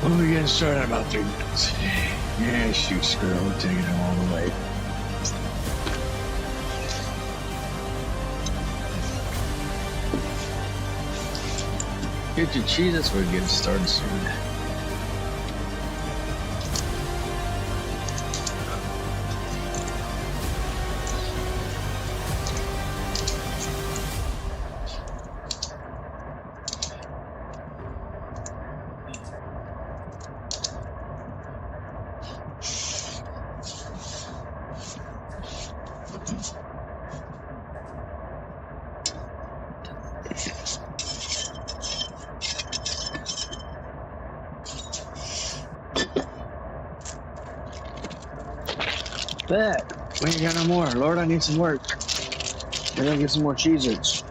We'll be getting started in about 3 minutes. Yeah, shoot, screw it. We're taking it all the way. Get your cheese, that's where we're getting started soon. Bet. We ain't got no more. Lord, I need some work. I gotta get some more Cheez-Its.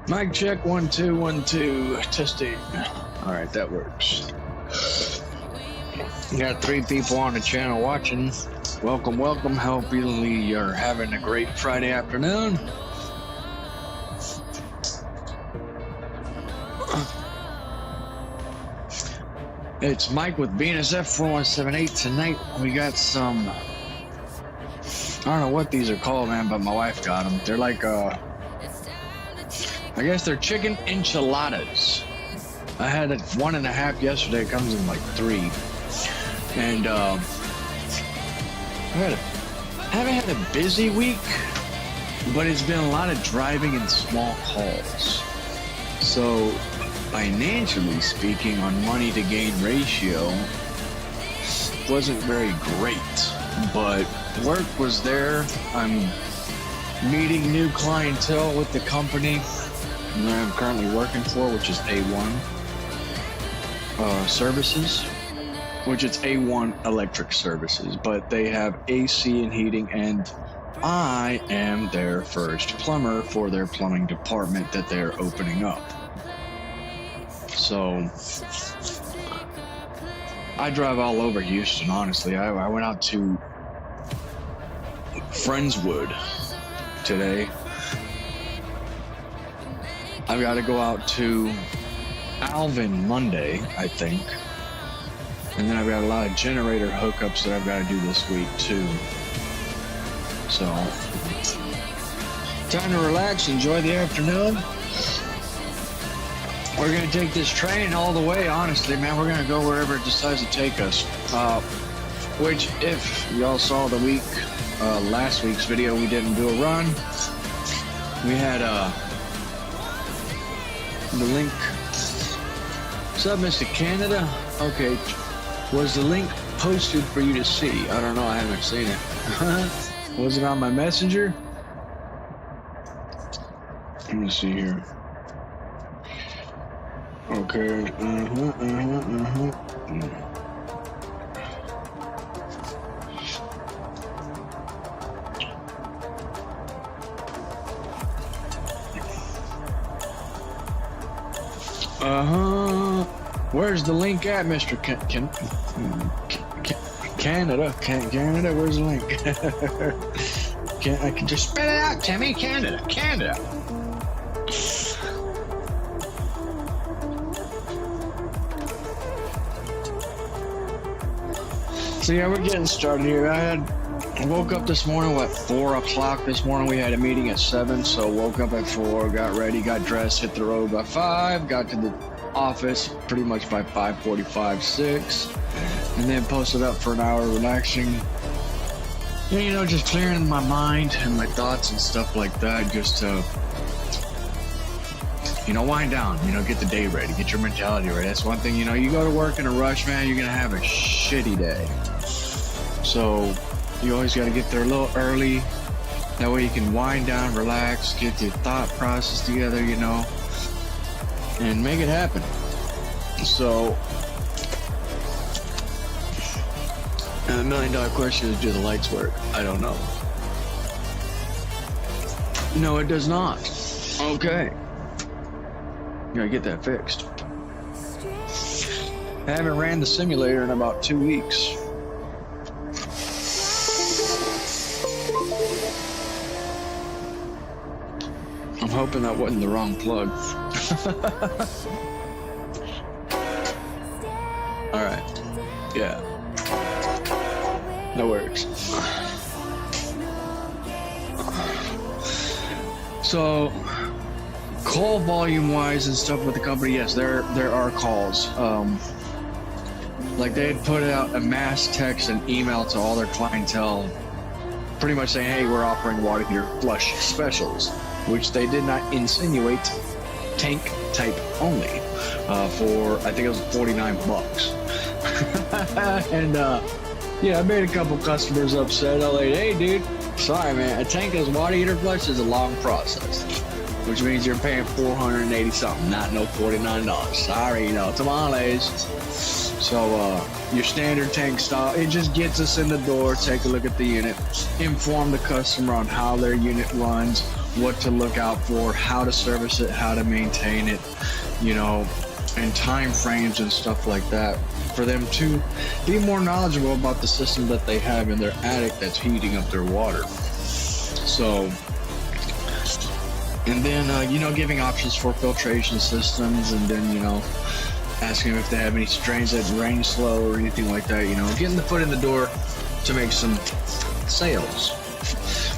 Mic check, 1 2 1 2 testing. All right, that works. We got 3 people on the channel watching. Welcome, welcome. Hopefully you're having a great Friday afternoon. It's Mike with BNSF-4178. Tonight we got some, I don't know what these are called, man, but my wife got them. They're like I guess they're chicken enchiladas. I had 1.5 yesterday. It comes in like 3. And I haven't had a busy week, but it's been a lot of driving and small calls. So financially speaking, on money to gain ratio, wasn't very great, but work was there. I'm meeting new clientele with the company that I'm currently working for, which is A1 Services, which is A1 Electric Services, but they have AC and heating, and I am their first plumber for their plumbing department that they're opening up. So I drive all over Houston, honestly. I went out to Friendswood today. I've got to go out to Alvin Monday, I think. And then I've got a lot of generator hookups that I've got to do this week, too. So, time to relax, enjoy the afternoon. We're going to take this train all the way, honestly, man. We're going to go wherever it decides to take us. Which, if y'all saw the last week's video, we didn't do a run. We had, the link. What's up, Mr. Canada? Okay. Was the link posted for you to see? I don't know. I haven't seen it. Was it on my messenger? Let me see here. Okay. Where's the link at, Mr. Canada? Canada? Where's the link? I can just spit it out, Timmy. Canada. So yeah, we're getting started here. I woke up this morning at 4 o'clock this morning. We had a meeting at 7, so woke up at 4, got ready, got dressed, hit the road by 5, got to the office pretty much by 5:45, 6, and then posted up for an hour relaxing. You know, just clearing my mind and my thoughts and stuff like that, just to, you know, wind down, you know, get the day ready, get your mentality ready. That's one thing, you know, you go to work in a rush, man, you're gonna have a shitty day. So you always got to get there a little early. That way you can wind down, relax, get your thought process together, you know, and make it happen. So, and the $1 million question is, do the lights work? I don't know. No, it does not. Okay. Gotta get that fixed. I haven't ran the simulator in about 2 weeks. I'm hoping that wasn't the wrong plug. Alright. Yeah. That works. So, call volume wise and stuff with the company, yes, there are calls. Like they had put out a mass text and email to all their clientele, pretty much saying, hey, we're offering water heater flush specials, which they did not insinuate tank type only, for I think it was $49. And yeah, I made a couple customers upset. I'm like, hey dude, sorry man, a tank as water heater flush is a long process, which means you're paying $480 something, not no $49. Sorry, you know, tamales. So your standard tank style, it just gets us in the door, take a look at the unit, inform the customer on how their unit runs, what to look out for, how to service it, how to maintain it, you know, and time frames and stuff like that, for them to be more knowledgeable about the system that they have in their attic that's heating up their water. So, and then, you know, giving options for filtration systems, and then, you know, asking them if they have any strains that range slow or anything like that, you know, getting the foot in the door to make some sales.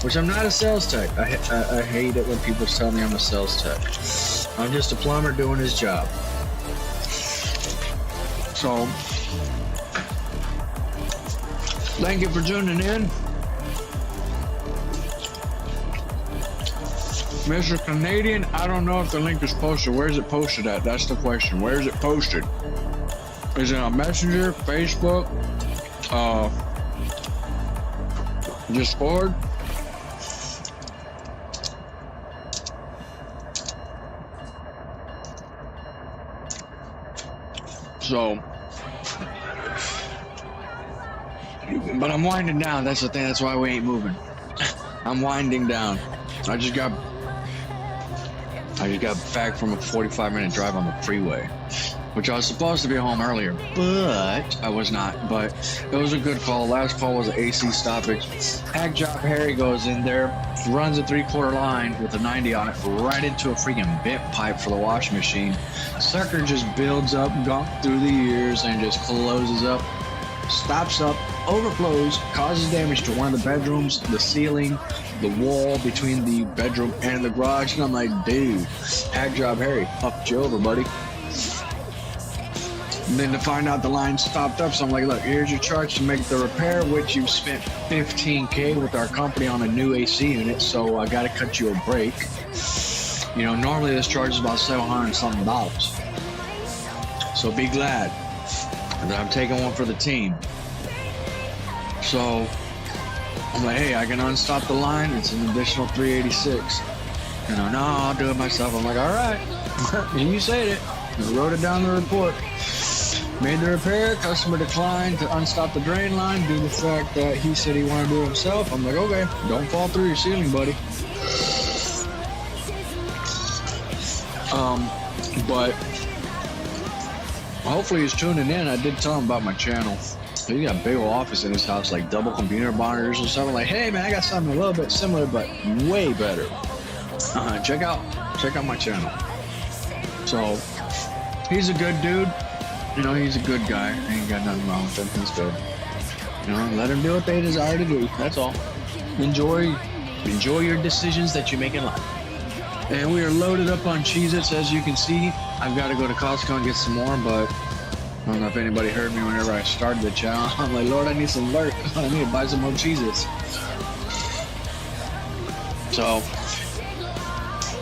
Which I'm not a sales tech. I hate it when people tell me I'm a sales tech. I'm just a plumber doing his job. So, thank you for tuning in. Mr. Canadian, I don't know if the link is posted. Where is it posted at? That's the question. Where is it posted? Is it on Messenger, Facebook, Discord? So, but I'm winding down. That's the thing. That's why we ain't moving. I'm winding down. I just got back from a 45-minute drive on the freeway, which I was supposed to be home earlier, but I was not. But it was a good call. Last call was an AC stoppage. Hack Job Harry goes in there, runs a 3/4 line with a 90 on it right into a freaking bent pipe for the washing machine. Sucker just builds up gunk through the ears and just closes up, stops up, overflows, causes damage to one of the bedrooms, the ceiling, the wall between the bedroom and the garage. And I'm like, dude, Hack Job Harry, fucked you over, buddy. And then to find out the line stopped up, so I'm like, look, here's your charge to make the repair, which you've spent $15K with our company on a new AC unit, so I gotta cut you a break. You know, normally this charge is about $700 and something. So be glad that I'm taking one for the team. So I'm like, hey, I can unstop the line. It's an additional $386. You know, no, I'll do it myself. I'm like, all right. And you said it. I wrote it down in the report. Made the repair. Customer declined to unstop the drain line due to the fact that he said he wanted to do it himself. I'm like, okay, don't fall through your ceiling, buddy. But Hopefully he's tuning in. I did tell him about my channel. He got a big old office in his house, like double computer monitors and stuff. I'm like, hey man, I got something a little bit similar, but way better. Check out my channel. So he's a good dude. You know, he's a good guy. Ain't got nothing wrong with him. He's good. You know, let him do what they desire to do. That's all. Enjoy your decisions that you make in life. And we are loaded up on Cheez-Its, as you can see. I've got to go to Costco and get some more, but I don't know if anybody heard me whenever I started the channel. I'm like, Lord, I need some alert. I need to buy some more Cheez-Its. So,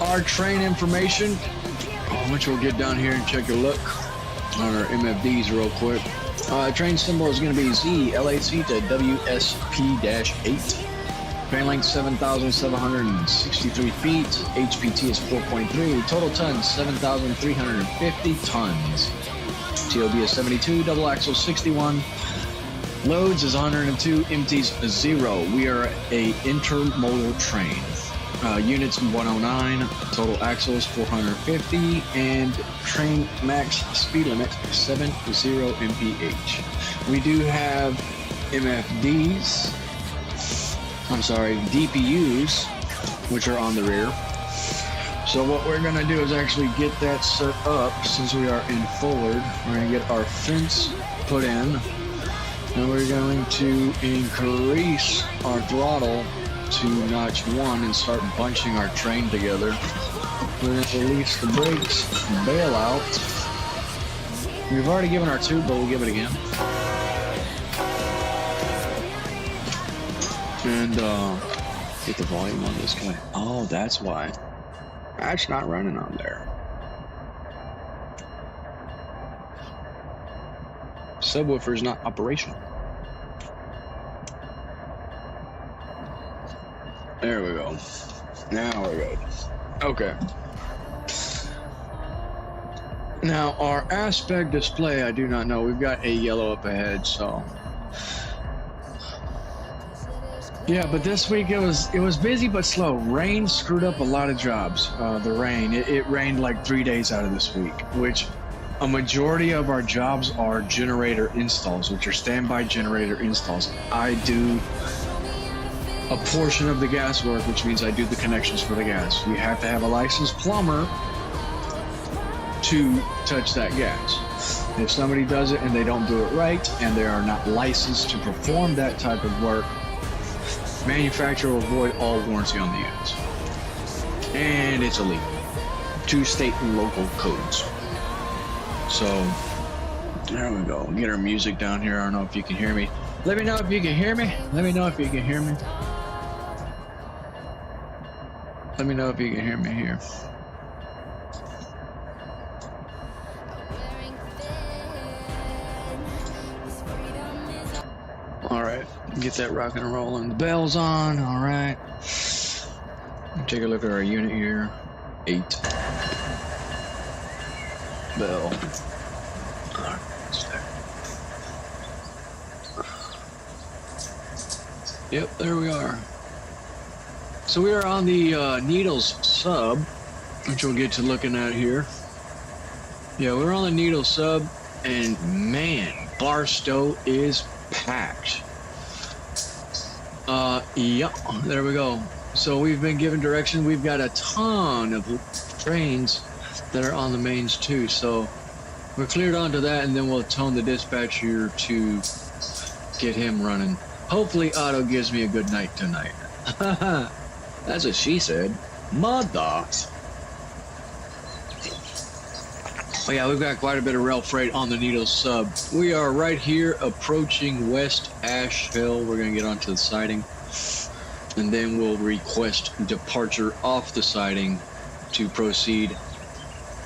our train information, which we'll get down here and check a look on our MFDs real quick. Train symbol is going to be Z-LACWSP-8. Train length 7,763 feet. HPT is 4.3. Total tons 7,350 tons. TOB is 72. Double axle 61. Loads is 102. Empties 0. We are a intermodal train. Units 109. Total axles 450. And train max speed limit 70 mph. We do have MFDs. I'm sorry, DPUs, which are on the rear. So what we're gonna do is actually get that set up. Since we are in forward, we're gonna get our fence put in, and we're going to increase our throttle to notch 1 and start bunching our train together. We're gonna release the brakes, bail out. We've already given our 2, but we'll give it again. And get the volume on this guy. Oh, that's why. That's not running on there. Subwoofer is not operational. There we go. Now we're good. Okay. Now our aspect display, I do not know. We've got a yellow up ahead, so. Yeah, but this week it was busy but slow. Rain screwed up a lot of jobs. The rain, it rained like 3 days out of this week, which a majority of our jobs are generator installs, which are standby generator installs. I do a portion of the gas work, which means I do the connections for the gas. You have to have a licensed plumber to touch that gas. If somebody does it and they don't do it right, and they are not licensed to perform that type of work, manufacturer will void all warranty on the units. And it's illegal to state and local codes. So, there we go. Get our music down here. I don't know if you can hear me. Let me know if you can hear me. Let me know if you can hear me. Let me know if you can hear me here. All right, get that rocking and rolling. The bell's on. All right. Take a look at our unit here. 8. Bell. All right, it's there. Yep, there we are. So we are on the Needles sub, which we'll get to looking at here. Yeah, we're on the Needles sub, and man, Barstow is packed. Yep, there we go. So we've been given direction. We've got a ton of trains that are on the mains too. So we're cleared onto that, and then we'll tone the dispatcher to get him running. Hopefully Otto gives me a good night tonight. That's what she said. Mother. Oh yeah, we've got quite a bit of rail freight on the Needles sub. We are right here approaching West Asheville. We're gonna get onto the siding, and then we'll request departure off the siding to proceed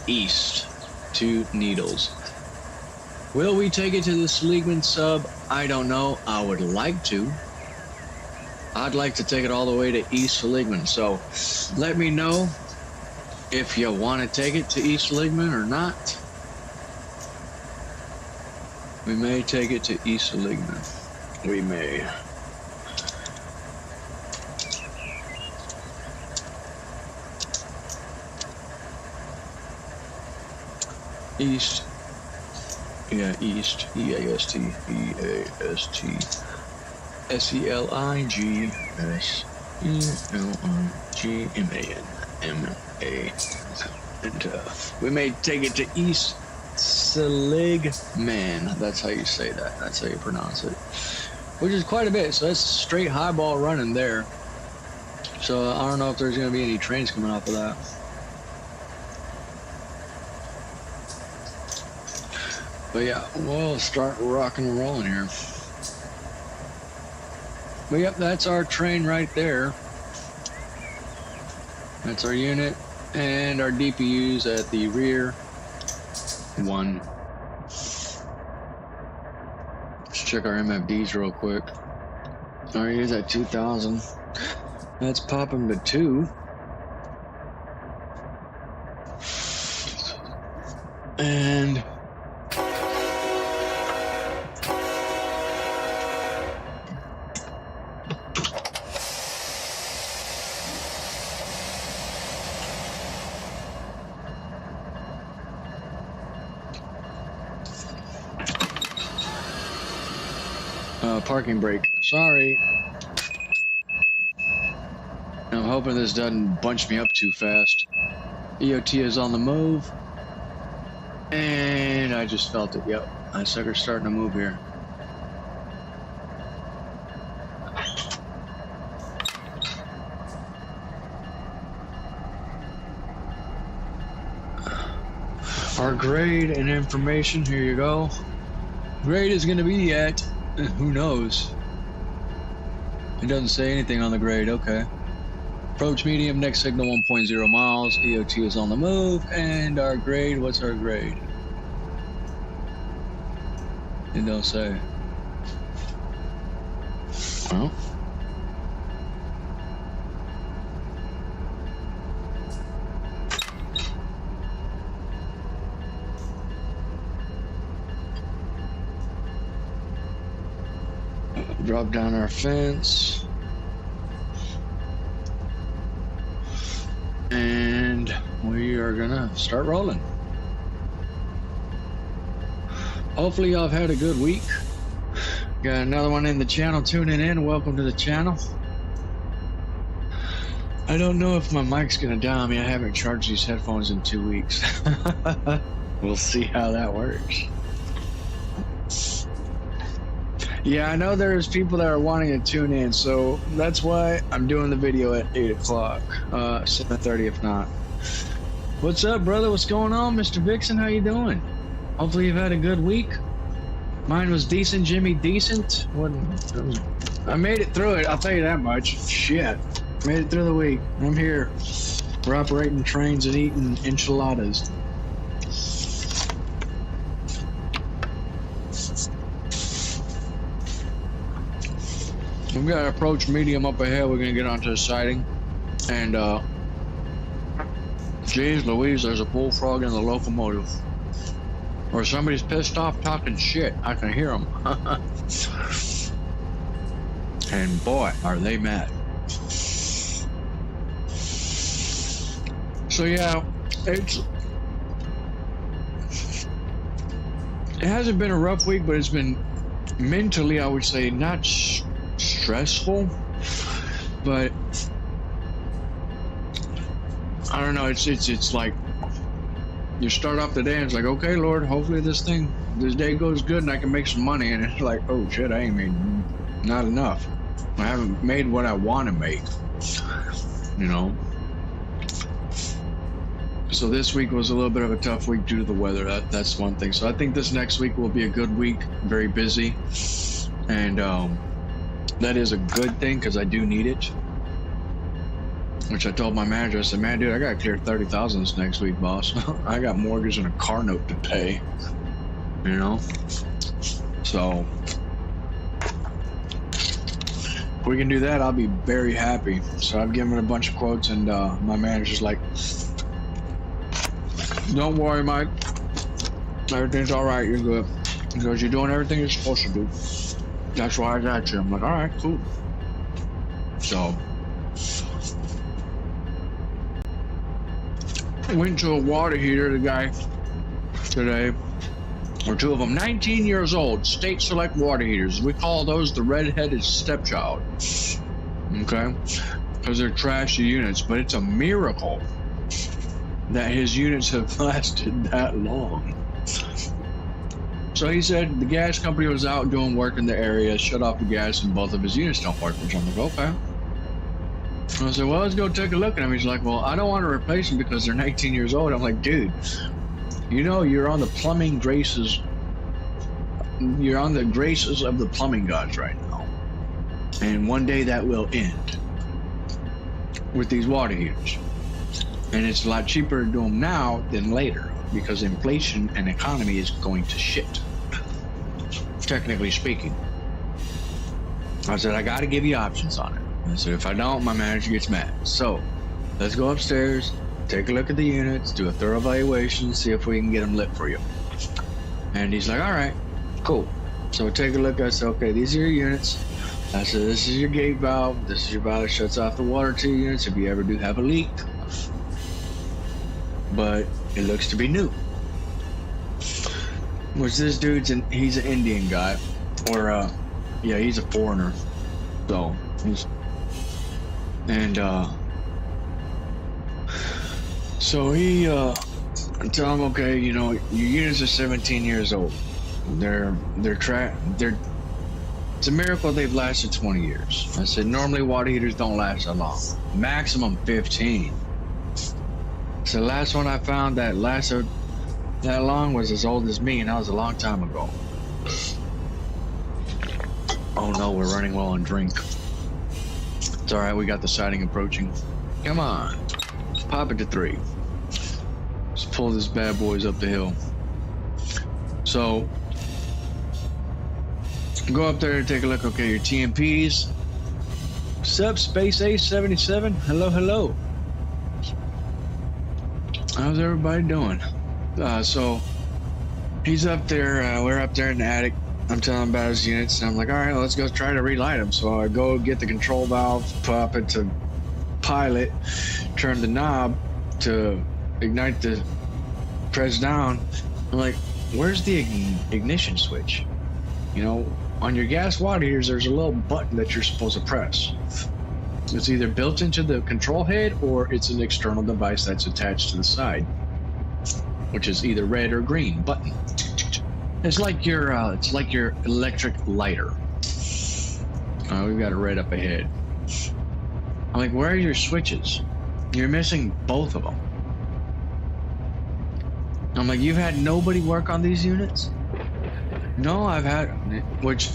east to Needles. Will we take it to the Seligman sub? I don't know. I would like to. I'd like to take it all the way to East Seligman. So let me know if you want to take it to East Seligman or not. We may take it to East Seligman. We may. East Yeah, East. E-A-S-T. E-A-S-T. S-E-L-I-G-S-E-L-I-G-M-A-N-M-A. And we may take it to East Z-LACWSP-8. That's how you say that. That's how you pronounce it. Which is quite a bit. So that's straight highball running there. So I don't know if there's going to be any trains coming off of that. But yeah, we'll start rocking and rolling here. But yep, that's our train right there. That's our unit and our DPUs at the rear. One. Let's check our MFDs real quick. Our is at 2,000. Let's pop them to 2. And parking brake. Sorry. I'm hoping this doesn't bunch me up too fast. EOT is on the move. And I just felt it. Yep. That sucker's starting to move here. Our grade and information. Here you go. Grade is going to be at, who knows? It doesn't say anything on the grade. Okay. Approach medium, next signal 1.0 miles. EOT is on the move. And our grade, what's our grade? It don't say. Well. Drop down our fence. And we are gonna start rolling. Hopefully y'all have had a good week. Got another one in the channel tuning in. Welcome to the channel. I don't know if my mic's gonna die on me. I haven't charged these headphones in 2 weeks. We'll see how that works. Yeah, I know there's people that are wanting to tune in, so that's why I'm doing the video at 8 o'clock, 7:30 if not. What's up, brother? What's going on, Mr. Vixen? How you doing? Hopefully you've had a good week. Mine was decent, Jimmy, decent. I made it through it, I'll tell you that much. Shit, made it through the week. I'm here. We're operating trains and eating enchiladas. We've got approach medium up ahead. We're gonna get onto the siding, and geez Louise, there's a bullfrog in the locomotive, or somebody's pissed off talking shit. I can hear them. And boy, are they mad. So yeah, it hasn't been a rough week, but it's been mentally, I would say, not stressful, but I don't know, it's like you start off the day and it's like, okay, Lord, hopefully this day goes good and I can make some money, and it's like, oh shit, I ain't made not enough. I haven't made what I want to make, you know. So this week was a little bit of a tough week due to the weather. That's one thing. So I think this next week will be a good week, very busy, and that is a good thing because I do need it. Which I told my manager, I said, man, dude, I gotta clear 30,000 this next week, boss. I got mortgage and a car note to pay, you know? So if we can do that, I'll be very happy. So I've given a bunch of quotes, and my manager's like, don't worry, Mike. Everything's all right. You're good. He goes, you're doing everything you're supposed to do. That's why I got you. I'm like, all right, cool. So went to a water heater, the guy today, or two of them, 19 years old, state select water heaters. We call those the red-headed stepchild. Okay? Because they're trashy units, but it's a miracle that his units have lasted that long. So he said the gas company was out doing work in the area, shut off the gas, and both of his units don't work. Which I'm like, okay. I said, well, let's go take a look at him. He's like, well, I don't want to replace them because they're 19 years old. I'm like, dude, you know, you're on the plumbing graces. You're on the graces of the plumbing gods right now. And one day that will end with these water heaters. And it's a lot cheaper to do them now than later because inflation and economy is going to shit, technically speaking. I said, I got to give you options on it. I said, if I don't, my manager gets mad. So let's go upstairs, take a look at the units, do a thorough evaluation, see if we can get them lit for you. And he's like, all right, cool. So we take a look. I said, okay, these are your units. I said, this is your gate valve. This is your valve that shuts off the water to your units if you ever do have a leak. But it looks to be new. Which this dude's he's an Indian guy. Or, yeah, he's a foreigner. So, so he, tell him, okay, you know, your units are 17 years old. It's a miracle they've lasted 20 years. I said, normally water heaters don't last that long. Maximum 15. So the last one I found that lasted that long was as old as me, and that was a long time ago. Oh no, we're running low on drink. It's alright, we got the siding approaching. Come on. Pop it to 3. Let's pull this bad boys up the hill. So, go up there and take a look. Okay, your TMPs. What's up, Space A77? Hello, hello. How's everybody doing? So, he's up there. We're up there in the attic. I'm telling him about his units, and I'm like, all right, let's go try to relight them. So I go get the control valve, pop it to pilot, turn the knob to ignite the press down. I'm like, where's the ignition switch? You know, on your gas water heaters, there's a little button that you're supposed to press. It's either built into the control head or it's an external device that's attached to the side, which is either red or green button. It's like your electric lighter. We've got a red up ahead. I'm like, where are your switches? You're missing both of them. I'm like, you've had nobody work on these units? No, I've had, which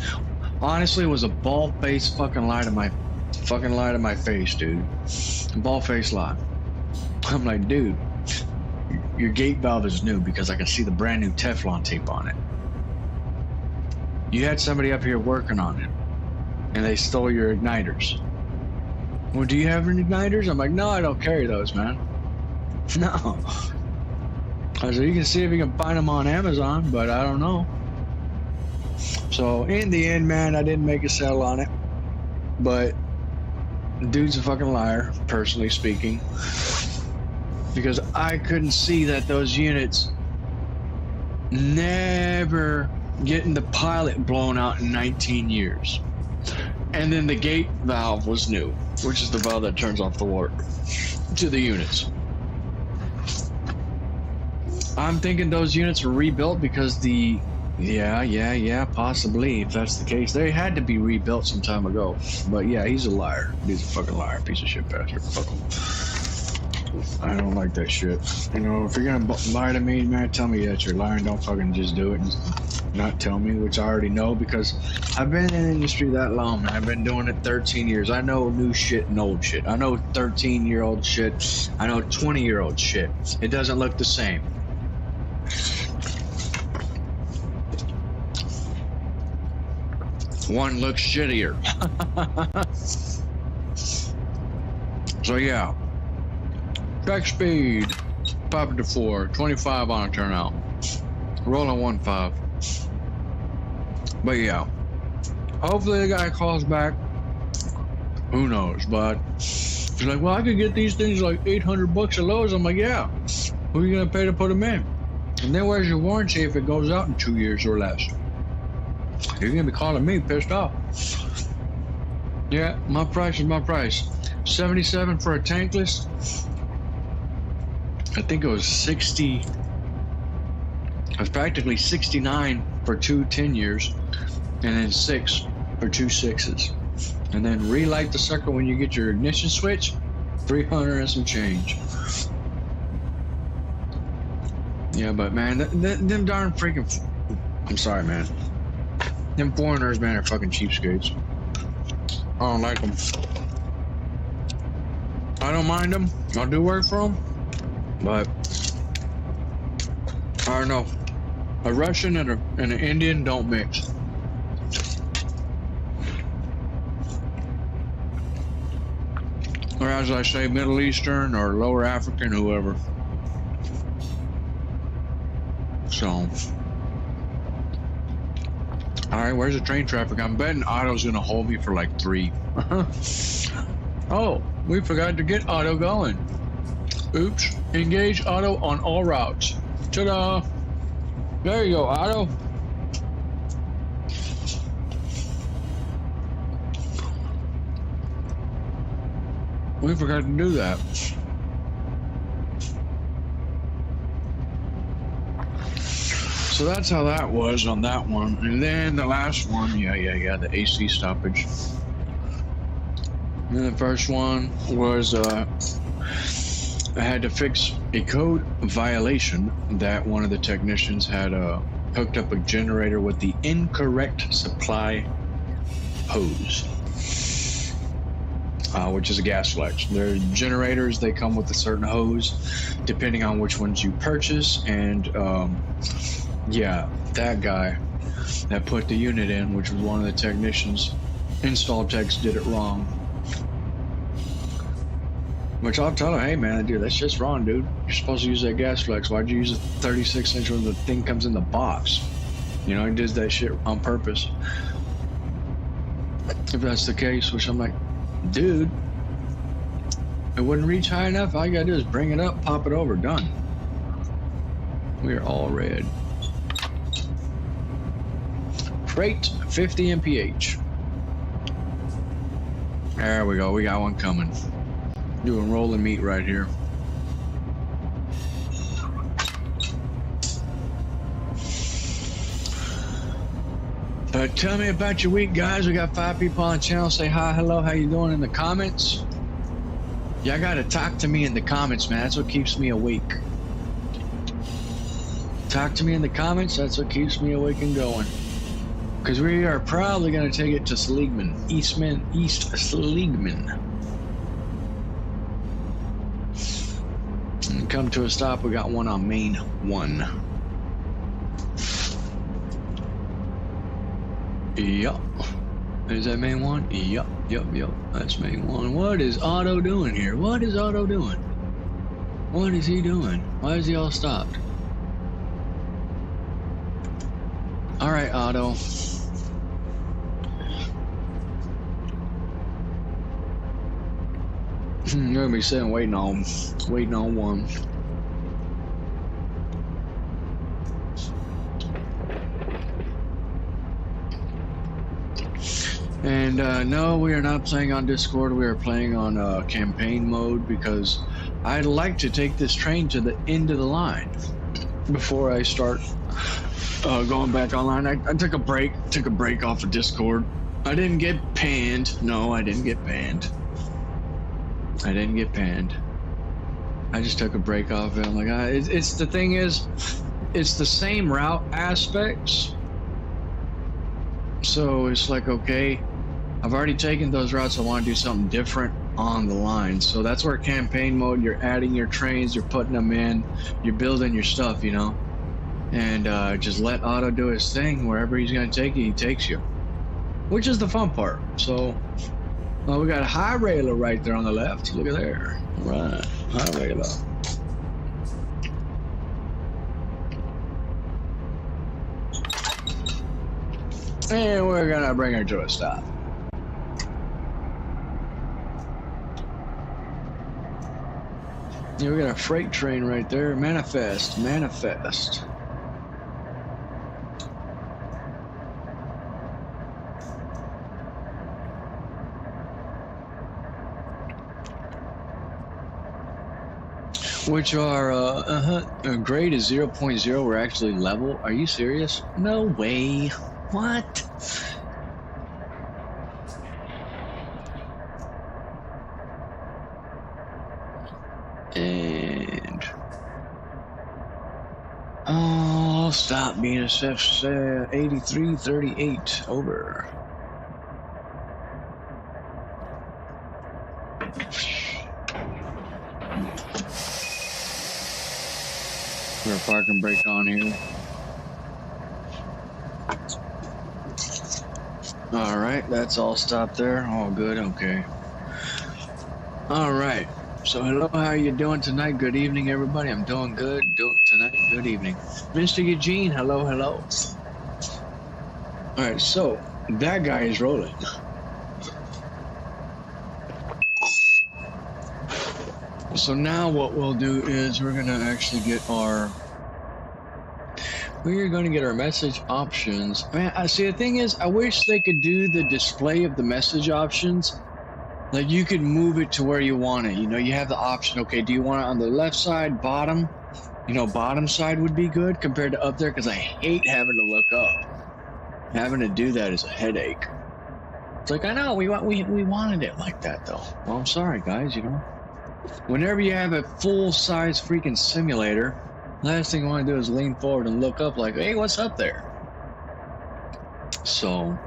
honestly was a bald-faced fucking lie to my face, dude. Bald-faced lie. I'm like, dude, your gate valve is new because I can see the brand new Teflon tape on it. You had somebody up here working on it, and they stole your igniters. Well, do you have any igniters? I'm like, no, I don't carry those, man. No. I said, you can see if you can find them on Amazon, but I don't know. So in the end, man, I didn't make a sale on it, but the dude's a fucking liar, personally speaking, because I couldn't see that those units never getting the pilot blown out in 19 years. And then the gate valve was new, which is the valve that turns off the water to the units. I'm thinking those units were rebuilt because yeah, possibly, if that's the case. They had to be rebuilt some time ago. But yeah, he's a liar. He's a fucking liar, piece of shit bastard. Fuck him. I don't like that shit. You know, if you're gonna lie to me, man, tell me that you're lying. Don't fucking just do it and not tell me, which I already know because I've been in the industry that long, man. I've been doing it 13 years. I know new shit and old shit. I know 13-year-old shit. I know 20-year-old shit. It doesn't look the same. One looks shittier. So yeah. Track speed. Pop it to 4. 25 on a turnout. Rolling 1.5. But yeah. Hopefully the guy calls back. Who knows, but he's like, well, I could get these things like $800 at Lowe's. I'm like, yeah. Who are you gonna pay to put them in? And then where's your warranty if it goes out in 2 years or less? You're gonna be calling me pissed off. Yeah, my price is my price. 77 for a tankless. I think it was 60. It was practically 69 for 2 10 years, and then 6 for 2 6s. And then relight the sucker when you get your ignition switch, 300 and some change. Yeah, but man, them darn freaking, I'm sorry, man. Them foreigners, man, are fucking cheapskates. I don't like them. I don't mind them. I'll do work for them. But, I don't know. A Russian and an Indian don't mix. Or as I say, Middle Eastern or Lower African, whoever. So. Alright, where's the train traffic? I'm betting Otto's gonna hold me for like 3. Oh, we forgot to get Otto going. Oops. Engage Otto on all routes. Ta-da! There you go, Otto. We forgot to do that. So that's how that was on that one. And then the last one, yeah, the AC stoppage. And then the first one was I had to fix a code violation that one of the technicians had hooked up a generator with the incorrect supply hose, which is a gas flex. They're generators, they come with a certain hose depending on which ones you purchase. And yeah, that guy that put the unit in, which was one of the technicians, install techs, did it wrong. Which I'll tell her, hey man, dude, that's just wrong, dude. You're supposed to use that gas flex. Why'd you use a 36-inch when the thing comes in the box? You know, he does that shit on purpose. If that's the case, which I'm like, dude, it wouldn't reach high enough. All you gotta do is bring it up, pop it over, done. We are all red. Freight 50 mph. There we go. We got one coming. Doing rolling meat right here. But tell me about your week, guys. We got 5 people on the channel. Say hi, hello, how you doing in the comments. Y'all gotta talk to me in the comments, man. That's what keeps me awake. Talk to me in the comments. That's what keeps me awake and going. Because we are probably gonna take it to Seligman, East Seligman. And come to a stop. We got one on Main 1. Yup. Is that Main 1? Yup. That's Main 1. What is Otto doing here? What is Otto doing? What is he doing? Why is he all stopped? Alright, Otto. You're gonna be sitting waiting on one. And no, we are not playing on Discord. We are playing on campaign mode because I'd like to take this train to the end of the line before I start going back online. I took a break off of Discord. I didn't get banned. No, I didn't get banned. I didn't get banned. I just took a break off it. I'm like, it's the thing is, it's the same route aspects. So it's like, okay, I've already taken those routes. I want to do something different on the line. So that's where campaign mode, you're adding your trains, you're putting them in, you're building your stuff, you know, and just let Otto do his thing. Wherever he's going to take you, he takes you, which is the fun part. So we got a high railer right there on the left. Look at there. Right, high railer. And we're gonna bring her to a stop. Yeah, we got a freight train right there. Manifest, manifest. Which are, grade is 0.0. We're actually level. Are you serious? No way. What? And oh, stop being a chef. 8338 over. Put a parking brake on here. All right, that's all stopped there. All good. Okay. All right. So hello, how you doing tonight? Good evening, everybody. I'm doing good. Tonight. Good evening, Mr. Eugene. Hello, hello. All right. So that guy is rolling. So now what we'll do is we're gonna actually get our. We're going to get our message options. Man, I see. The thing is, I wish they could do the display of the message options. Like you could move it to where you want it. You know, you have the option. Okay, do you want it on the left side, bottom? You know, bottom side would be good compared to up there because I hate having to look up. Having to do that is a headache. It's like I know we wanted it like that though. Well, I'm sorry, guys. You know, whenever you have a full size freaking simulator. Last thing you want to do is lean forward and look up like, hey, what's up there? So,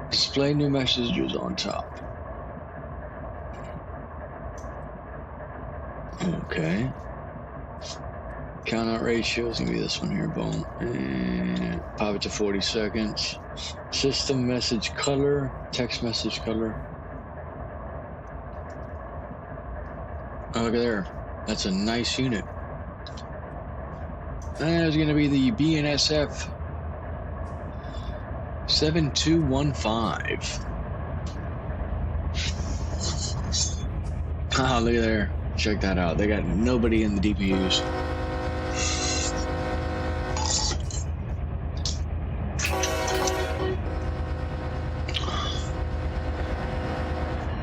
display new messages on top. Okay. Count out ratio is going to be this one here, boom. And pop it to 40 seconds. System message color, text message color. Oh, look at there. That's a nice unit. And there's going to be the BNSF 7215. Ah, look at there. Check that out. They got nobody in the DPUs.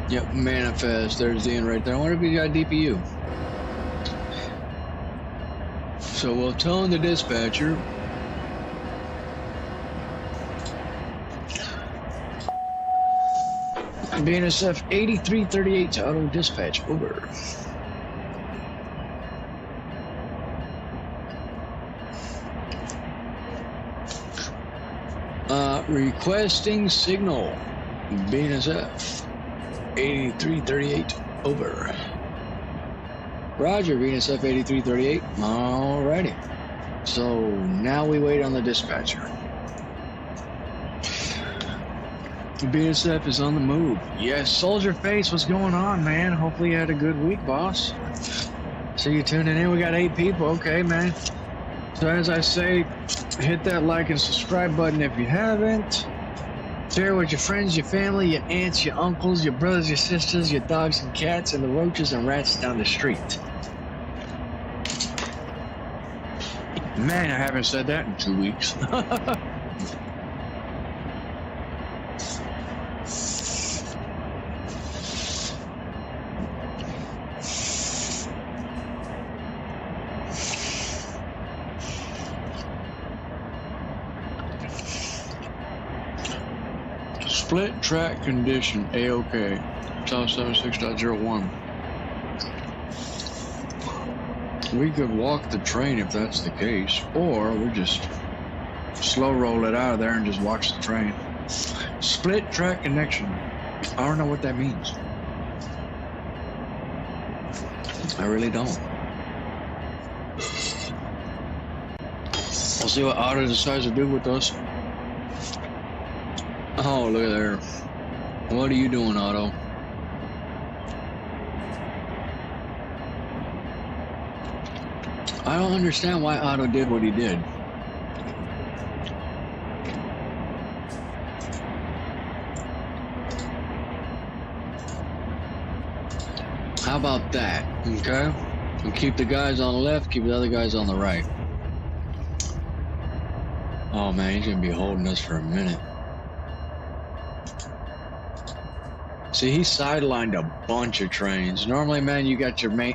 Yep, manifest. There's the end right there. I wonder if you got DPU. So we'll tone the dispatcher. BNSF 8338 to auto dispatch, over. Requesting signal. BNSF 8338, over. Roger, BNSF 8338. Alrighty. So now we wait on the dispatcher. BNSF is on the move. Yes, Soldier Face, what's going on, man? Hopefully you had a good week, boss. So you tuning in. We got 8 people. Okay, man. So as I say, hit that like and subscribe button if you haven't. Share with your friends, your family, your aunts, your uncles, your brothers, your sisters, your dogs and cats, and the roaches and rats down the street. Man, I haven't said that in 2 weeks. Split track condition, A-OK. Top 76.01. We could walk the train if that's the case, or we just slow roll it out of there and just watch the train. Split track connection. I don't know what that means. I really don't. We'll see what Otto decides to do with us. Oh, look at there. What are you doing, Otto? I don't understand why Otto did what he did. How about that? Okay? We'll keep the guys on the left, keep the other guys on the right. Oh man, he's gonna be holding us for a minute. See, he sidelined a bunch of trains. Normally, man, you got your main...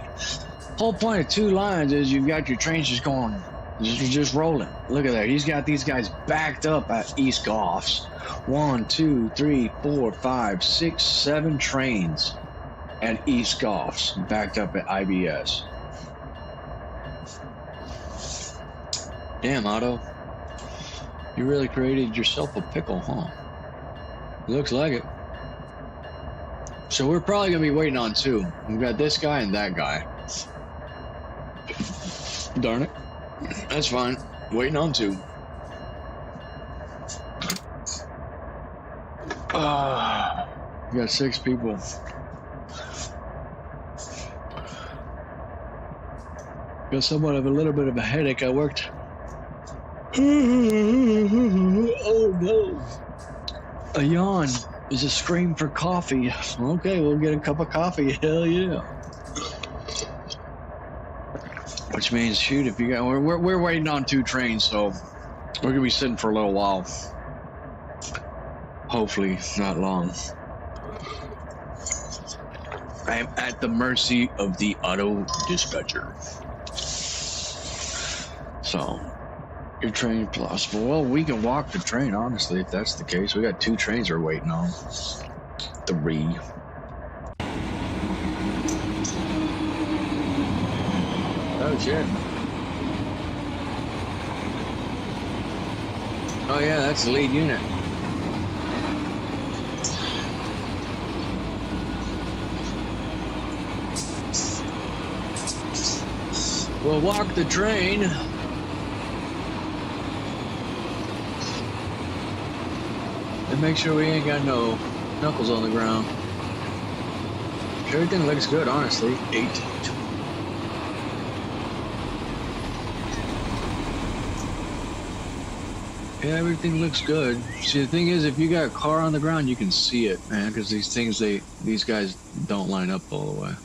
Whole point of two lines is you've got your trains just going, just rolling. Look at that. He's got these guys backed up at East Goffs. 1, 2, 3, 4, 5, 6, 7 trains at East Goffs backed up at IBS. Damn, Otto. You really created yourself a pickle, huh? Looks like it. So we're probably gonna be waiting on two. We've got this guy and that guy. Darn it. That's fine. Waiting on two. We got 6 people. Got somewhat of a little bit of a headache. I worked. Oh no. A yawn is a scream for coffee. Okay, we'll get a cup of coffee. Hell yeah. Which means, shoot, if you got, we're waiting on 2 trains, so we're gonna be sitting for a little while. Hopefully, not long. I am at the mercy of the auto dispatcher. So, your train possible. Well, we can walk the train, honestly, if that's the case. We got 2 trains we're waiting on. 3. Oh shit. Oh yeah, that's the lead unit. We'll walk the train. And make sure we ain't got no knuckles on the ground. Everything looks good, honestly. 8. Yeah, everything looks good. See, the thing is, if you got a car on the ground, you can see it, man, because these things, these guys don't line up all the way.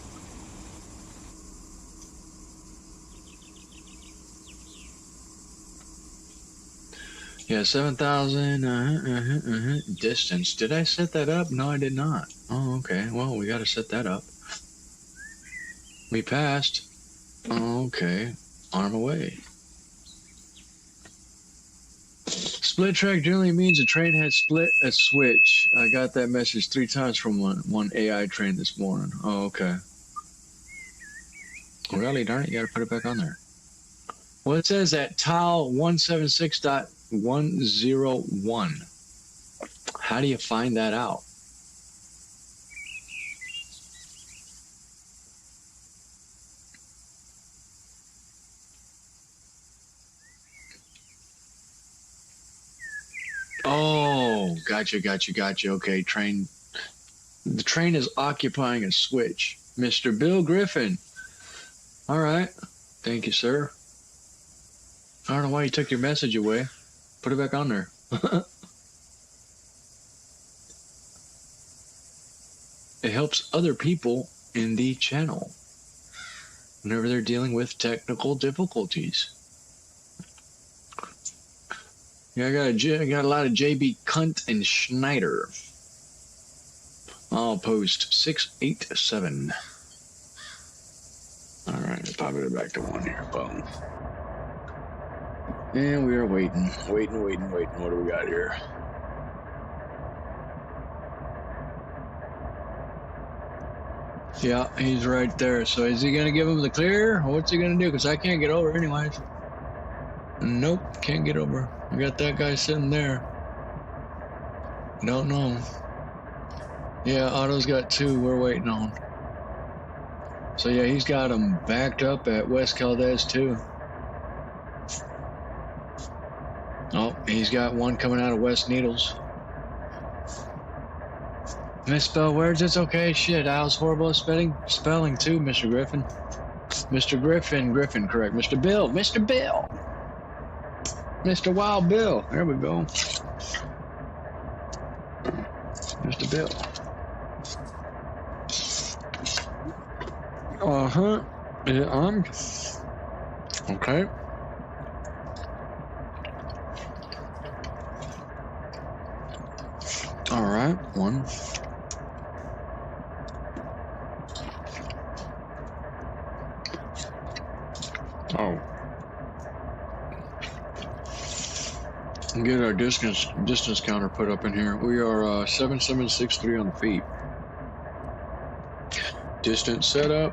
Yeah, 7,000 distance. Did I set that up? No, I did not. Oh, okay. Well, we got to set that up. We passed. Oh, okay. Arm away. Split track generally means a train has split a switch. I got that message 3 times from one AI train this morning. Oh, okay. Really, darn it, you got to put it back on there. Well, it says at tile 176.101. How do you find that out? Oh, gotcha. Okay, train. The train is occupying a switch. Mr. Bill Griffin. All right. Thank you, sir. I don't know why you took your message away. Put it back on there. It helps other people in the channel whenever they're dealing with technical difficulties. Yeah, I got a lot of JB Kunt and Schneider. I'll post 687. All right, pop it back to 1 here. Boom. And we are waiting. What do we got here? Yeah, he's right there. So is he going to give him the clear? Or what's he going to do? Because I can't get over anyways. Nope, can't get over. We got that guy sitting there. Don't know. Yeah, Otto's got 2 we're waiting on. So yeah, he's got them backed up at West Caldez too. Oh, he's got 1 coming out of West Needles. Misspell words, it's okay. Shit, I was horrible at spelling too, Mr. Griffin. Mr. Griffin, correct. Mr. Bill. Mr. Wild Bill. There we go. Mr. Bill. Yeah, okay. All right, one. Oh. Get our distance counter put up in here. We are 7763 on the feet. Distance setup.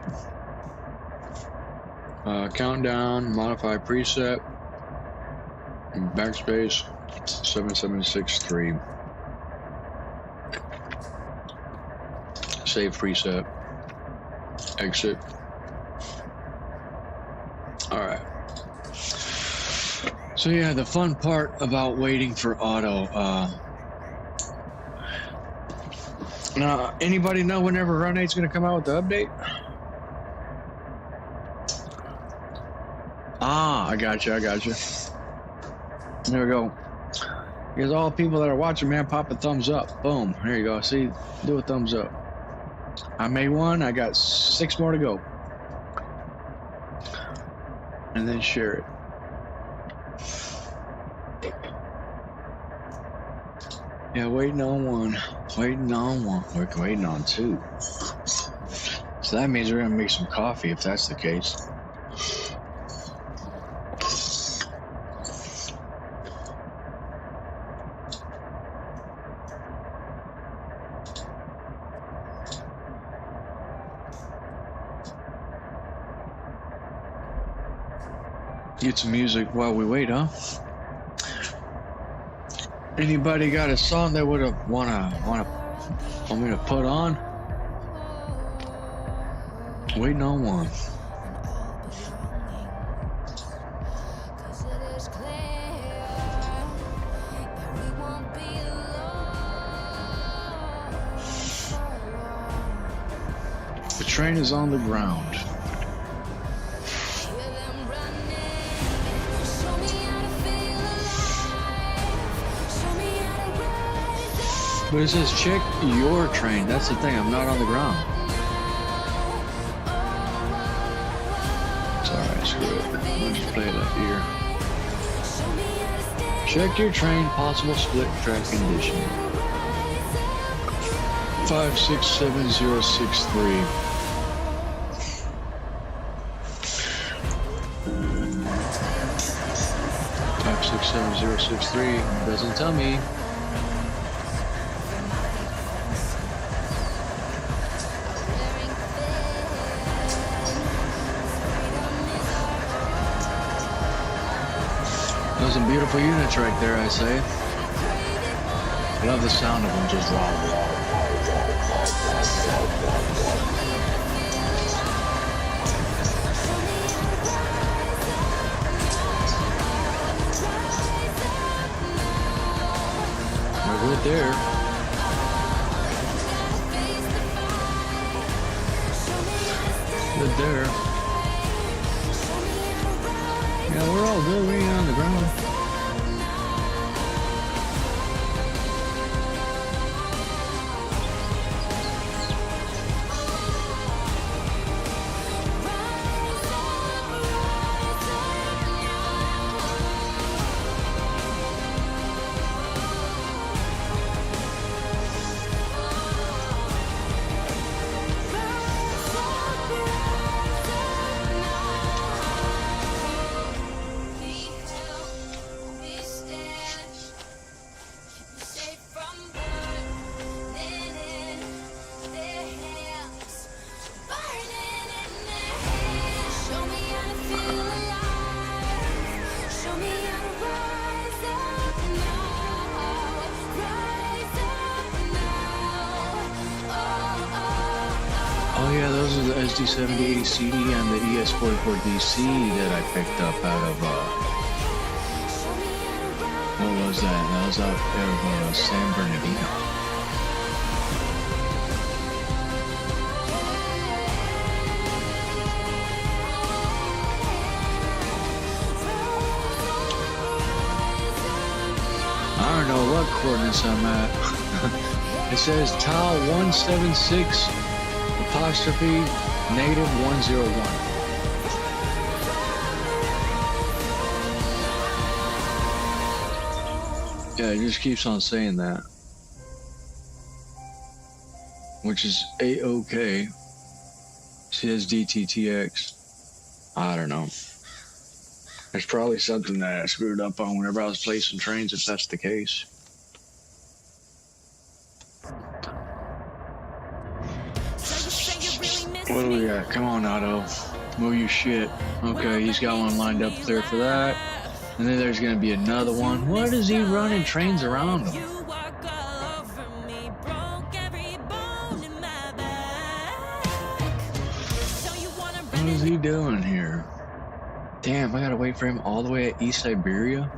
Countdown, modify preset. Backspace 7763. Save preset. Exit. All right. So yeah, the fun part about waiting for auto. Now, anybody know whenever RUN8's going to come out with the update? Ah, I got you. There we go. Here's all the people that are watching, man. Pop a thumbs up. Boom. There you go. See, do a thumbs up. I made one. I got 6 more to go. And then share it. Yeah, waiting on one. Waiting on one. We're waiting on 2. So that means we're going to make some coffee if that's the case. Get some music while we wait, huh? Anybody got a song they would have want me to put on? Waiting on one. The train is on the ground. But it says check your train. That's the thing. I'm not on the ground. It's alright, screw it. Let's just play that here. Check your train. Possible split track condition. 567063. 567063 doesn't tell me. Those are beautiful units right there, I say. Love the sound of them just roll. We're good there. Good there. Yeah, we're all good. We ain't on the ground. Oh yeah, those are the SD7080 CD and the ES44DC that I picked up out of, what was that? That was out of San Bernardino. I don't know what coordinates I'm at. It says tile 176 apostrophe -101. Yeah, it just keeps on saying that. Which is A-OK. Says DTTX. I don't know. There's probably something that I screwed up on whenever I was placing trains, if that's the case. What do we got? Come on, Otto. Move your shit. Okay, he's got one lined up clear for that. And then there's going to be another one. What is he running trains around him? What is he doing here? Damn, I gotta wait for him all the way at East Siberia?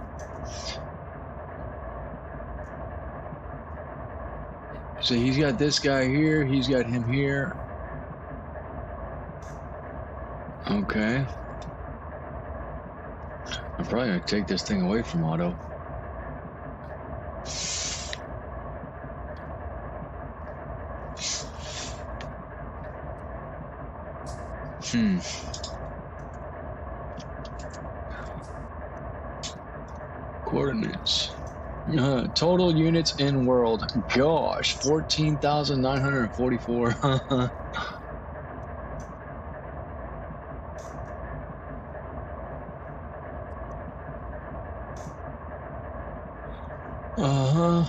So he's got this guy here, he's got him here. Okay. I'm probably gonna take this thing away from Otto. Coordinates. Total units in world. Gosh, 14,944. Uh-huh.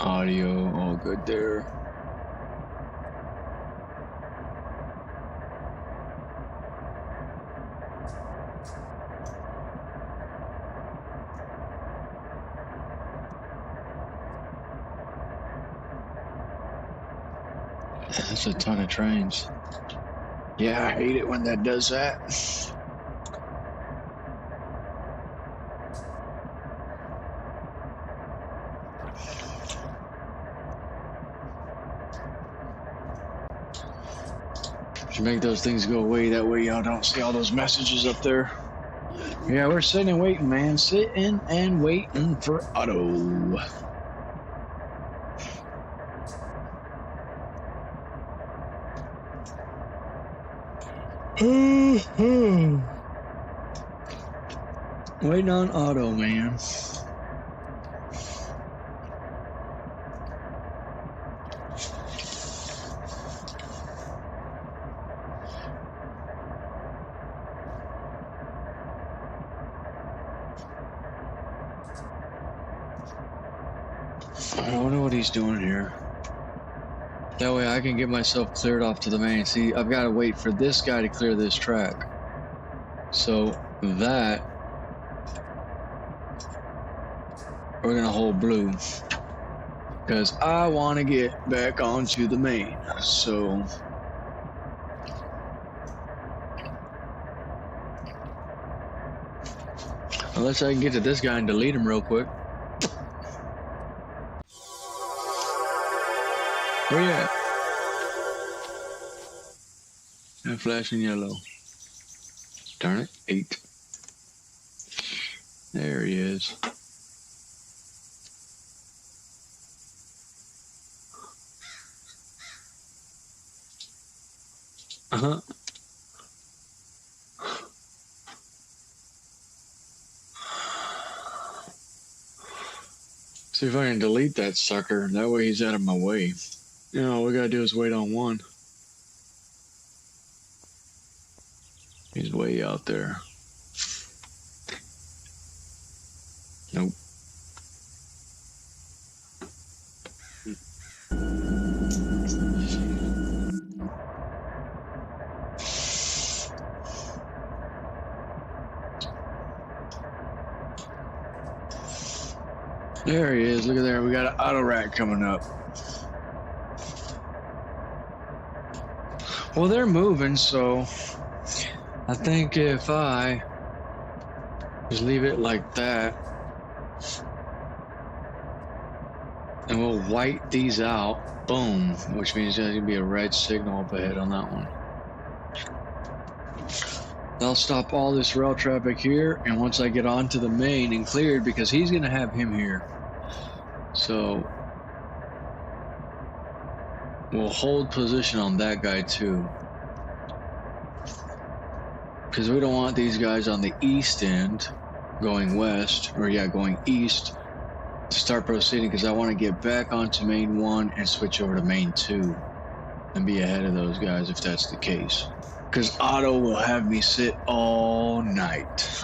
Audio, all good there. That's a ton of trains. Yeah, I hate it when that does that. Should make those things go away, that way y'all don't see all those messages up there. Yeah, we're sitting and waiting, man. Sitting and waiting for Otto. Waiting on Otto, man. I wonder what he's doing here. That way I can get myself cleared off to the main. See, I've got to wait for this guy to clear this track. So that we're gonna hold blue because I want to get back onto the main. So unless I can get to this guy and delete him real quick. Where you at? And flashing yellow. Darn it, 8. There he is. Uh-huh. See if I can delete that sucker. That way he's out of my way. You know, all we gotta do is wait on one. He's way out there. Nope. There he is. Look at there. We got an auto rack coming up. Well, they're moving, so I think if I just leave it like that, And we'll white these out. Boom. Which means there's going to be a red signal up ahead on that one. I'll stop all this rail traffic here, and once I get onto the main and cleared, because he's going to have him here. So we'll hold position on that guy too. Because we don't want these guys on the east end going west, or yeah, going east to start proceeding, because I want to get back onto main 1 and switch over to main 2 and be ahead of those guys if that's the case. Because Otto will have me sit all night.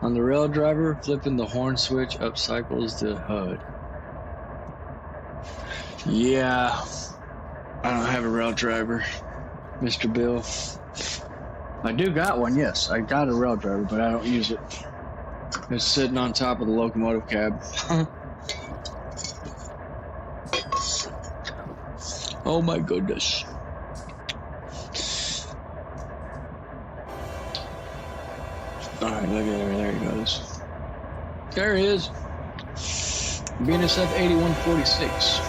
On the rail driver, flipping the horn switch up cycles the HUD. Yeah, I don't have a rail driver, Mr. Bill. I do got one, yes. I got a rail driver, but I don't use it. It's sitting on top of the locomotive cab. Oh my goodness. Alright, look at there he goes. There he is. BNSF 8146.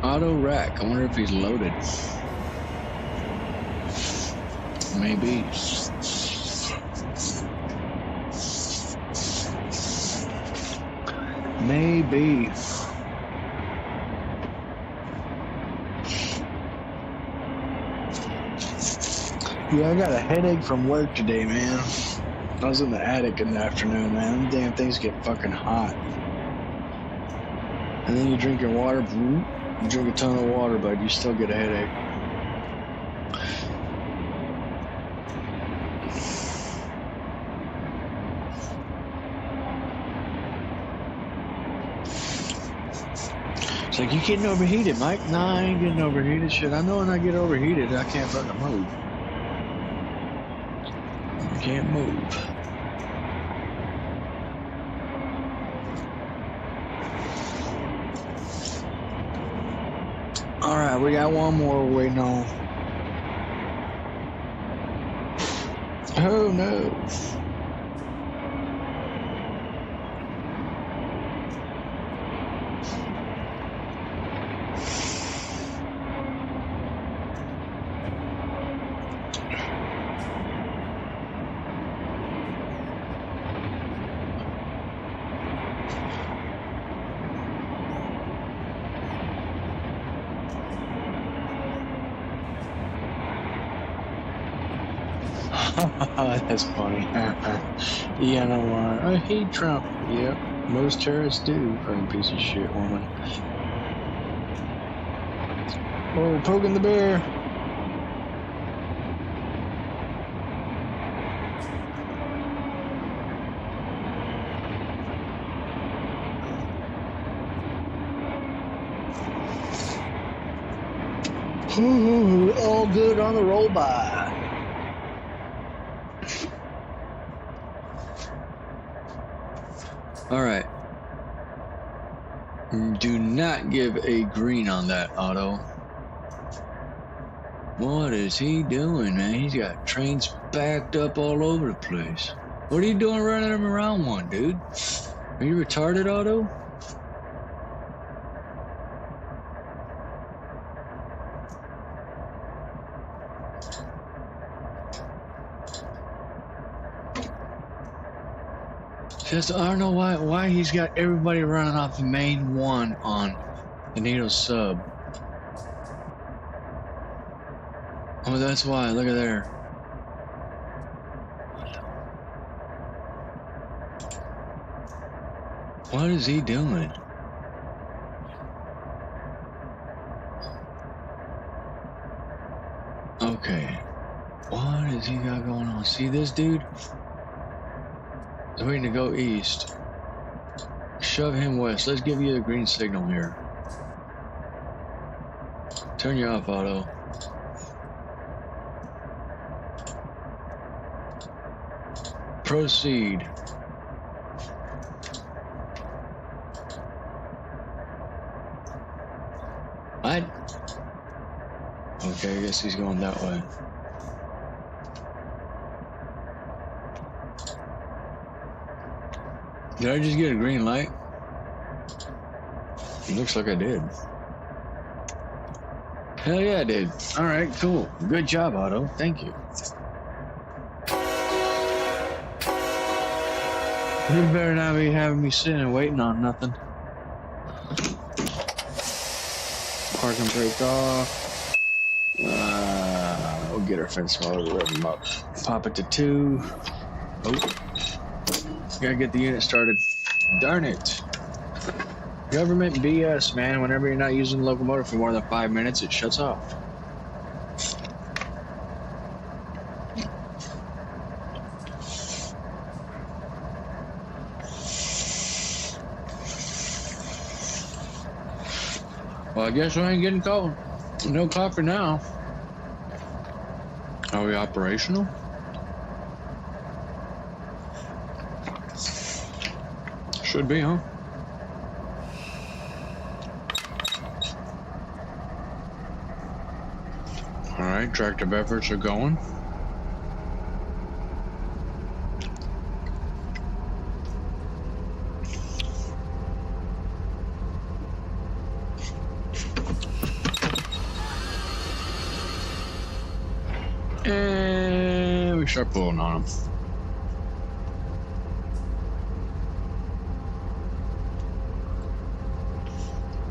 Auto rack. I wonder if he's loaded. Maybe. Maybe. Yeah, I got a headache from work today, man. I was in the attic in the afternoon, man. Them damn things get fucking hot. And then you drink your water, you drink a ton of water, but you still get a headache. It's like, you getting overheated, Mike? Nah, I ain't getting overheated. Shit, I know when I get overheated, I can't fucking move. I can't move. Alright, we got one more we're waiting on. Oh no. That's funny. Yeah, no lie. I hate Trump. Yep, most terrorists do. Fucking piece of shit woman. Oh, poking the bear. Ooh, all good on the roll by. All right. Do not give a green on that, Otto. What is he doing, man? He's got trains backed up all over the place. What are you doing running him around one, dude? Are you retarded, Otto? Just, I don't know why he's got everybody running off the main 1 on the Needle sub. Oh, that's why. Look at there. What is he doing? Okay. What has he got going on? See this dude? He's waiting to go east. Shove him west. Let's give you a green signal here. Turn you off, Otto. Proceed. Okay, I guess he's going that way. Did I just get a green light? It looks like I did. Hell yeah, I did. All right, cool. Good job, Otto. Thank you. You better not be having me sitting and waiting on nothing. Parking brake off. We'll get our fence motor, rev them up. Pop it to 2. Oh, gotta get the unit started. Darn it. Government BS, man. Whenever you're not using the locomotive for more than 5 minutes, it shuts off. Well, I guess we ain't getting called. No coffee now. Are we operational? Should be, huh? All right, tractive efforts are going. And we start pulling on them.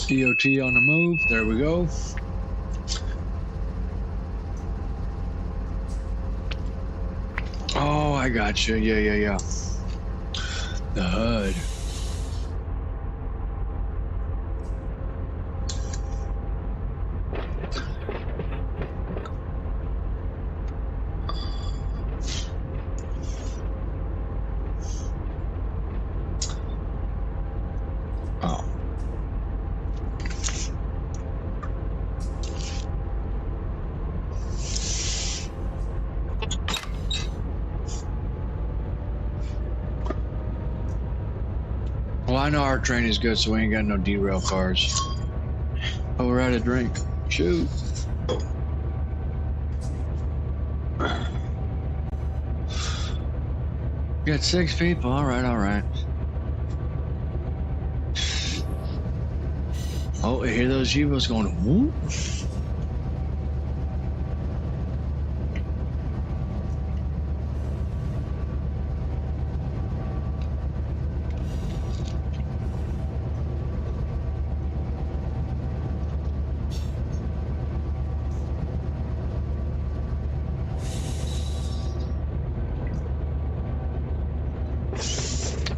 EOT on the move. There we go. Oh, I got you. Yeah. The HUD. Well, I know our train is good, so we ain't got no derail cars. Oh, we're out of drink. Shoot. Got 6 people. All right. Oh, I hear those Jeepos going whoop.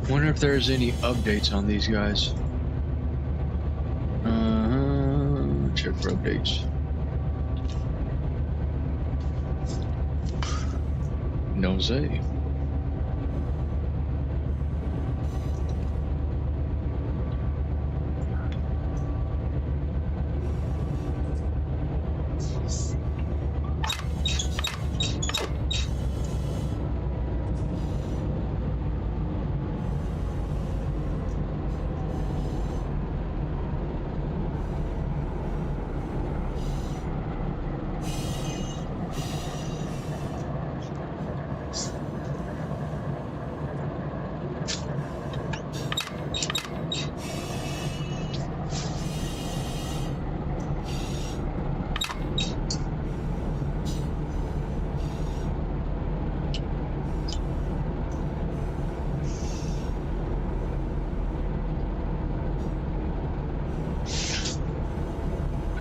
Wonder if there's any updates on these guys. Check for updates. No say.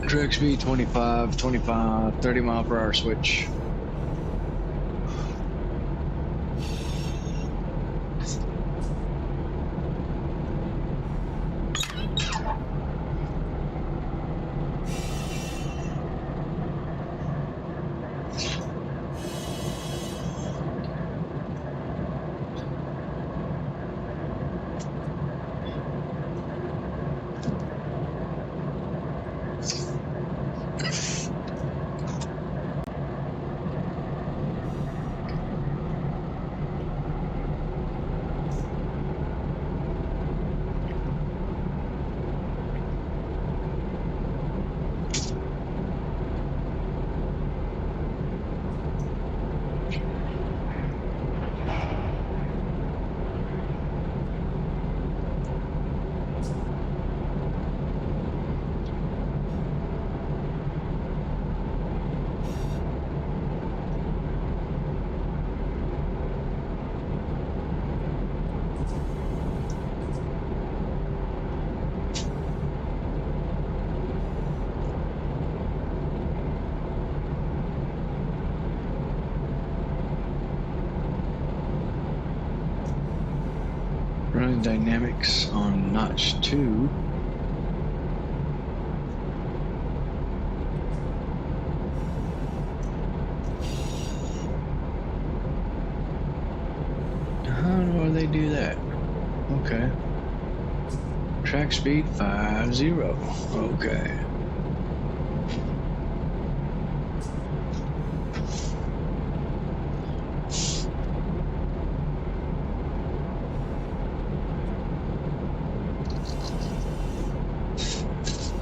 Track speed 25, 30 mile per hour switch. Changing dynamics on notch 2. How do they do that? Okay. Track speed 50. Okay.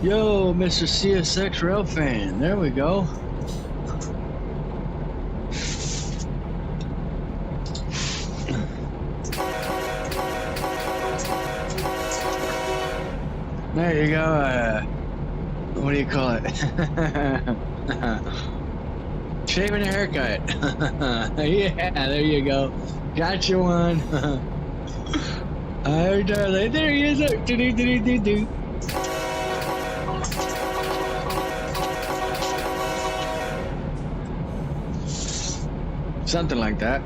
Yo, Mr. CSX Rail fan. There we go. There you go. What do you call it? Shaving a haircut. Yeah, there you go. Got you one. Hi, darling. There he is. Do-do-do-do-do-do. Something like that.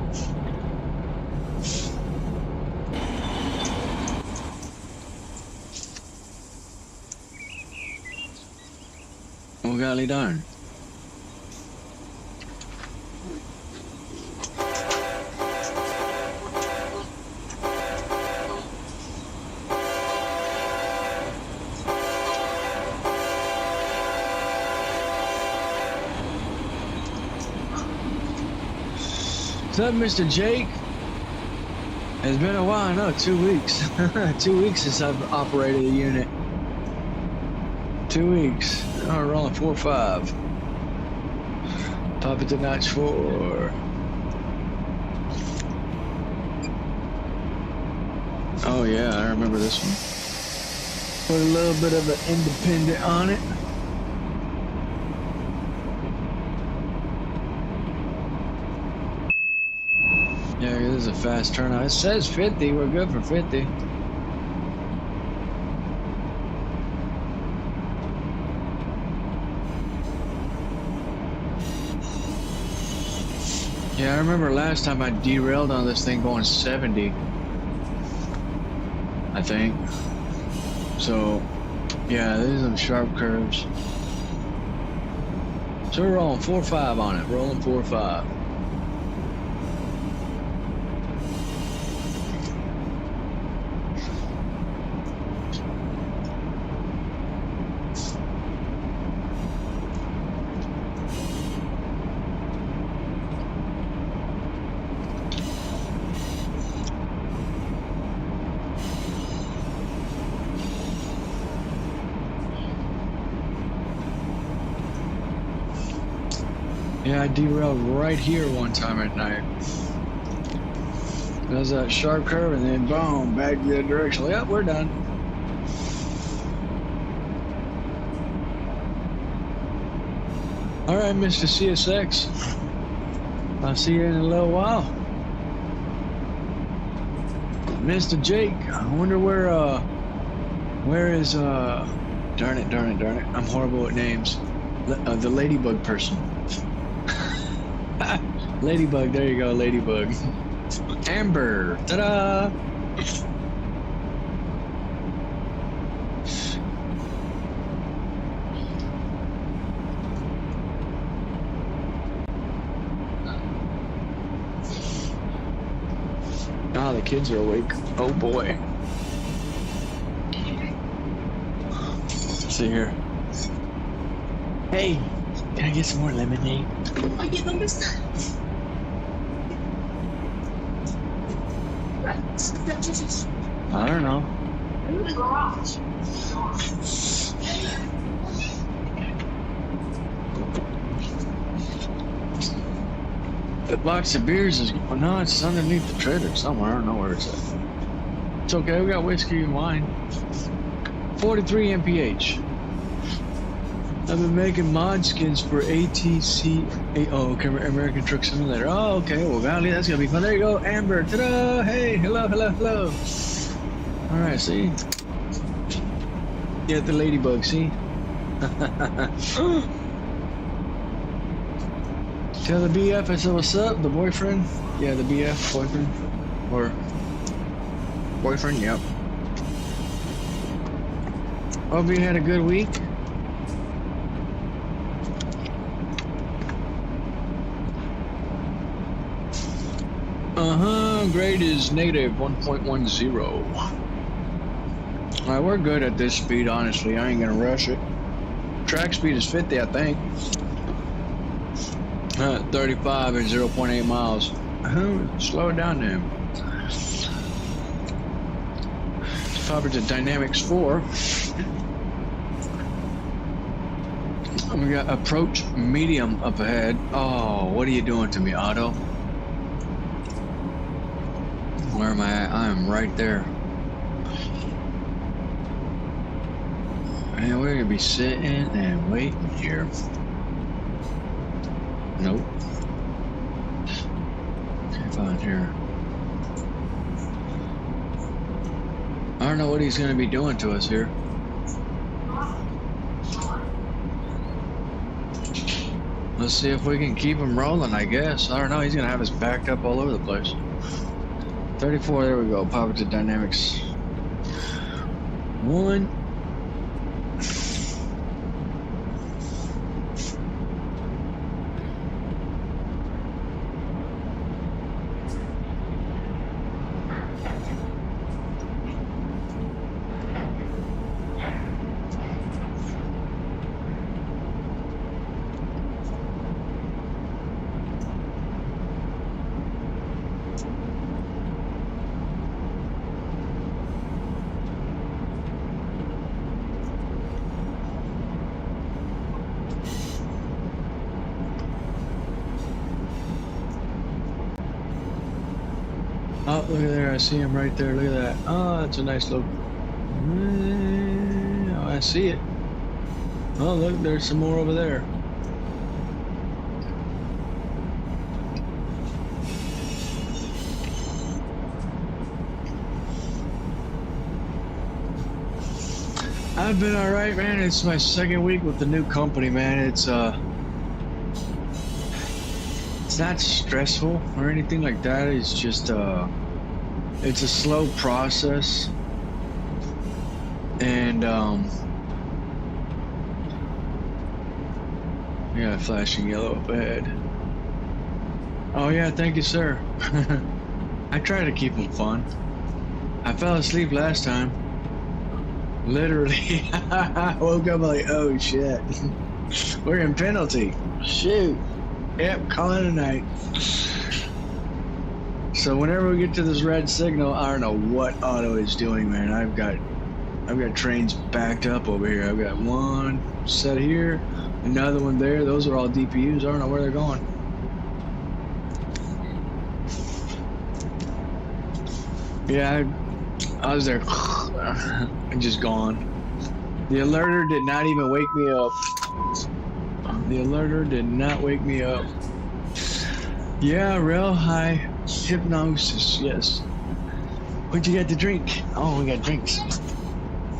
Oh, golly darn. What's up, Mr. Jake? It's been a while, no, 2 weeks. 2 weeks since I've operated a unit. 2 weeks. Oh, we're rolling 4-5. Pop it to notch 4. Oh yeah, I remember this one. Put a little bit of an independent on it. Yeah, this is a fast turnout. It says 50. We're good for 50. Yeah, I remember last time I derailed on this thing going 70. I think. So, yeah, these are some sharp curves. So we're rolling 4-5 on it. Rolling 4-5. Yeah, I derailed right here one time at night. There's that sharp curve and then boom, back the other direction. Yep, we're done. All right, Mr. CSX. I'll see you in a little while. Mr. Jake, I wonder where is, darn it. I'm horrible at names. The ladybug person. Ladybug, there you go, ladybug. Amber, ta-da! Ah, the kids are awake. Oh boy. Let's see here. Hey, can I get some more lemonade? I don't know. In the garage. The box of beers is, well, no, it's underneath the trailer somewhere. I don't know where it's at. It's okay, we got whiskey and wine. 43 mph. I've been making mod skins for ATC. Oh, okay, American Truck Simulator. Oh, okay, well, golly, that's gonna be fun. There you go, Amber. Ta-da! Hey, hello. All right, see? Get the ladybug, see? Tell the BF I said what's up, the boyfriend. Yeah, the BF boyfriend. Or Boyfriend, yep. Hope you had a good week. Grade is negative 1.10. Alright, we're good at this speed, honestly. I ain't gonna rush it. Track speed is 50, I think. 35 and 0.8 miles. Slow it down then. Pop it to Dynamics 4. We got approach medium up ahead. Oh, what are you doing to me, Otto? Where am I at? I am right there. And we're gonna be sitting and waiting here. Nope. Can't find here. I don't know what he's gonna be doing to us here. Let's see if we can keep him rolling, I guess. I don't know, he's gonna have us backed up all over the place. 34, there we go. Pop it to Dynamics 1. Oh, look at there. I see him right there. Look at that. Oh, that's a nice look. Oh, I see it. Oh, look, there's some more over there. I've been alright, man. It's my second week with the new company, man. It's not stressful or anything like that. It's just it's a slow process, and yeah, flashing yellow up ahead. Oh yeah, thank you, sir. I try to keep them fun. I fell asleep last time. Literally. I woke up like, oh shit. We're in penalty. Shoot. Yep, call it a night. So whenever we get to this red signal, I don't know what Otto is doing, man. I've got trains backed up over here. I've got one set here, another one there. Those are all DPUs. I don't know where they're going. Yeah, I was there and just gone. The alerter did not even wake me up. The alerter did not wake me up. Yeah, real high hypnosis, yes. What'd you get to drink? Oh, we got drinks.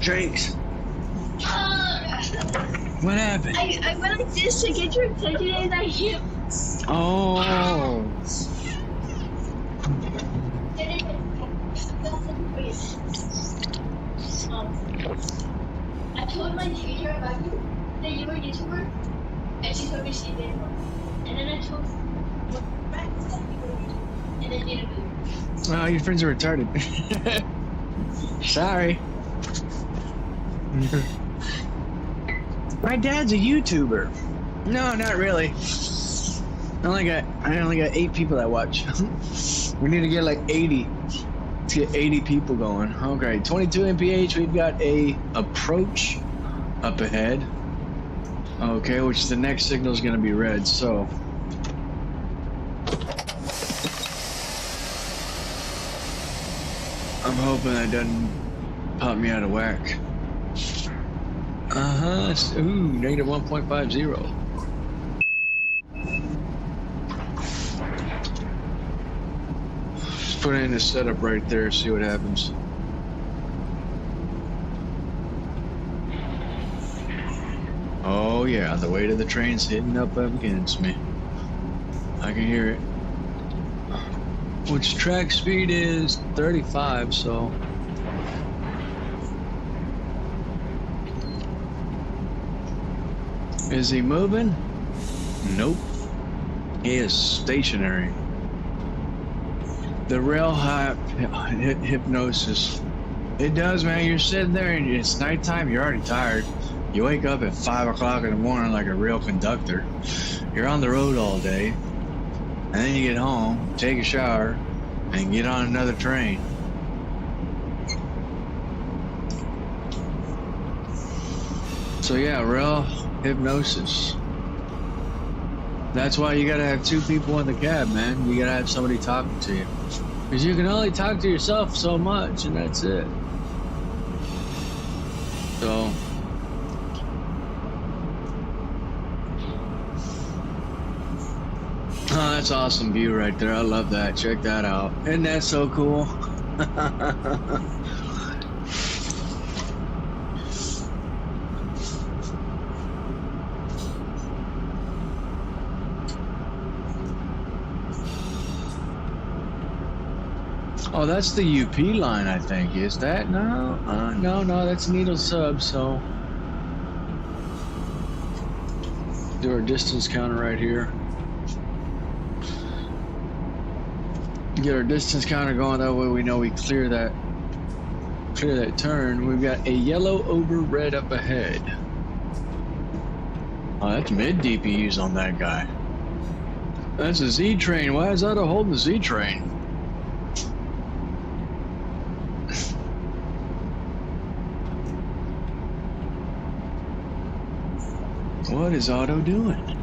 Drinks. What happened? I went like this to get your attention and I hit. Oh. I told my teacher about you, that you were a YouTuber, and she told me she did. And then I told my friends that you were a YouTuber, and they didn't believe me. Oh, your friends are retarded. Sorry. My dad's a YouTuber. No, not really. I only got 8 people that watch. We need to get like 80. Let's get 80 people going. Okay, 22 mph. We've got a approach up ahead. Okay, which the next signal is going to be red. So I'm hoping that doesn't pop me out of whack. Ooh, negative 1.50. Just put in the setup right there, see what happens. Oh yeah, the weight of the train's hitting up against me. I can hear it. Which track speed is 35, so Is he moving? Nope. He is stationary. The real hypnosis. It does, man. You're sitting there and it's nighttime. You're already tired. You wake up at 5 o'clock in the morning like a real conductor. You're on the road all day. And then you get home, take a shower, and get on another train. So yeah, real hypnosis. That's why you gotta have two people in the cab, man. You gotta have somebody talking to you. Because you can only talk to yourself so much, and that's it. So... oh, that's awesome view right there. I love that. Check that out. Isn't that so cool? Oh, that's the UP line, I think. Is that? No, no, that's Needle Sub, so... do our distance counter right here. Get our distance counter going, that way we know we clear that turn. We've got a yellow over red up ahead. Oh, that's mid DPUs on that guy. That's a Z train. Why is that a holding the Z train? What is Otto doing?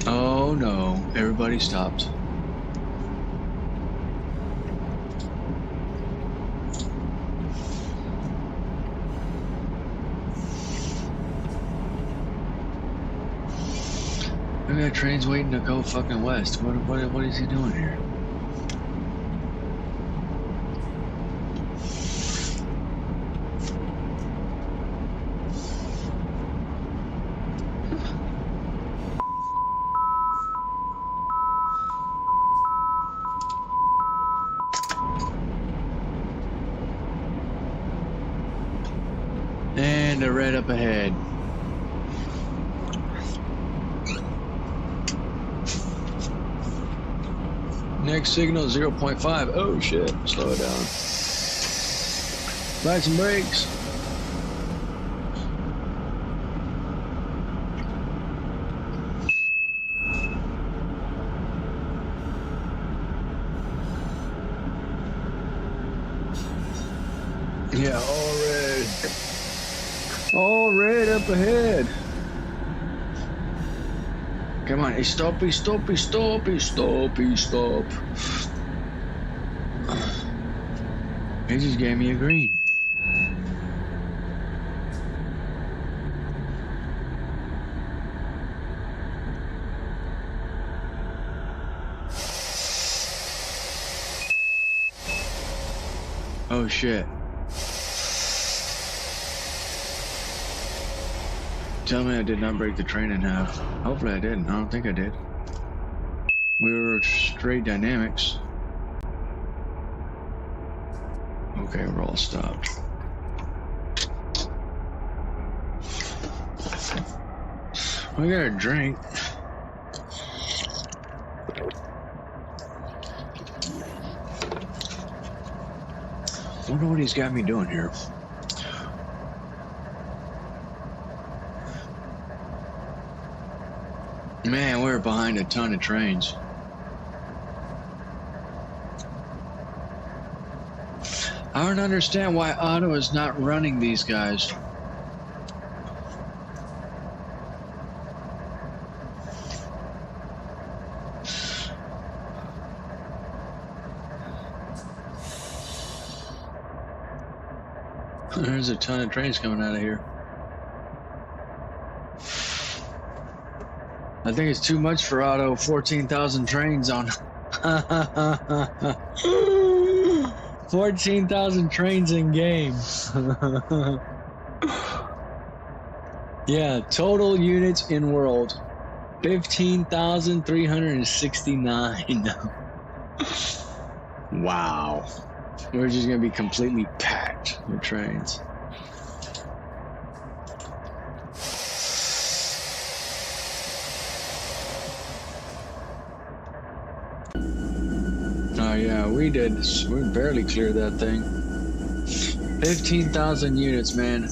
Oh no, everybody stopped. Maybe that train's waiting to go fucking west. What is he doing here? And the red up ahead. Next signal 0.5. Oh shit, slow it down. Apply some brakes. Yeah, all red. All red up ahead. Come on, stoppy, stoppy, stoppy, stoppy, stop. He just gave me a green. Oh shit. Tell me I did not break the train in half. Hopefully I didn't. I don't think I did. We were straight dynamics. Okay, we're all stopped. We got a drink. Wonder what he's got me doing here. Man, we're behind a ton of trains. I don't understand why Otto is not running these guys. There's a ton of trains coming out of here. I think it's too much for Otto. 14,000 trains on. 14,000 trains in game. Yeah, total units in world. 15,369. Wow. We're just gonna be completely packed with trains. Oh yeah, we barely cleared that thing. 15,000 units, man.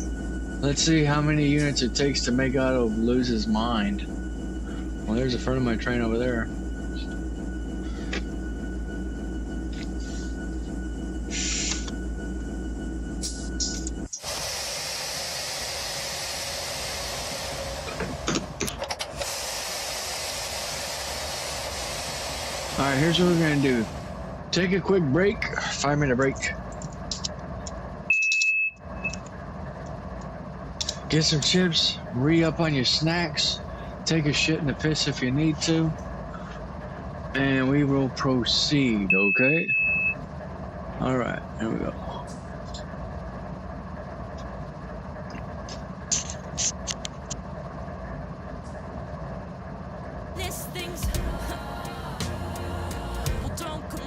Let's see how many units it takes to make Otto lose his mind. Well, there's a front of my train over there. Alright, here's what we're gonna do. Take a quick break, 5-minute break. Get some chips, re-up on your snacks, take a shit in the piss if you need to, and we will proceed, okay? Alright, here we go. This thing's well, don't come.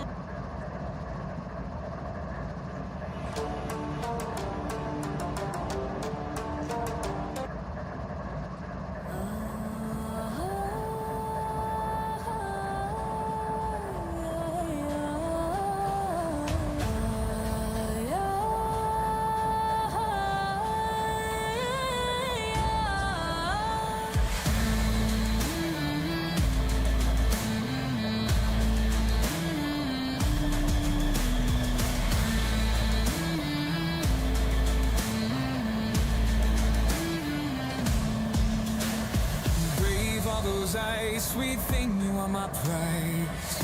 Those eyes, sweet thing, you are my prize.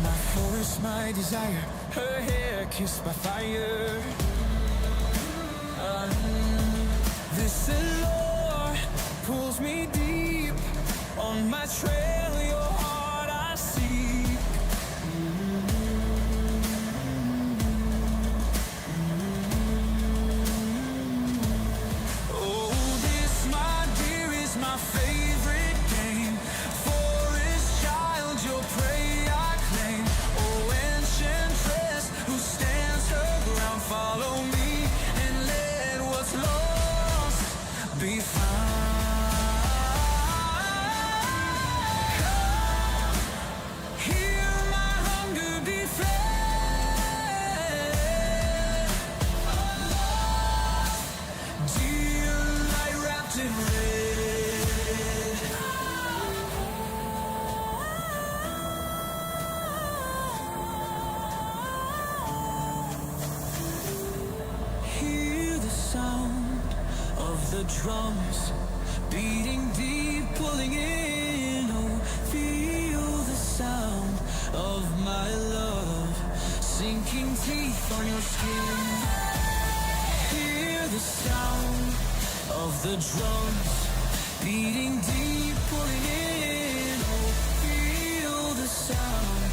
My force, my desire, her hair kissed by fire. This allure pulls me deep on my trail, your heart I seek. My favorite game, forest child, your prey I claim. Oh, enchantress who stands her ground, follow me and let what's lost be found. Hear my hunger be fed. Dear light wrapped in red. The drums beating deep, pulling in. Oh, feel the sound of my love sinking teeth on your skin. Hear the sound of the drums beating deep, pulling in. Oh, feel the sound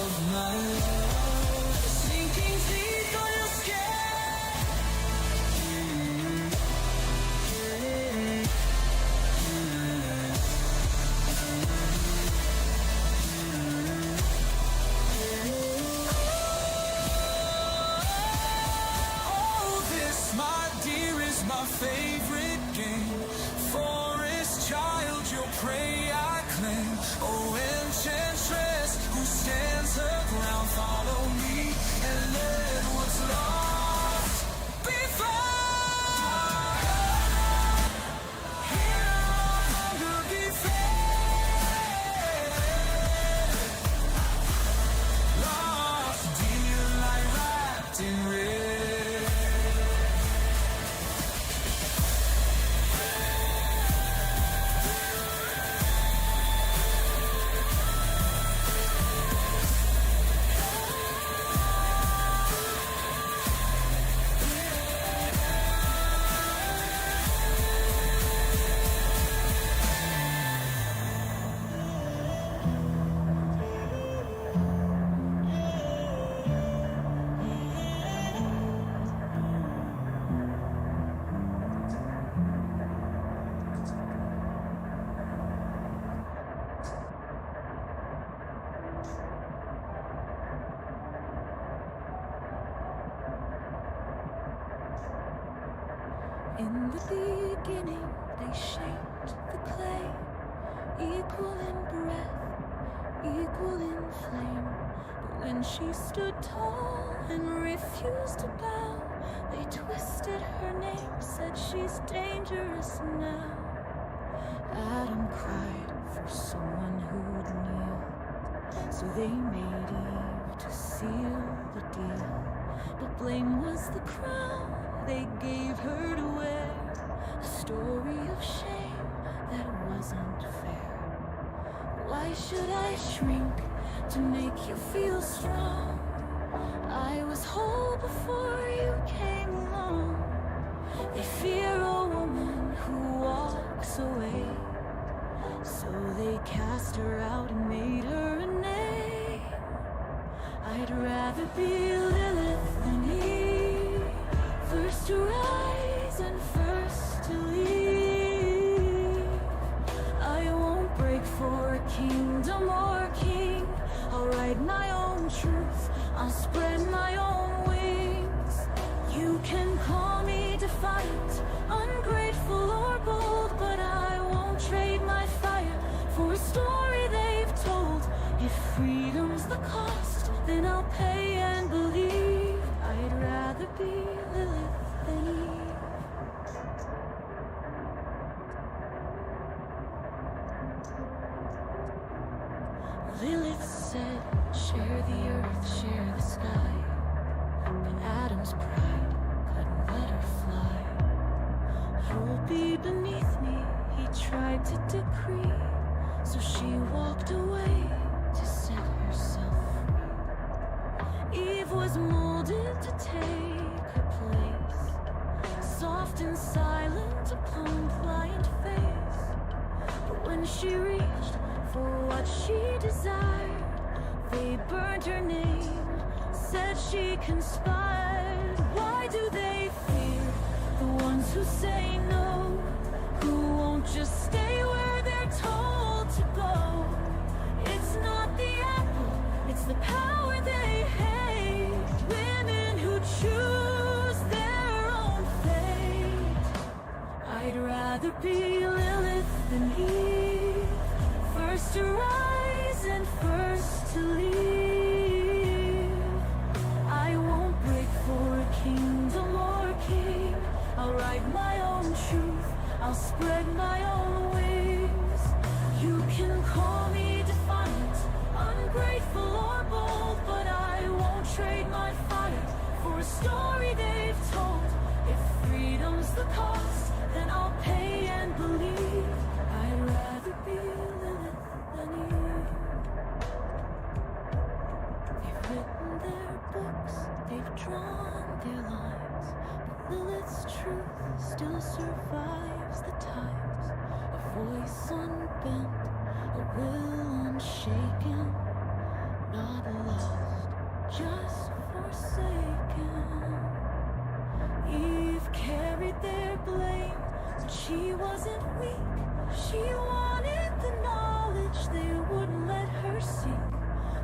of my love sinking teeth on your skin. My favorite game, forest child, your prey I claim. Oh, enchantress who In the beginning, they shaped the clay, equal in breath, equal in flame. But when she stood tall and refused to bow, they twisted her name, said she's dangerous now. Adam cried for someone who'd kneel, so they made Eve to seal the deal. But blame was the crown they gave her to wear, a story of shame that wasn't fair. Why should I shrink to make you feel strong? I was whole before you came along. They fear a woman who walks away, so they cast her out and made her a name. I'd rather be Lilith than Eve, first to rise and first to leave. I won't break for a kingdom or king. I'll write my own truth, I'll spread my own wings. You can call me defiant, ungrateful or bold, but I won't trade my fire for a story they've told. If freedom's the cost, then I'll pay and believe. I'd rather be Lilith than Eve. Lilith said, share the earth, share the sky. But Adam's pride couldn't let her fly. You'll be beneath me, he tried to decree. So she walked away to set herself free. Eve was molded to take her place, soft and silent, a pliant face. But when she reached for what she desired, they burned her name, said she conspired. Why do they fear the ones who say no, who won't just stay where they're told to go? It's not the apple, it's the power they hate. Women who choose their own fate. I'd rather be Lilith than Eve, first to rise and first to leave. I won't break for a kingdom or a king. I'll write my own truth, I'll spread my own wings. You can call me defiant, ungrateful or bold, but I won't trade my fire for a story they've told. If freedom's the cost, then I'll pay and believe. I'd rather be Lilith than Eve. They've written their books, they've drawn their lines, but Lilith's truth still survives the times. A voice unbent, a will unshaken, not lost, just forsaken. Eve carried their blame, but she wasn't weak. She wanted the knowledge they wouldn't let her seek.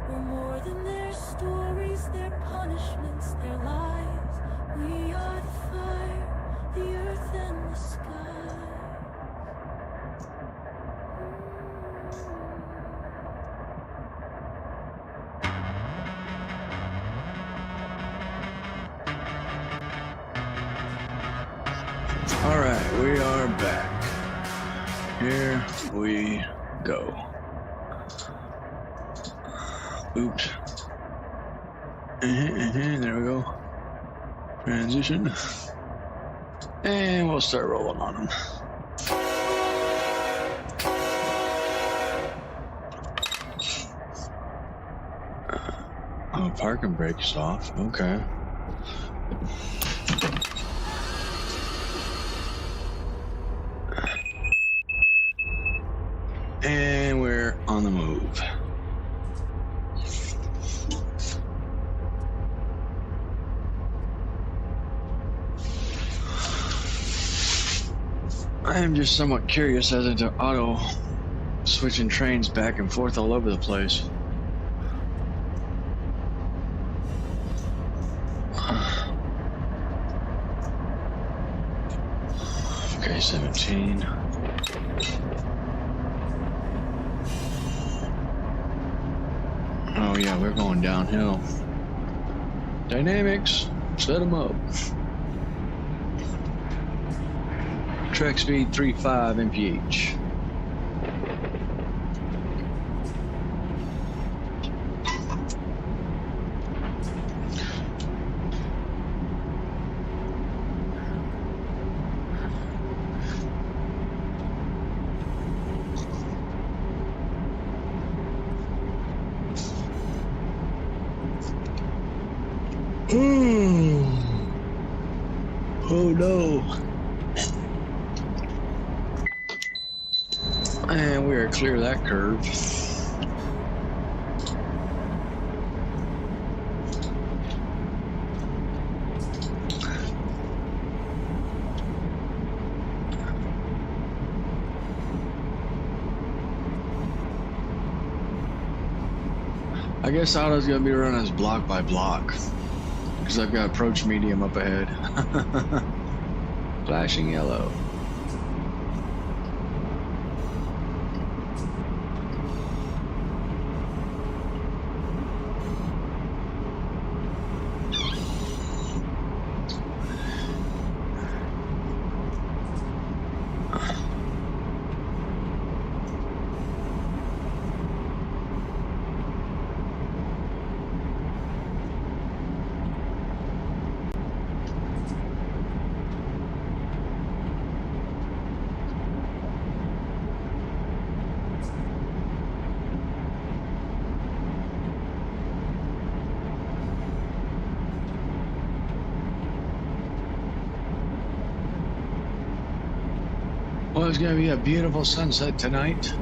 We're more than their stories, their punishments, their lies. We are the fire, the earth and the sky. All right, we are back. Here we go. Oops. There we go. Transition. And we'll start rolling on them. Oh, parking brake's off. Okay. And we're on the move. I am just somewhat curious as to auto switching trains back and forth all over the place. I-17. Oh yeah, we're going downhill. Dynamics, set them up. Track speed 35 mph. Oh no. And we are clear of that curve. I guess auto's gonna be run as block by block because I've got approach medium up ahead. Flashing yellow. Well, it's gonna be a beautiful sunset tonight,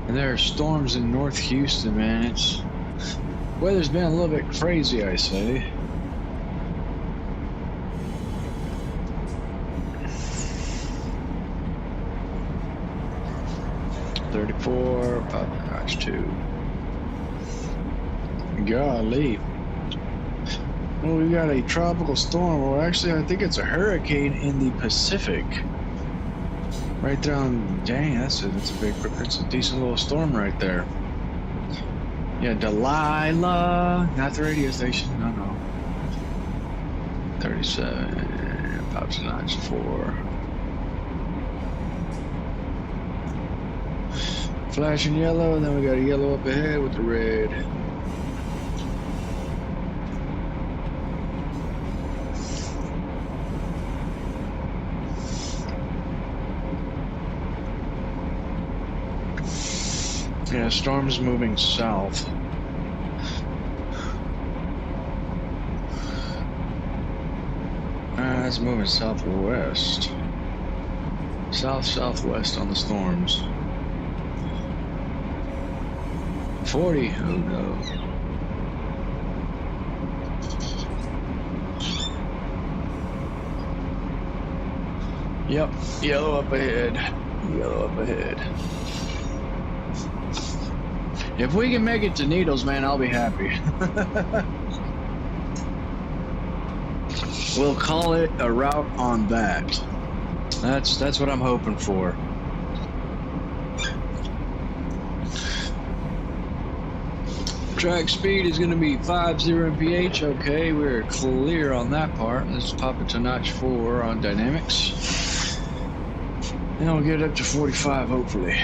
and there are storms in North Houston, man. It's weather's been a little bit crazy, I say. .34, Papa Notch 2. Golly. Well, we got a tropical storm. Well, actually, I think it's a hurricane in the Pacific. Right there on, dang, that's a decent little storm right there. Yeah, Delilah, not the radio station, no. 37, pops a notch 4. Flashing yellow, and then we got a yellow up ahead with the red. Yeah, storm's moving south. It's moving southwest. South-southwest on the storms. 40, oh no. Yep, yellow up ahead. Yellow up ahead. If we can make it to Needles, man, I'll be happy. We'll call it a route on that. That's what I'm hoping for. Track speed is going to be 50 mph. Okay, we're clear on that part. Let's pop it to notch 4 on dynamics. And we'll get up to 45, hopefully.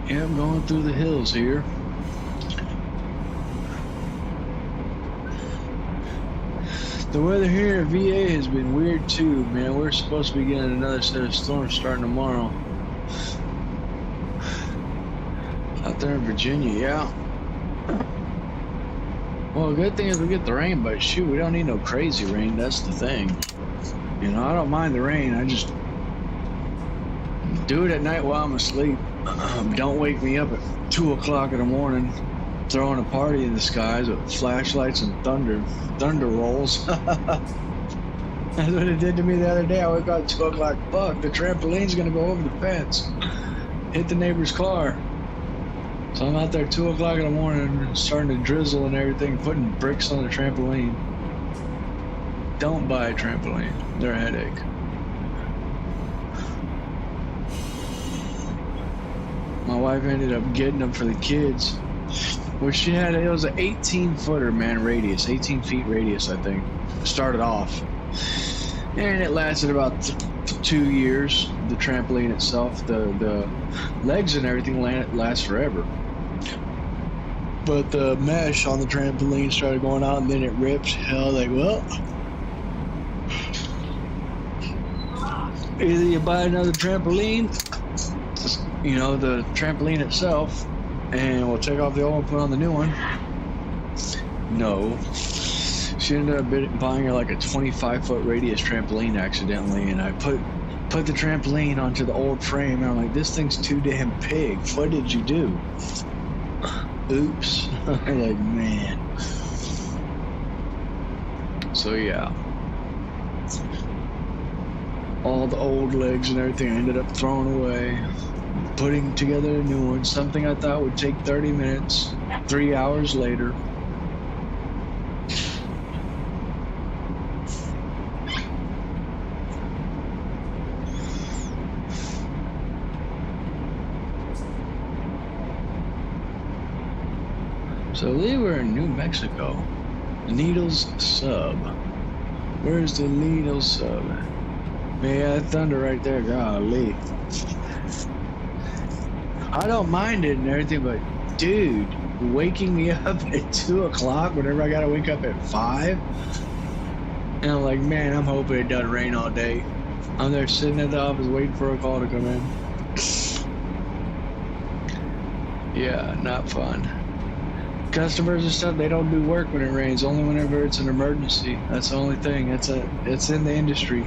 Yeah, I'm going through the hills here. The weather here at VA has been weird too, man. We're supposed to be getting another set of storms starting tomorrow. Out there in Virginia, yeah. Well, the good thing is we get the rain, but shoot, we don't need no crazy rain. That's the thing. You know, I don't mind the rain. I just do it at night while I'm asleep. Don't wake me up at 2 o'clock in the morning throwing a party in the skies with flashlights and thunder rolls. That's what it did to me the other day. I woke up at 2 o'clock. Fuck, the trampoline's gonna go over the fence, hit the neighbor's car. So I'm out there 2 o'clock in the morning, starting to drizzle and everything, putting bricks on the trampoline. Don't buy a trampoline. They're a headache. My wife ended up getting them for the kids. Well, she had, it was an 18-footer, man, radius, 18 feet radius, I think. Started off. And it lasted about 2 years, the trampoline itself. The legs and everything last forever. But the mesh on the trampoline started going out and then it ripped. I was like, well, either you buy another trampoline, you know, the trampoline itself, and we'll take off the old and put on the new one. No. She ended up buying her like a 25-foot radius trampoline accidentally, and I put the trampoline onto the old frame, and I'm like, this thing's too damn big. What did you do? Oops. I'm like, man. So yeah. All the old legs and everything I ended up throwing away. Putting together a new one, something I thought would take 30 minutes, 3 hours later. So they were in New Mexico. Needles Sub. Where's the Needles Sub? Yeah, that thunder right there, golly. I don't mind it and everything, but dude, waking me up at 2 o'clock whenever I gotta wake up at 5. And I'm like, man, I'm hoping it doesn't rain all day. I'm there sitting at the office waiting for a call to come in. Yeah, not fun. Customers and stuff, they don't do work when it rains, only whenever it's an emergency. That's the only thing. It's in the industry.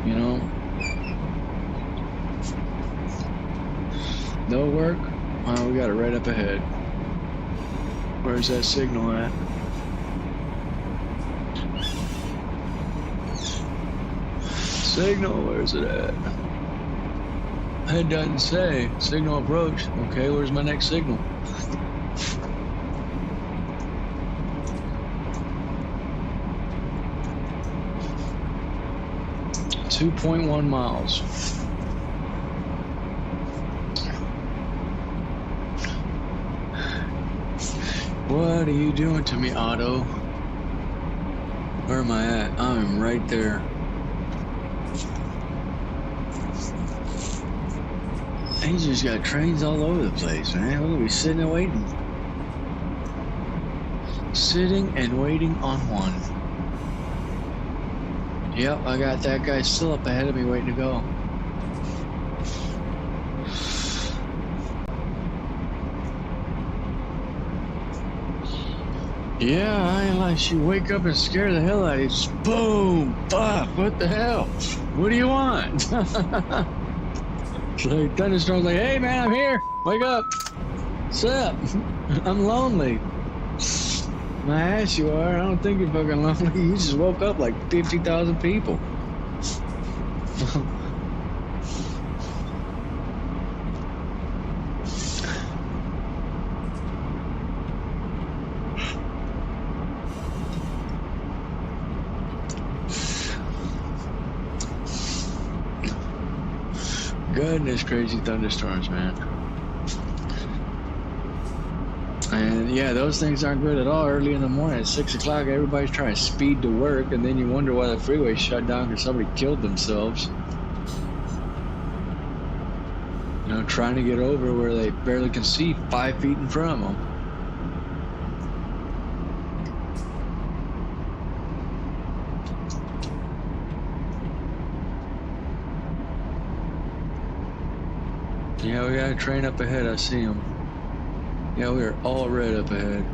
You know? No work? Oh, we got it right up ahead. Where's that signal at? Signal, where's it at? It doesn't say. Signal approach. Okay, where's my next signal? 2.1 miles. What are you doing to me, Otto? Where am I at? I'm right there. He's just got trains all over the place, man. We're gonna be sitting and waiting. Sitting and waiting on one. Yep, I got that guy still up ahead of me waiting to go. Yeah, I unless you wake up and scare the hell out of you. Just boom! Fuck! What the hell? What do you want? It's like Thunderstorm's like, hey man, I'm here! Wake up! What's up? I'm lonely. My ass you are. I don't think you're fucking lonely. You just woke up like 50,000 people. Goodness, crazy thunderstorms, man. And yeah, those things aren't good at all. Early in the morning at 6 o'clock, everybody's trying to speed to work, and then you wonder why the freeway shut down because somebody killed themselves. You know, trying to get over where they barely can see 5 feet in front of them. Yeah, we got a train up ahead. I see him. Yeah, we are all red up ahead.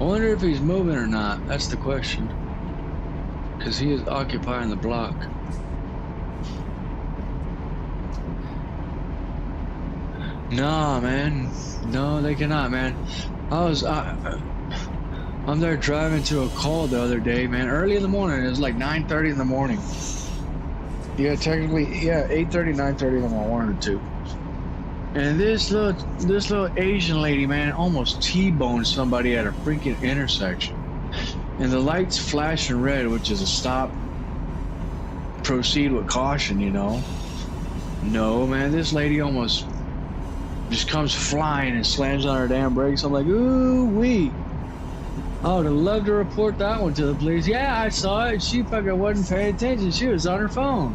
wonder if he's moving or not. That's the question. Because he is occupying the block. Nah, man. No, they cannot, man. I'm there driving to a call the other day, man. Early in the morning. It was like 9:30 in the morning. Yeah, technically, yeah, 8:30, 9:30 in the morning, one or two. And this little Asian lady, man, almost T-boned somebody at a freaking intersection. And the lights flashing red, which is a stop, proceed with caution, you know. No, man, this lady almost just comes flying and slams on her damn brakes. I'm like, ooh wee. I would have loved to report that one to the police. Yeah, I saw it. She fucking wasn't paying attention. She was on her phone.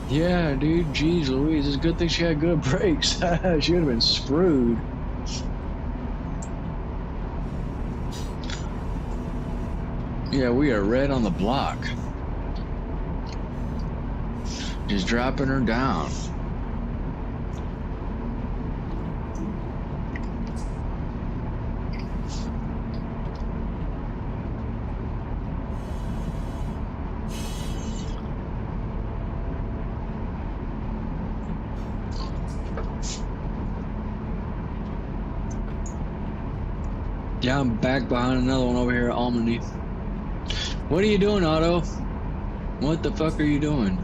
Yeah, dude, jeez Louise, it's a good thing she had good brakes. She would have been screwed. Yeah, we are red on the block. Just dropping her down. Yeah, I'm back behind another one over here at Almany. What are you doing, Otto? What the fuck are you doing?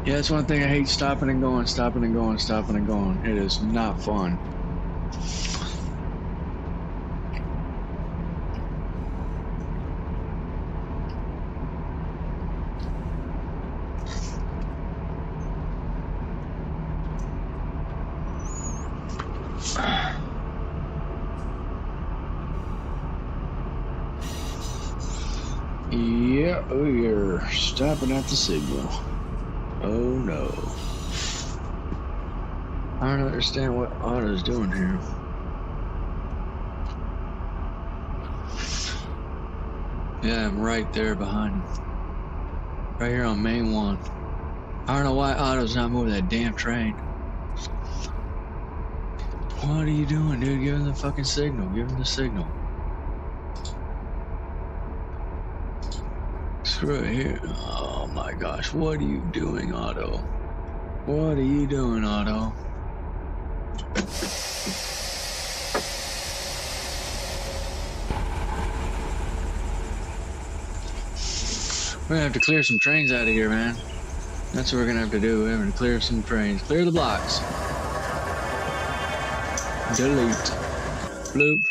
Yeah, that's one thing I hate, stopping and going, stopping and going, stopping and going. It is not fun. Yeah, we're stopping at the signal. Oh no. I don't understand what Otto's doing here. Yeah, I'm right there behind him. Right here on Main 1. I don't know why Otto's not moving that damn train. What are you doing, dude? Give him the fucking signal. Give him the signal. Screw it here. Oh my gosh, what are you doing, Otto? What are you doing, Otto? We're gonna have to clear some trains out of here, man. That's what we're gonna have to do. We're gonna clear some trains. Clear the blocks. Delete. Bloop.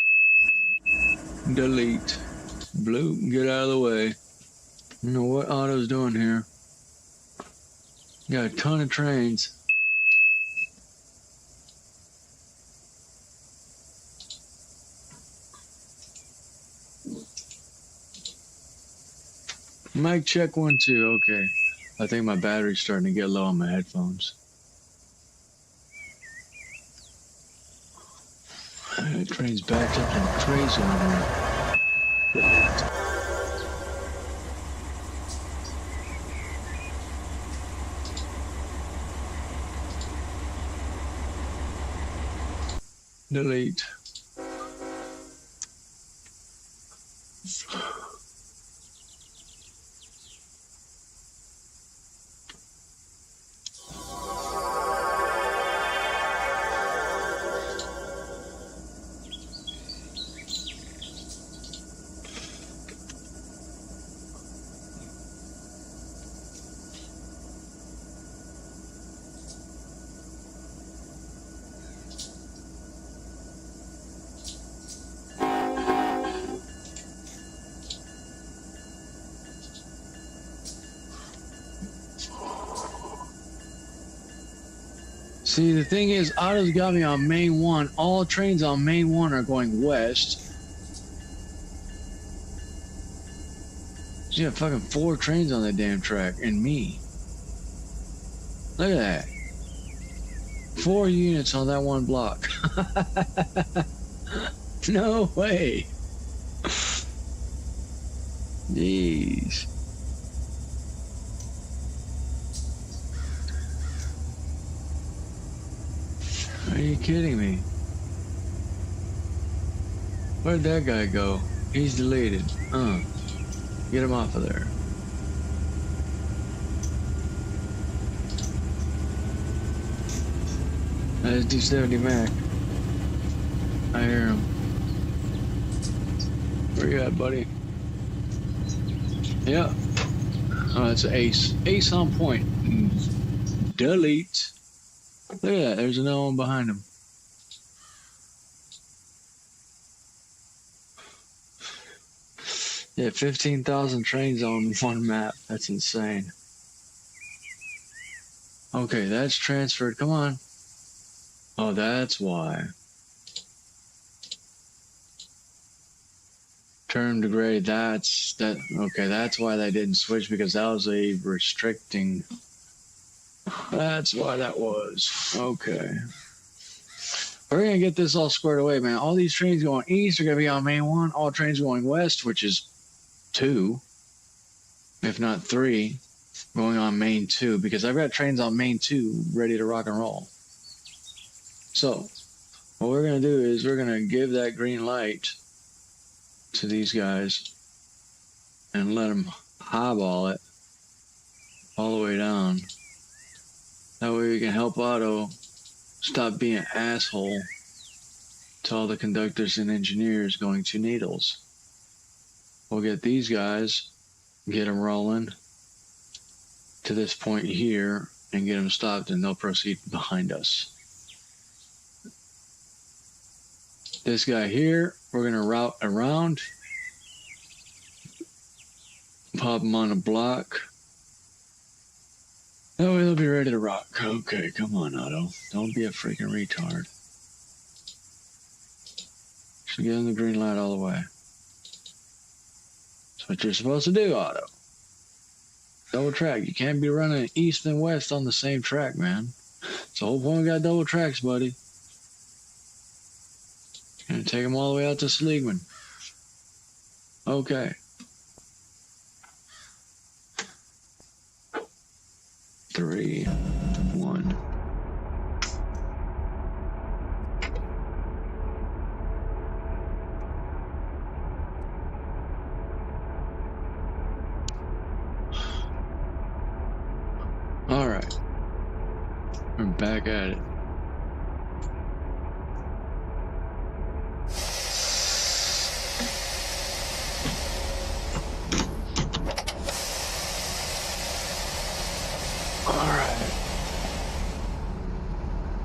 Delete. Bloop. Get out of the way. You know what Otto's doing here. Got a ton of trains. Mic check 1 2. Okay. I think my battery's starting to get low on my headphones. That train's backed up like crazy on here. Delete. See, the thing is, Otto's got me on Main 1. All trains on Main 1 are going west. So you have fucking 4 trains on that damn track, and me. Look at that. 4 units on that one block. No way. Jeez. Are you kidding me? Where'd that guy go? He's deleted. Get him off of there. Let's do 70 Mac. I hear him. Where you at, buddy? Yep. Oh, that's an ace. Ace on point. Delete. Look at that. There's another one behind him. Yeah, 15,000 trains on one map. That's insane. Okay, that's transferred. Come on. Oh, that's why. Term degraded. Okay, that's why they didn't switch, because that was a restricting. That's why that was. Okay. We're gonna get this all squared away, man. All these trains going east are gonna be on main 1. All trains going west, which is 2, if not 3, going on main 2, because I've got trains on main 2 ready to rock and roll. So what we're gonna do is we're gonna give that green light to these guys and let them highball it all the way down. That way we can help Otto stop being an asshole to all the conductors and engineers going to Needles. We'll get these guys, get them rolling to this point here and get them stopped, and they'll proceed behind us. This guy here, we're gonna route around, pop him on a block. That way they'll be ready to rock. Okay, come on, Otto. Don't be a freaking retard. Should give him the green light all the way. That's what you're supposed to do, Otto. Double track. You can't be running east and west on the same track, man. It's the whole point we got double tracks, buddy. Gonna take them all the way out to Sleegman. Okay. 3, 1. All right. We're back at it.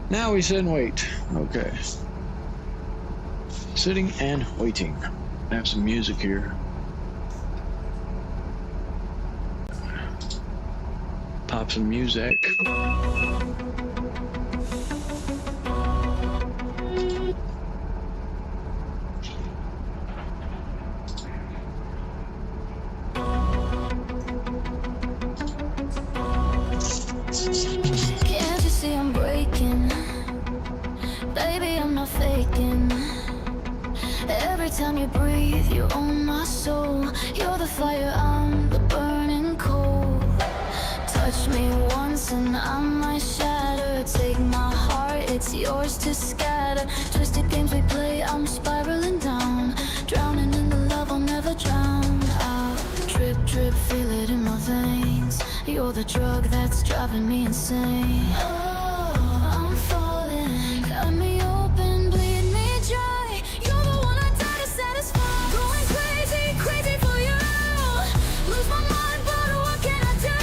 Now we sit and wait. Okay. Sitting and waiting. I have some music here. Pop some music. Can't you see I'm breaking? Baby, I'm not faking. Every time you breathe, you own my soul. You're the fire, I'm the burning coal. Touch me once and I might shatter. Take my heart, it's yours to scatter. Twisted games we play, I'm spiraling down. Drowning in the love I'll never drown. I'll drip, drip, feel it in my veins. You're the drug that's driving me insane. Oh, I'm falling. Cut me open, bleed me dry. You're the one I die to satisfy. Going crazy, crazy for you. Lose my mind, but what can I do?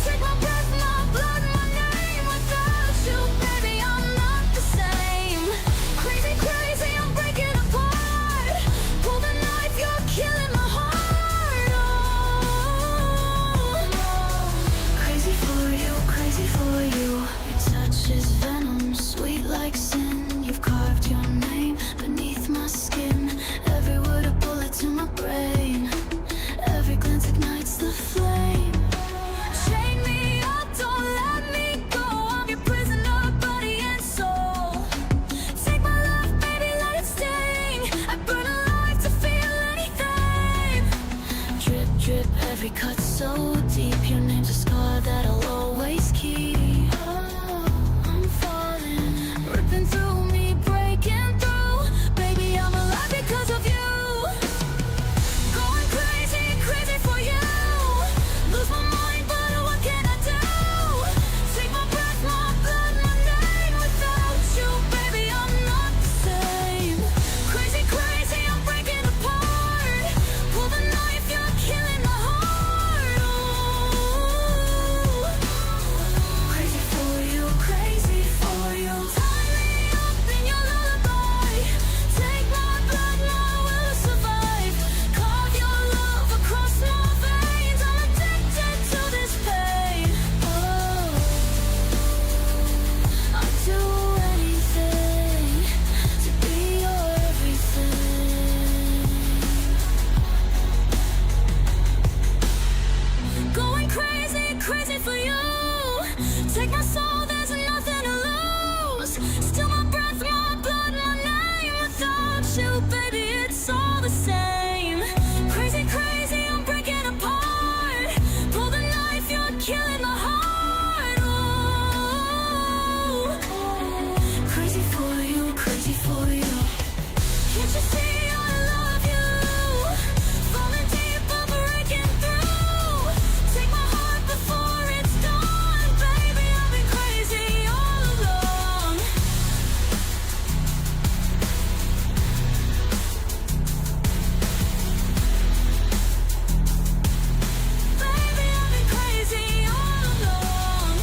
Take my breath, my blood, my name. Without you, baby, I'm not the same. Crazy, crazy, I'm breaking apart. Pull the knife, you're killing my heart. Oh, crazy for you, crazy for you. Take my soul, there's nothing to lose. Still my breath, my blood, my name. Without you, baby, it's all the same. Crazy, crazy, I'm breaking apart. Pull the knife, you're killing my heart. Oh, crazy for you, crazy for you. Can't you see I love you? Falling deep, but breaking through. Take my heart before it's done. Baby, I've been crazy all along. Baby, I've been crazy all along.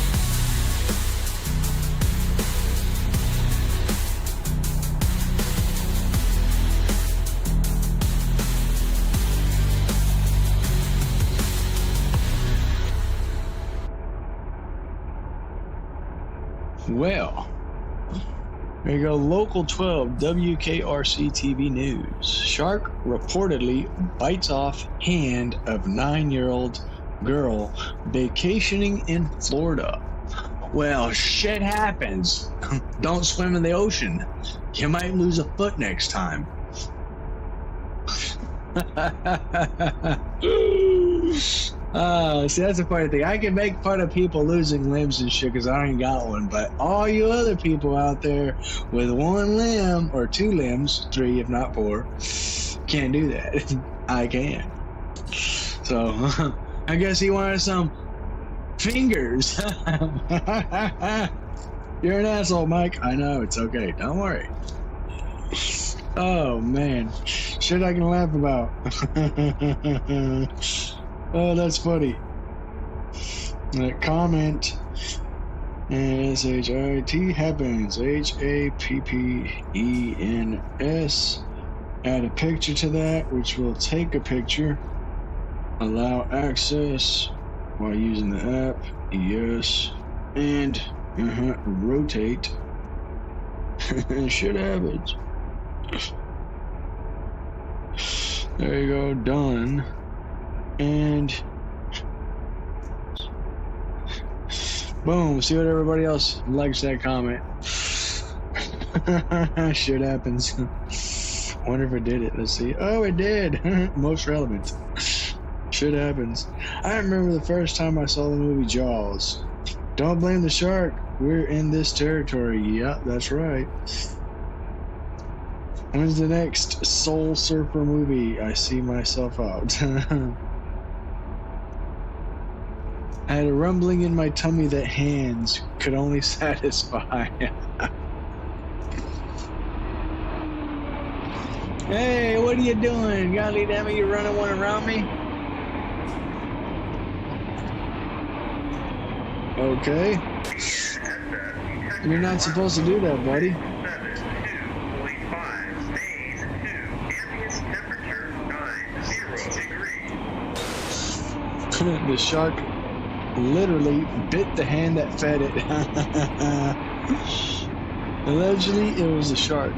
Well, there you go. Local 12 WKRC TV News. Shark reportedly bites off hand of 9-year-old girl vacationing in Florida. Well, shit happens. Don't swim in the ocean. You might lose a foot next time. See, that's the funny thing. I can make fun of people losing limbs and shit because I ain't got one, but all you other people out there with one limb or 2 limbs, 3 if not 4, can't do that. I can. So, I guess he wanted some fingers. You're an asshole, Mike. I know, it's okay. Don't worry. Oh, man. Shit I can laugh about. Oh, that's funny. Comment. SHIT happens. HAPPENS. Add a picture to that, which will take a picture. Allow access while using the app. Yes. And rotate. Shit happens. There you go. Done. And boom, see what everybody else likes that comment. Shit happens. Wonder if it did it. Let's see. Oh, it did. Most relevant. Shit happens. I remember the first time I saw the movie Jaws. Don't blame the shark. We're in this territory. Yeah, that's right. When's the next Soul Surfer movie? I see myself out. I had a rumbling in my tummy that hands could only satisfy. Hey, what are you doing? Golly damn it, you running one around me? Okay. You're not supposed to do that, buddy. The shark literally bit the hand that fed it. Allegedly, it was a shark.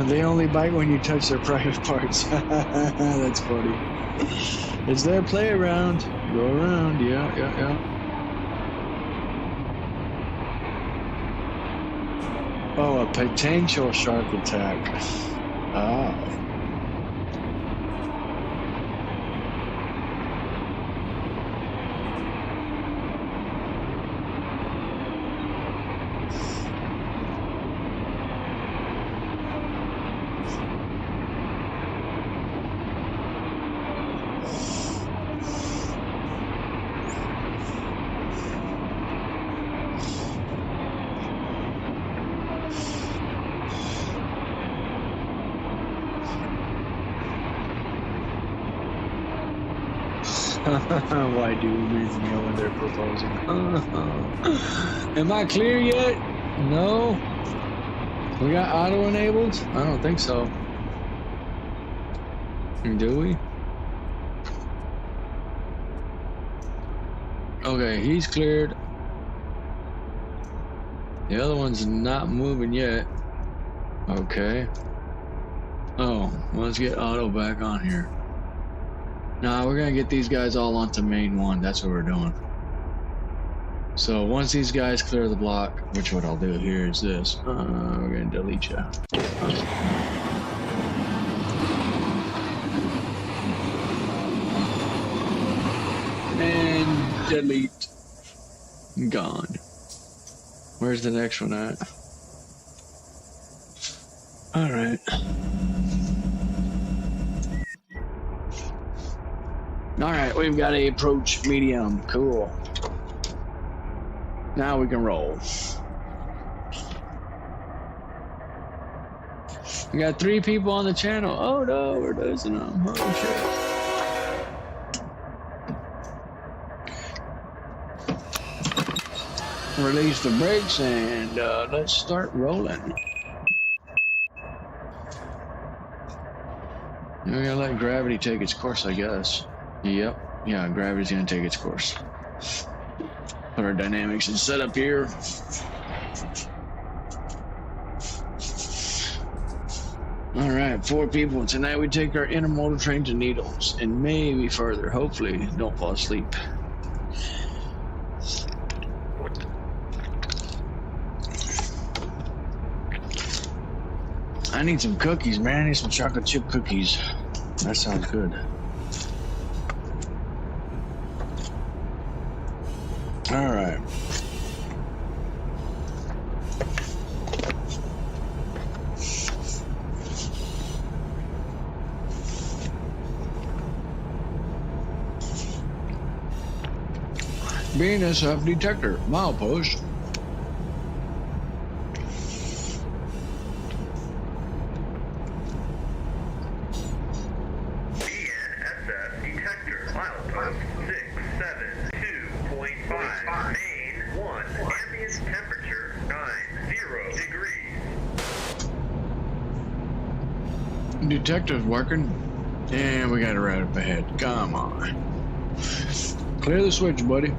They only bite when you touch their private parts. That's funny. It's their play around. Go around. Yeah. Oh, a potential shark attack. Ah. Why do humans know when they're proposing? Am I clear yet? No? We got auto enabled? I don't think so. Do we? Okay, he's cleared. The other one's not moving yet. Okay. Oh, well, let's get Otto back on here. Nah, we're gonna get these guys all onto main one. That's what we're doing. So once these guys clear the block, which what I'll do here is this. We're gonna delete you. And delete. Gone. Where's the next one at? Alright. Alright, we've got a approach medium. Cool. Now we can roll. We got 3 people on the channel. Oh no, we're losing them. Holy shit. Release the brakes and let's start rolling. We're gonna let gravity take its course, I guess. Yep. Yeah, gravity's gonna take its course. Put our dynamics and setup here. Alright, 4 people. Tonight we take our intermodal train to Needles and maybe further. Hopefully, don't fall asleep. I need some cookies, man. I need some chocolate chip cookies. That sounds good. All right. BNSF detector, milepost. Detective working, and we got it right up ahead. Come on, clear the switch, buddy.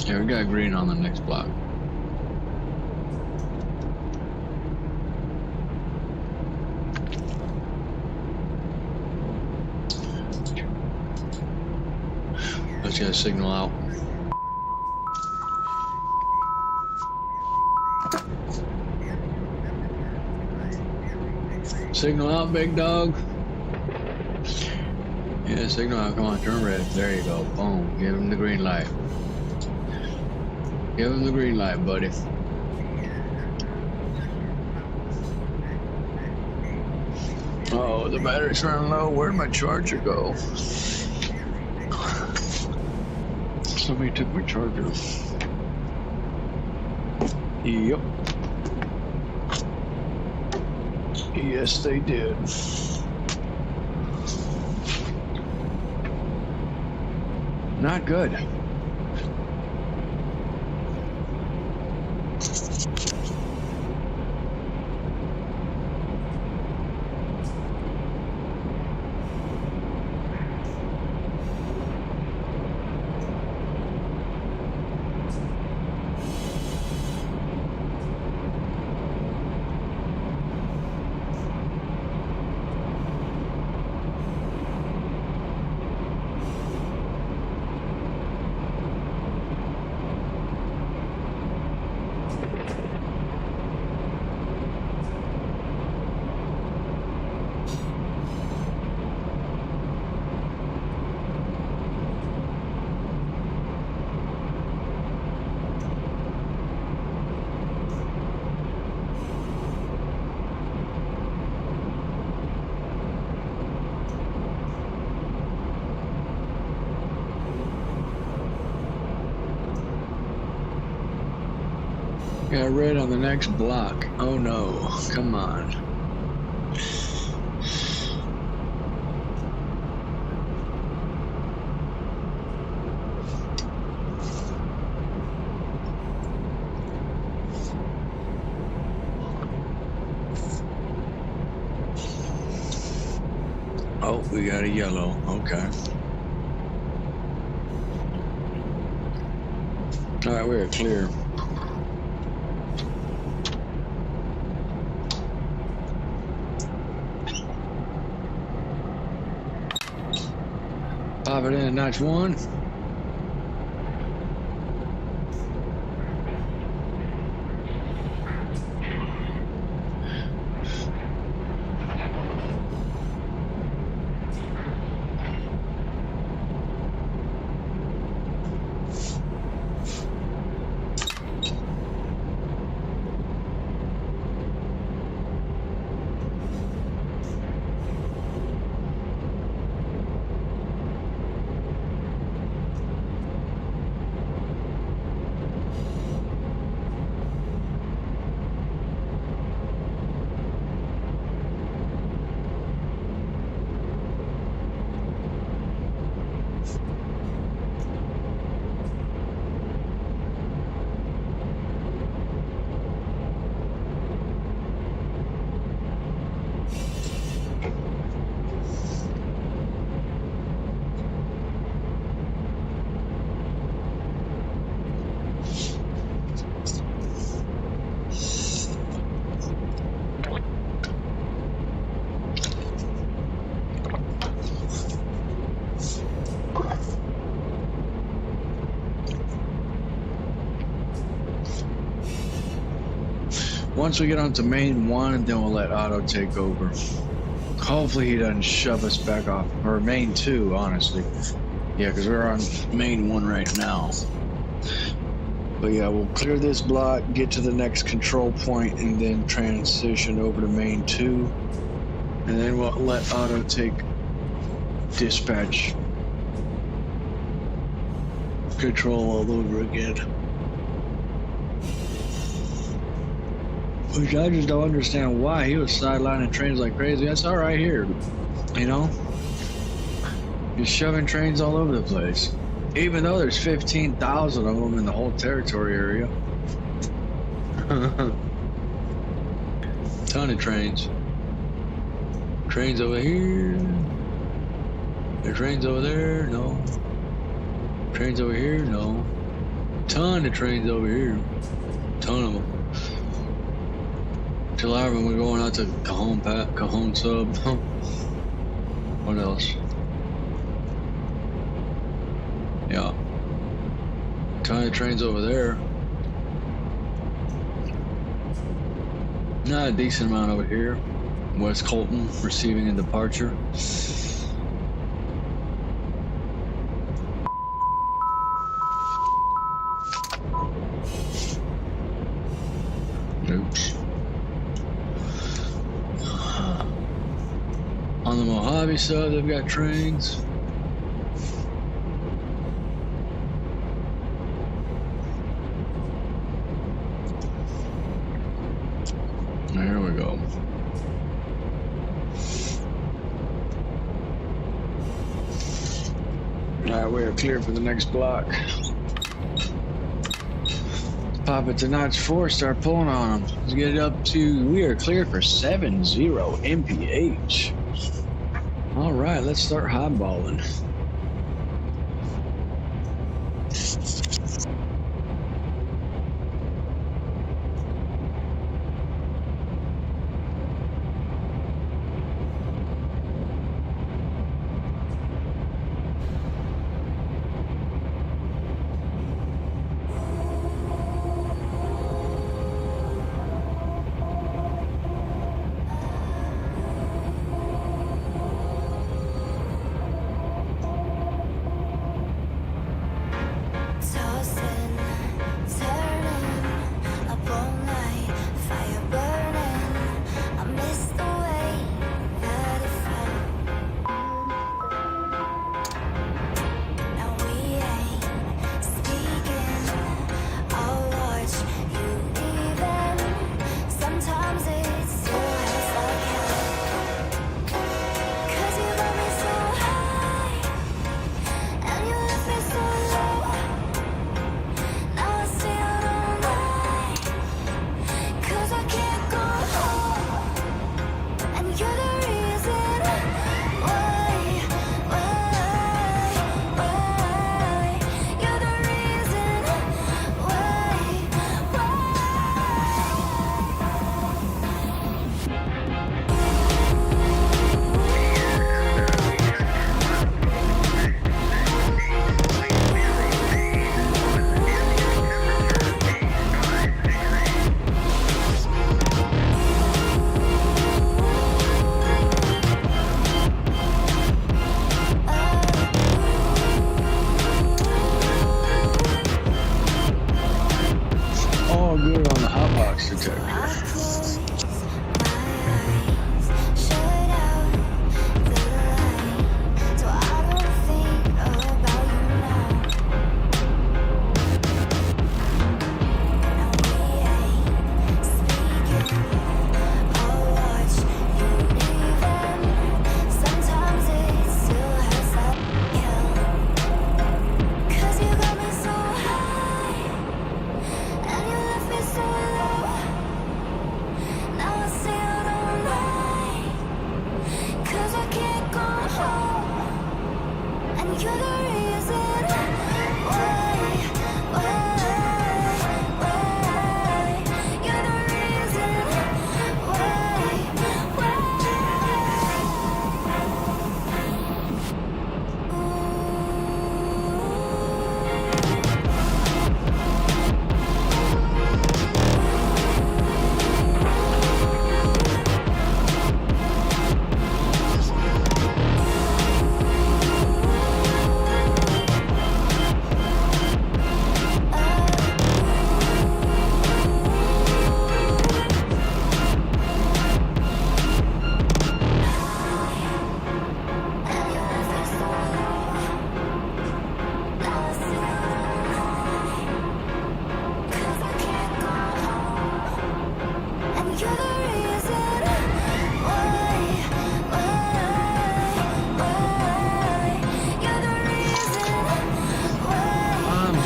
Yeah, we got green on the next block. Let's get a signal out. Signal out, big dog. Yeah, signal out. Come on, turn red. There you go. Boom. Give him the green light. Give him the green light, buddy. Oh, the battery's running low. Where'd my charger go? Somebody took my charger. Yep. Yes, they did. Not good. Got red on the next block. Oh no, come on. Oh, we got a yellow. Okay. All right, we're clear. Pop it in, notch 1. Once we get onto main 1, then we'll let auto take over. Hopefully he doesn't shove us back off, or main 2, honestly. Yeah, because we're on main 1 right now. But yeah, we'll clear this block, get to the next control point, and then transition over to main 2. And then we'll let auto take dispatch control all over again. Which I just don't understand why he was sidelining trains like crazy. That's all right here, you know? Just shoving trains all over the place. Even though there's 15,000 of them in the whole territory area. Ton of trains. Trains over here. There are trains over there, no. Trains over here, no. Ton of trains over here. Ton of them. Till however we're going out to Cajon sub. What else? Yeah. Ton of trains over there. Not a decent amount over here. West Colton receiving a departure. Oops. On the Mojave side, they've got trains. There we go. Alright, we are clear for the next block. Pop it to notch 4, start pulling on them. Let's get it up to, we are clear for 7-0 MPH. All right, let's start highballing.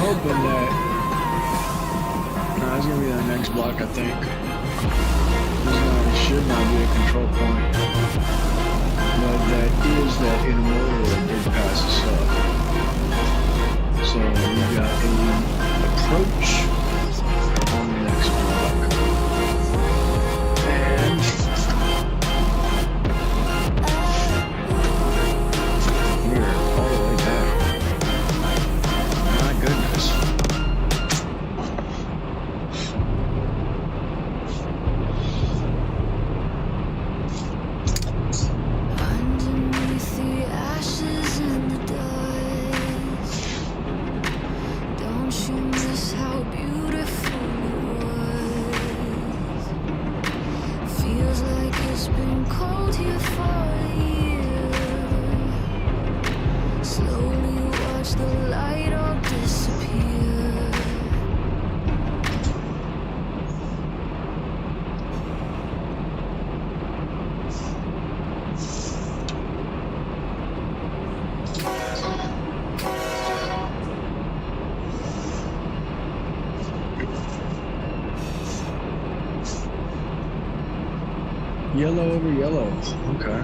hoping that. No, it's gonna be the next block, I think. This should not be a control point, but that is that intermodal that did pass us up. So we got a approach on the next block, and we're all the way back. My goodness. Underneath the ashes and the dust, don't you miss how beautiful it was? Feels like it's been cold here for a year. Slowly watch the light all disappear. Yellow over yellow. Okay.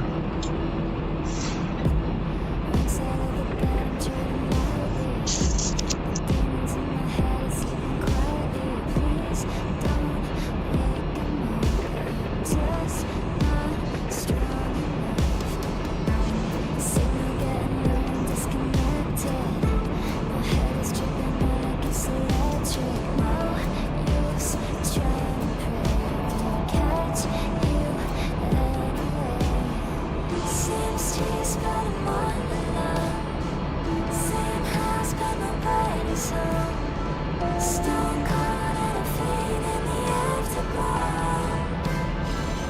Stone cold and a fade in the afterglow,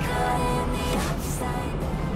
caught in the upside down.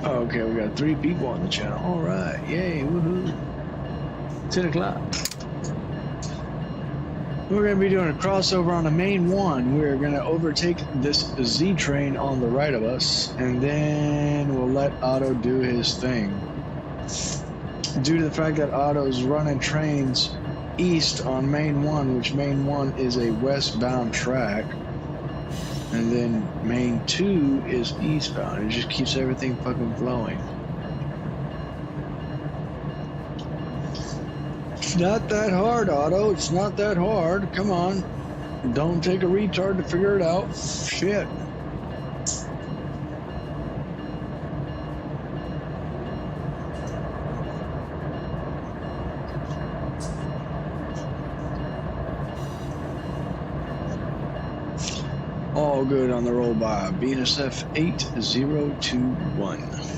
Oh, okay, we got 3 people on the channel. All right, yay, woohoo! 10 o'clock. We're going to be doing a crossover on the main one. We're going to overtake this Z train on the right of us, and then we'll let Otto do his thing. Due to the fact that Otto's running trains east on main 1, which main 1 is a westbound track, and then main 2 is eastbound. It just keeps everything fucking flowing. It's not that hard, Otto. It's not that hard. Come on. Don't take a retard to figure it out. Shit. All good on the roll by Venus F8021.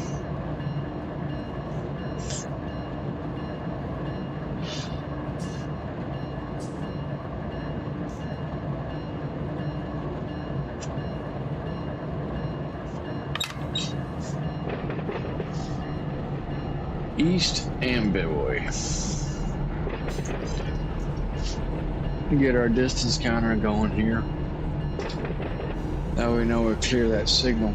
East Amboy. Get our distance counter going here. That way we know we'll clear that signal.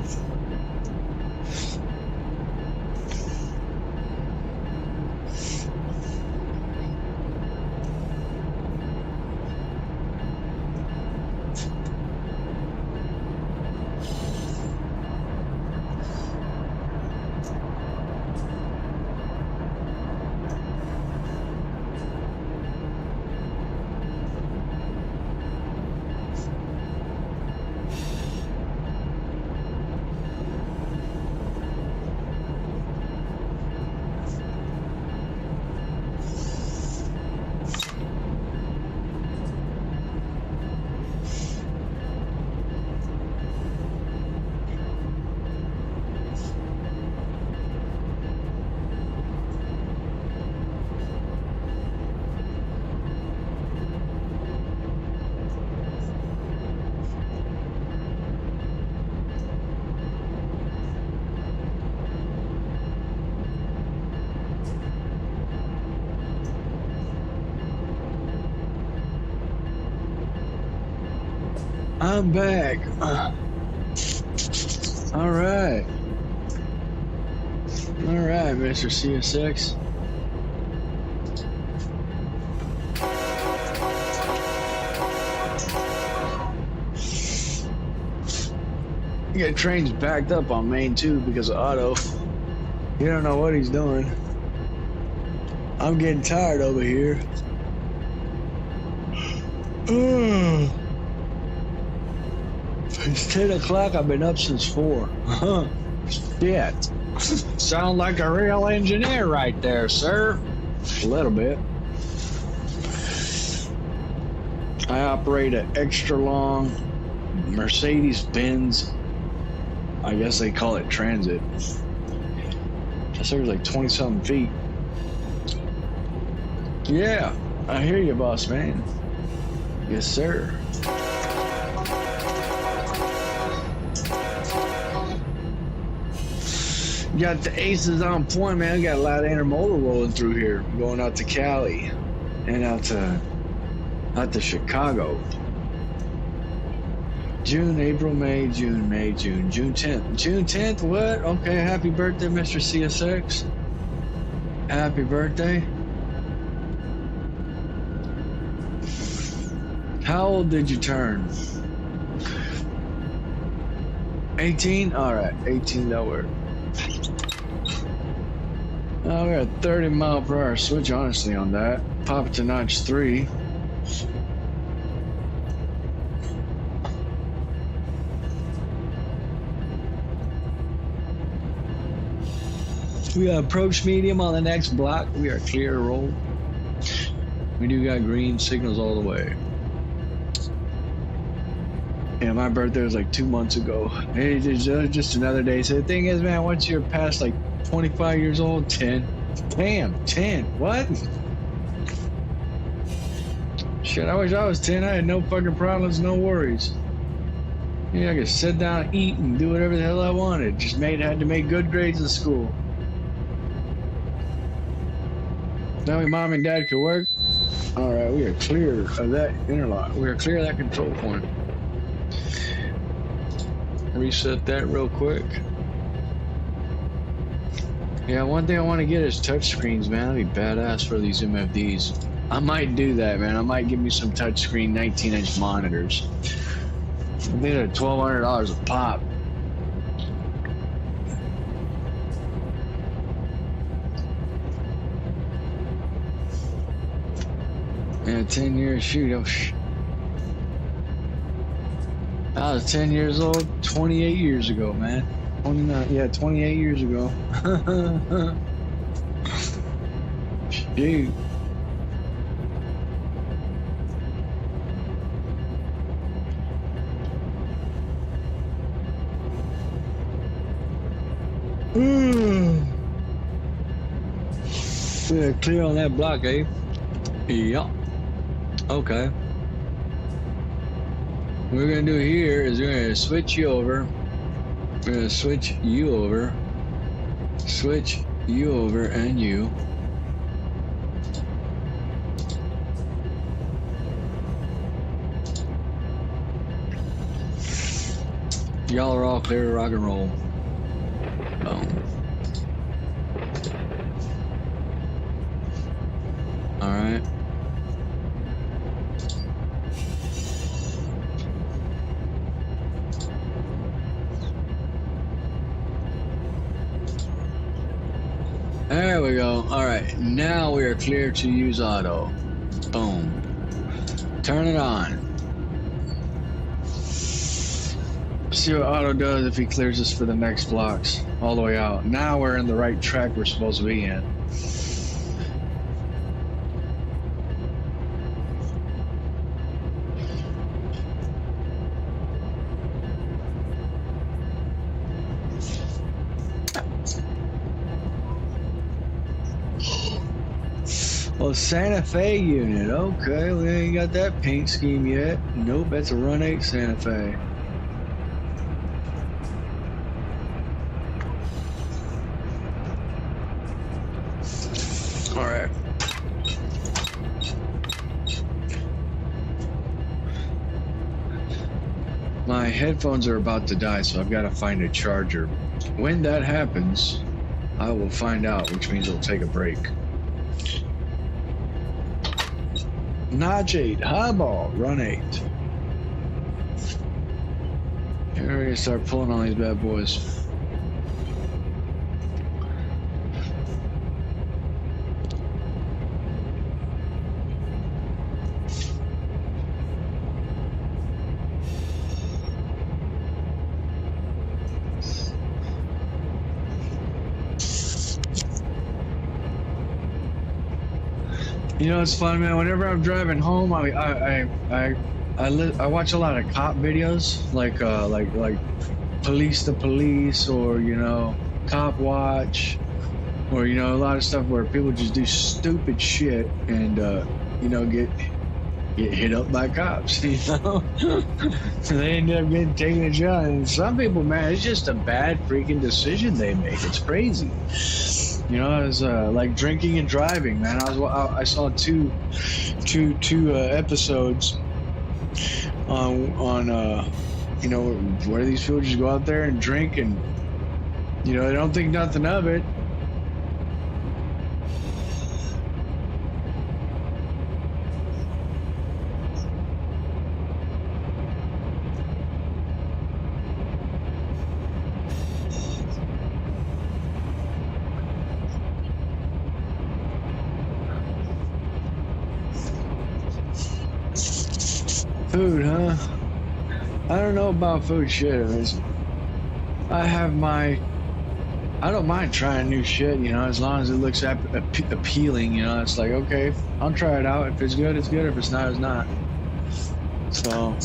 I'm back. All right. All right, Mr. CSX. You got trains backed up on Main 2 because of Otto. You don't know what he's doing. I'm getting tired over here. It's 10 o'clock. I've been up since 4. Shit. Sound like a real engineer right there, sir. A little bit. I operate an extra long Mercedes-Benz. I guess they call it transit. That serves like 20-something feet. Yeah, I hear you, boss man. Yes, sir. Got the aces on point, man. We got a lot of intermodal rolling through here, going out to Cali and out to Chicago. June, April, May, June, June 10th. June 10th, what? Okay, happy birthday, Mr. CSX. Happy birthday. How old did you turn? 18? All right, 18, that work. Oh, we got a 30-mile-per-hour switch, honestly, on that. Pop it to notch 3. We got approach medium on the next block. We are clear to roll. We do got green signals all the way. Yeah, my birthday was like 2 months ago. Hey, it's just another day. So the thing is, man, once you're past like 25 years old, 10. Damn, 10. What? Shit, I wish I was 10. I had no fucking problems, no worries. Yeah, I could sit down, eat, and do whatever the hell I wanted. Just had to make good grades in school. Now my mom and dad could work. All right, we are clear of that interlock. We are clear of that control point. Reset that real quick. Yeah, one thing I want to get is touchscreens, man. That'd be badass for these MFDs. I might do that, man. I might give me some touchscreen 19-inch monitors. I think they're $1,200 a pop. Yeah, 10 years. Shoot. I was 10 years old 28 years ago, man. 29. Yeah, 28 years ago. Shoot. Yeah, clear on that block, eh? Yeah. Okay. What we're gonna do here is we're gonna switch you over. We're gonna switch you over. Switch you over and you. Y'all are all clear to rock and roll. Boom. All right. There we go. All right. Now we are clear to use auto. Boom. Turn it on. See what auto does if he clears us for the next blocks all the way out. Now we're in the right track we're supposed to be in. Well, Santa Fe unit. Okay, we ain't got that paint scheme yet. Nope, that's a RUN8 Santa Fe. All right. My headphones are about to die, so I've got to find a charger. When that happens, I will find out, which means it'll take a break. Notch 8, highball, RUN8. Here we're gonna start pulling on these bad boys. You know, it's fun, man. Whenever I'm driving home, I watch a lot of cop videos, like Police to Police, or Cop Watch, or a lot of stuff where people just do stupid shit and get hit up by cops. So they end up getting taken to jail. And some people, man, it's just a bad freaking decision they make. It's crazy. It's like drinking and driving, man. I saw two episodes on where these people just go out there and drink and they don't think nothing of it. Food, huh? I don't know about food shit. I don't mind trying new shit, as long as it looks appealing, it's like, okay, I'll try it out. If it's good, it's good. If it's not, it's not. So,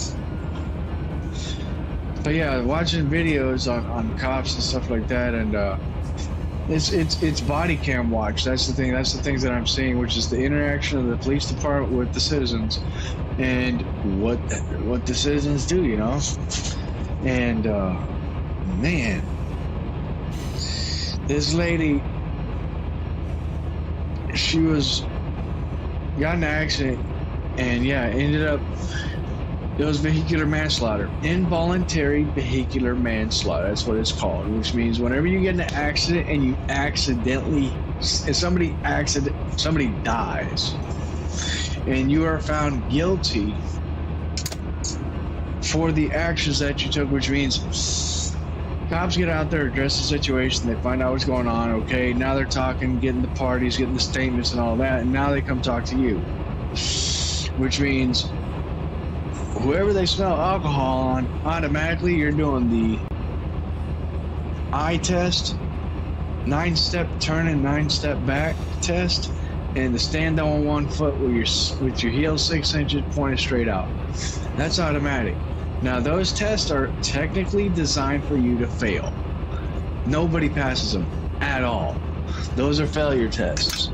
but yeah, watching videos on cops and stuff like that, and it's body cam watch. That's the thing. That's the things that I'm seeing, which is the interaction of the police department with the citizens, and what the citizens do, and man, this lady, she got in an accident, and yeah, ended up, it was vehicular manslaughter, involuntary vehicular manslaughter. That's what it's called, which means whenever you get in an accident and you accidentally, somebody dies, and you are found guilty for the actions that you took, which means cops get out there, address the situation, they find out what's going on. Okay, now they're talking, getting the parties, getting the statements and all that, and now they come talk to you. which means whoever they smell alcohol on, automatically you're doing the eye test, 9-step turn and 9-step back test, and the stand on one foot with your heel 6 inches pointed straight out. That's automatic. Now those tests are technically designed for you to fail. Nobody passes them at all. Those are failure tests.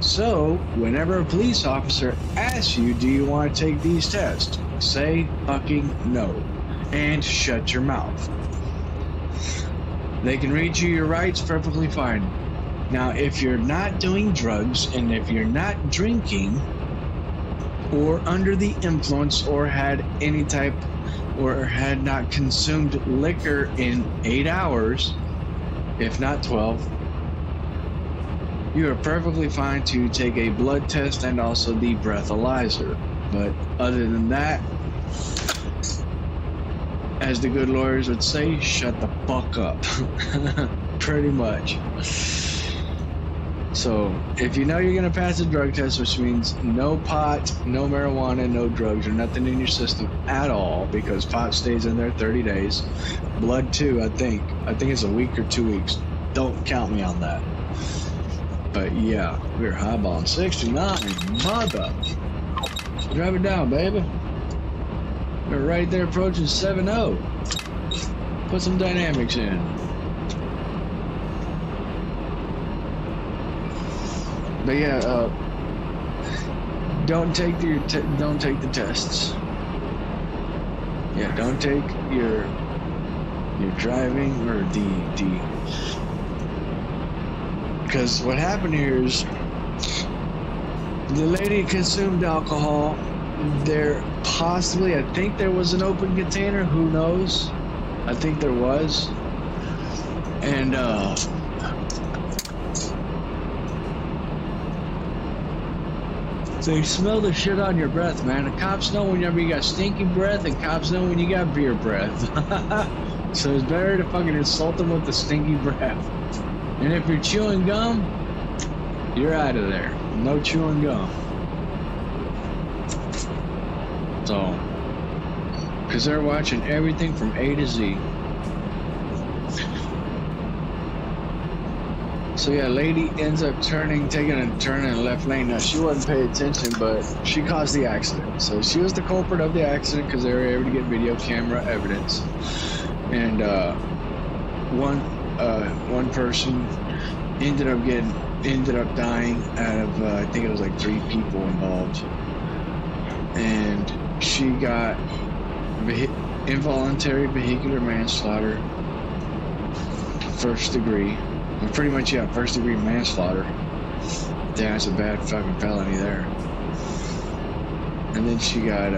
So whenever a police officer asks you, do you want to take these tests? Say fucking no and shut your mouth. They can read you your rights perfectly fine. Now, if you're not doing drugs and if you're not drinking or under the influence or had any type or had not consumed liquor in 8 hours, if not 12, you are perfectly fine to take a blood test and also the breathalyzer. But other than that, as the good lawyers would say, shut the fuck up. Pretty much. So, if you know you're gonna pass a drug test, which means no pot, no marijuana, no drugs, or nothing in your system at all, because pot stays in there 30 days. Blood too, I think. I think it's a week or 2 weeks. Don't count me on that. But yeah, we're highballing 69, mother. Drive it down, baby. We're right there approaching 7-0. Put some dynamics in. But yeah, don't take the tests. Yeah, don't take your driving or because what happened here is the lady consumed alcohol. There possibly, I think there was an open container. Who knows? I think there was, and they smell the shit on your breath, man. The cops know whenever you got stinky breath, and cops know when you got beer breath. So it's better to fucking insult them with the stinky breath. And if you're chewing gum, you're out of there. No chewing gum. So, because they're watching everything from A to Z. So yeah, lady ends up taking a turn in the left lane. Now she wasn't paying attention, but she caused the accident. So she was the culprit of the accident because they were able to get video camera evidence. And one person ended up dying out of I think it was like 3 people involved. And she got involuntary vehicular manslaughter, 1st degree. Pretty much, yeah, 1st degree manslaughter. Yeah, that's a bad fucking felony there. And then she got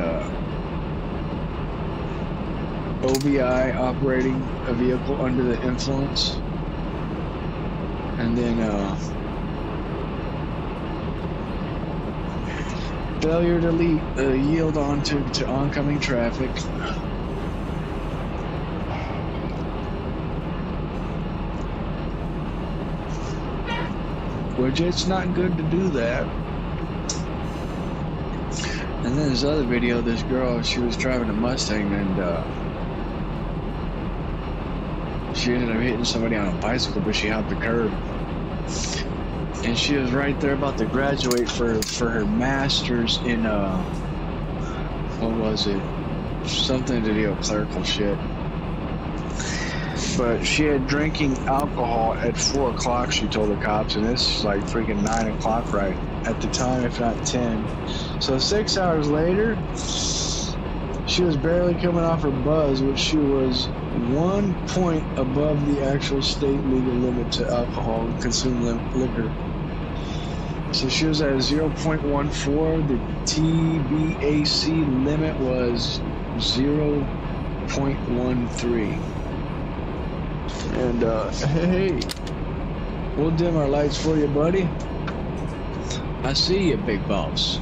OBI, operating a vehicle under the influence. And then failure to yield onto oncoming traffic. Which it's not good to do that. And then this other video, this girl, she was driving a Mustang and she ended up hitting somebody on a bicycle, but she hopped the curb. And she was right there about to graduate for her master's in what was it? Something to do with clerical shit. But she had drinking alcohol at 4 o'clock, she told the cops, and this is like freaking 9 o'clock right at the time, if not 10. So 6 hours later, she was barely coming off her buzz, which she was 1 point above the actual state legal limit to alcohol and consumed liquor. So she was at 0.14. The TBAC limit was 0.13. And hey, we'll dim our lights for you, buddy. I see you, big boss.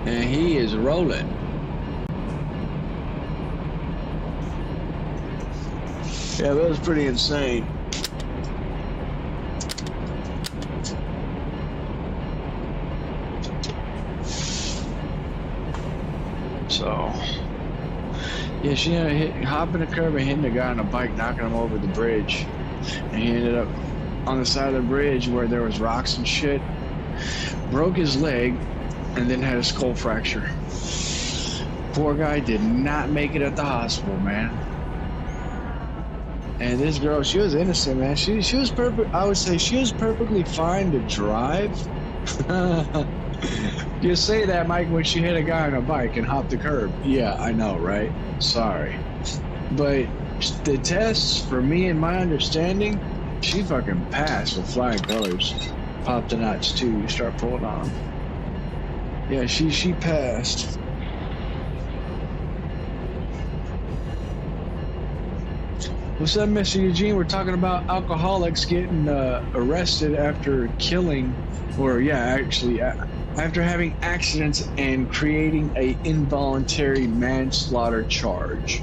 And he is rolling. Yeah, that was pretty insane. So, yeah, she ended up hopping the curb and hitting the guy on a bike, knocking him over the bridge. And he ended up on the side of the bridge where there was rocks and shit. Broke his leg and then had a skull fracture. Poor guy did not make it at the hospital, man. And this girl, she was innocent, man. She was perfect. I would say she was perfectly fine to drive. You say that, Mike, when she hit a guy on a bike and hopped the curb. Yeah, I know, right? Sorry. But the tests, for me and my understanding, she fucking passed with flying colors. Pop the knots too. You start pulling on them. Yeah, she passed. What's up, Mr. Eugene? We're talking about alcoholics getting arrested after killing, or yeah, actually, after having accidents and creating a involuntary manslaughter charge.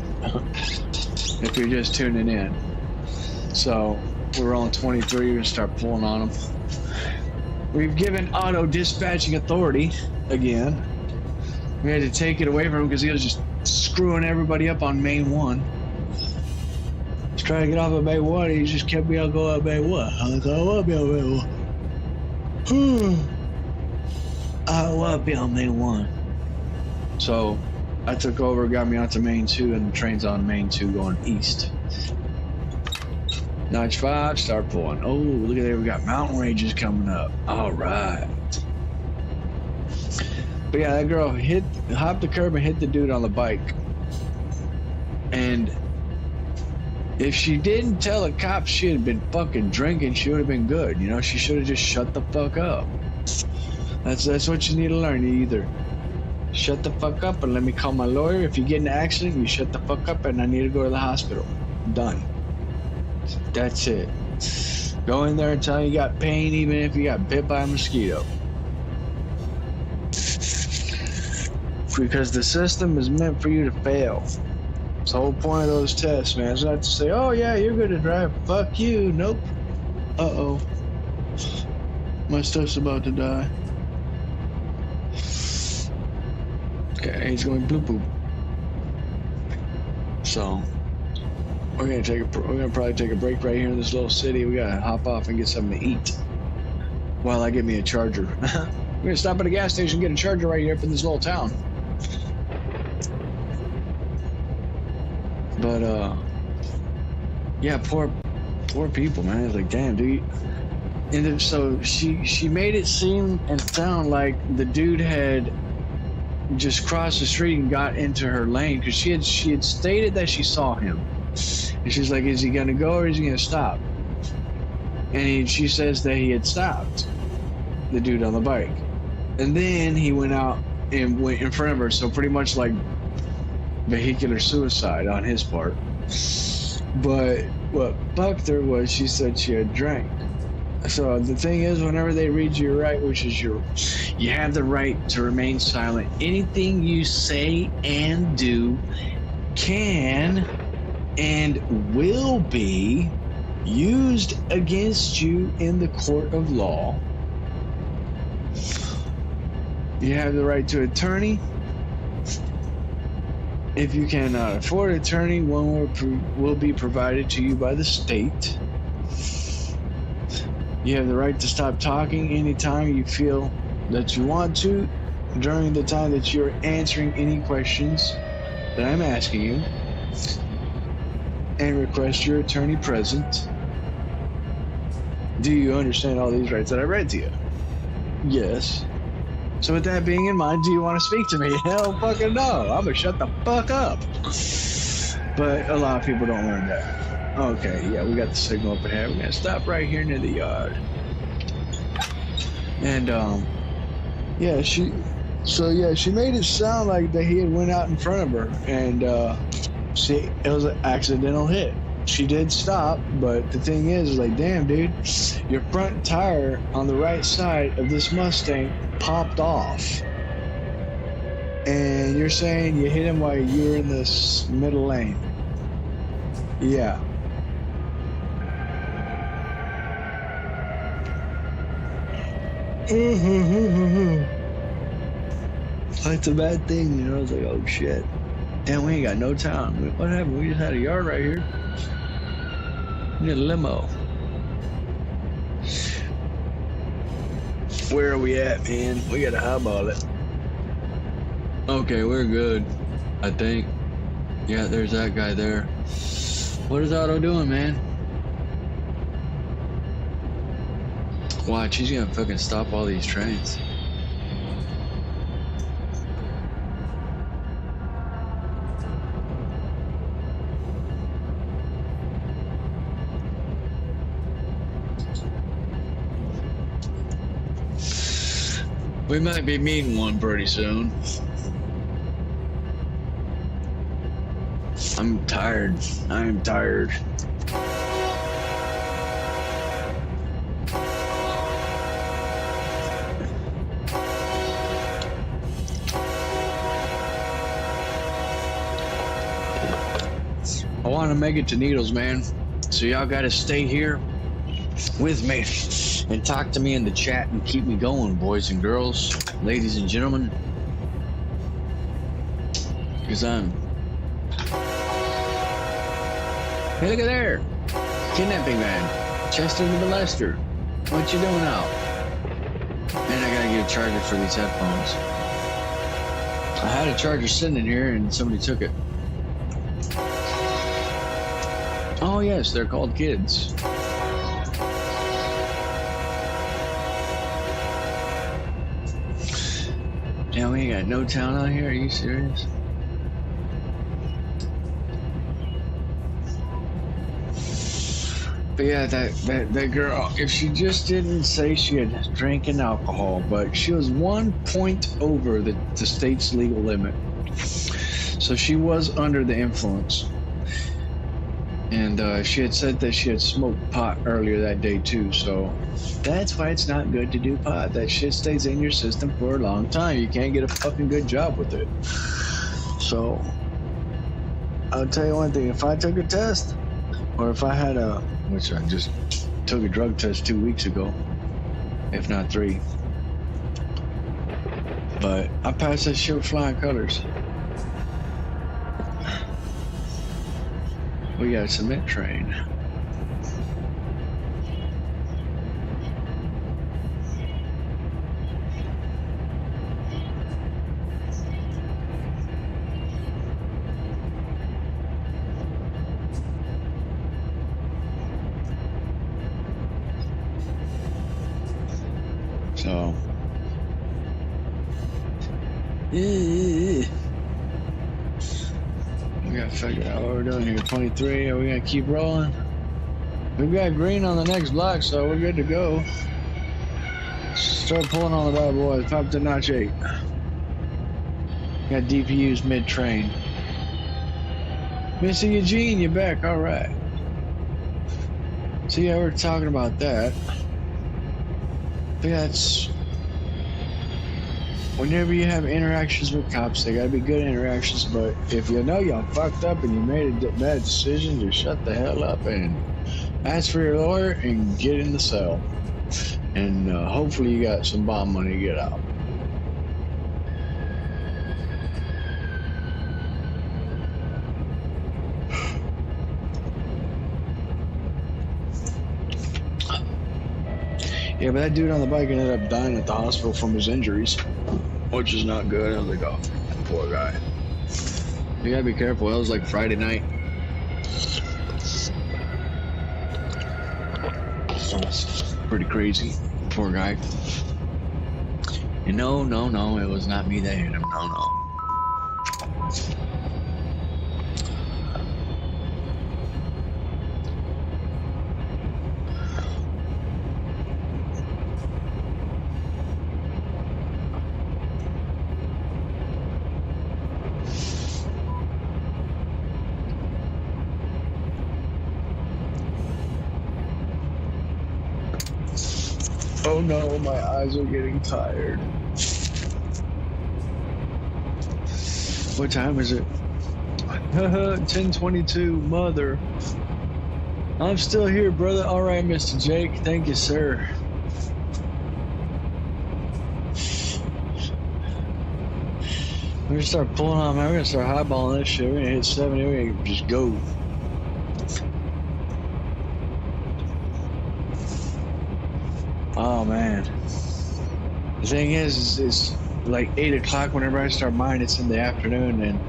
If you're just tuning in. So, we're on 23, we're gonna start pulling on them. We've given auto dispatching authority again. We had to take it away from him because he was just screwing everybody up on main 1. Trying to get off of Bay 1, he just kept me on going up Bay 1. I was like, I want to be on Bay 1. I want to be on Bay 1. So I took over, got me onto Main 2, and the train's on Main 2 going east. Notch 5, start pulling. Oh, look at there, we got mountain ranges coming up. All right. But yeah, that girl hopped the curb and hit the dude on the bike. And if she didn't tell the cops she had been fucking drinking, she would have been good. You know, she should have just shut the fuck up. That's what you need to learn. You either shut the fuck up and let me call my lawyer. If you get in an accident, you shut the fuck up and I need to go to the hospital. Done. That's it. Go in there and tell you got pain even if you got bit by a mosquito. Because the system is meant for you to fail. It's the whole point of those tests, man. It's not to say, oh yeah, you're good to drive. Fuck you. Nope. Uh-oh. My stuff's about to die. Okay, he's going bloop bloop. So we're gonna probably take a break right here in this little city. We gotta hop off and get something to eat while I get me a charger. We're gonna stop at a gas station and get a charger right here for this little town. But yeah, poor people, man. It's like, damn, dude. And then, so she made it seem and sound like the dude had just crossed the street and got into her lane because she had stated that she saw him, and she's like, is he gonna go or is he gonna stop? And she says that he had stopped, the dude on the bike, and then he went out and went in front of her. So pretty much like vehicular suicide on his part. But what bucked her was she said she had drank. So the thing is, whenever they read your right, which is you have the right to remain silent. Anything you say and do can and will be used against you in the court of law. You have the right to attorney. If you cannot afford an attorney, one will be provided to you by the state. You have the right to stop talking anytime you feel that you want to during the time that you're answering any questions that I'm asking you, and request your attorney present. Do you understand all these rights that I read to you? Yes. So with that being in mind, do you want to speak to me? Hell fucking no. I'm gonna shut the fuck up. But a lot of people don't learn that. Okay, yeah, we got the signal up ahead. We're gonna stop right here near the yard. And yeah, she made it sound like that he had went out in front of her, and it was an accidental hit. She did stop, but the thing is like, damn, dude, your front tire on the right side of this Mustang popped off, and you're saying you hit him while you were in this middle lane. Yeah. That's a bad thing, you know. It's like, oh shit. Damn, we ain't got no town. What happened? We just had a yard right here. We need a limo. Where are we at, man? We gotta eyeball it. Okay, we're good. I think. Yeah, there's that guy there. What is Otto doing, man? Watch, he's gonna fucking stop all these trains. We might be meeting one pretty soon. I'm tired. I'm tired. I want to make it to Needles, man. So y'all got to stay here with me and talk to me in the chat and keep me going, boys and girls, ladies and gentlemen. Because I'm... Hey, look at there. Kidnapping man. Chester the molester. What you doing now? And I gotta get a charger for these headphones. I had a charger sitting in here and somebody took it. Oh yes, they're called kids. Yeah, we ain't got no town out here. Are you serious? But yeah, that girl, if she just didn't say she had drinking alcohol, but she was 1 point over the state's legal limit. So she was under the influence. And she had said that she had smoked pot earlier that day too, so that's why it's not good to do pot. That shit stays in your system for a long time. You can't get a fucking good job with it. So I'll tell you one thing, if I took a test, or if I had which I just took a drug test 2 weeks ago, if not 3. But I passed that shit with flying colors. We got a cement train. So, we gotta figure out what we're doing here. 23, are we gonna keep rolling? We've got green on the next block, so we're good to go. Start pulling on the bad boys. Pop to notch 8. Got DPUs mid-train. Mr. Eugene, you're back, alright. So yeah, we're talking about that. That's whenever you have interactions with cops, they gotta be good interactions, but if you know y'all fucked up and you made a bad decision, just shut the hell up and ask for your lawyer and get in the cell. And hopefully you got some bond money to get out. Yeah, but that dude on the bike ended up dying at the hospital from his injuries, which is not good. I was like, oh, poor guy. You gotta be careful. That was like Friday night. So it's pretty crazy. Poor guy. And no, it was not me that hit him. No. Oh no, my eyes are getting tired. What time is it? 10:22, mother. I'm still here, brother. All right, Mr. Jake. Thank you, sir. We're gonna start pulling on, man. We're gonna start highballing this shit. We're gonna hit 70. We're gonna just go. Oh man. The thing is it's like 8 o'clock whenever I start mine. It's in the afternoon, and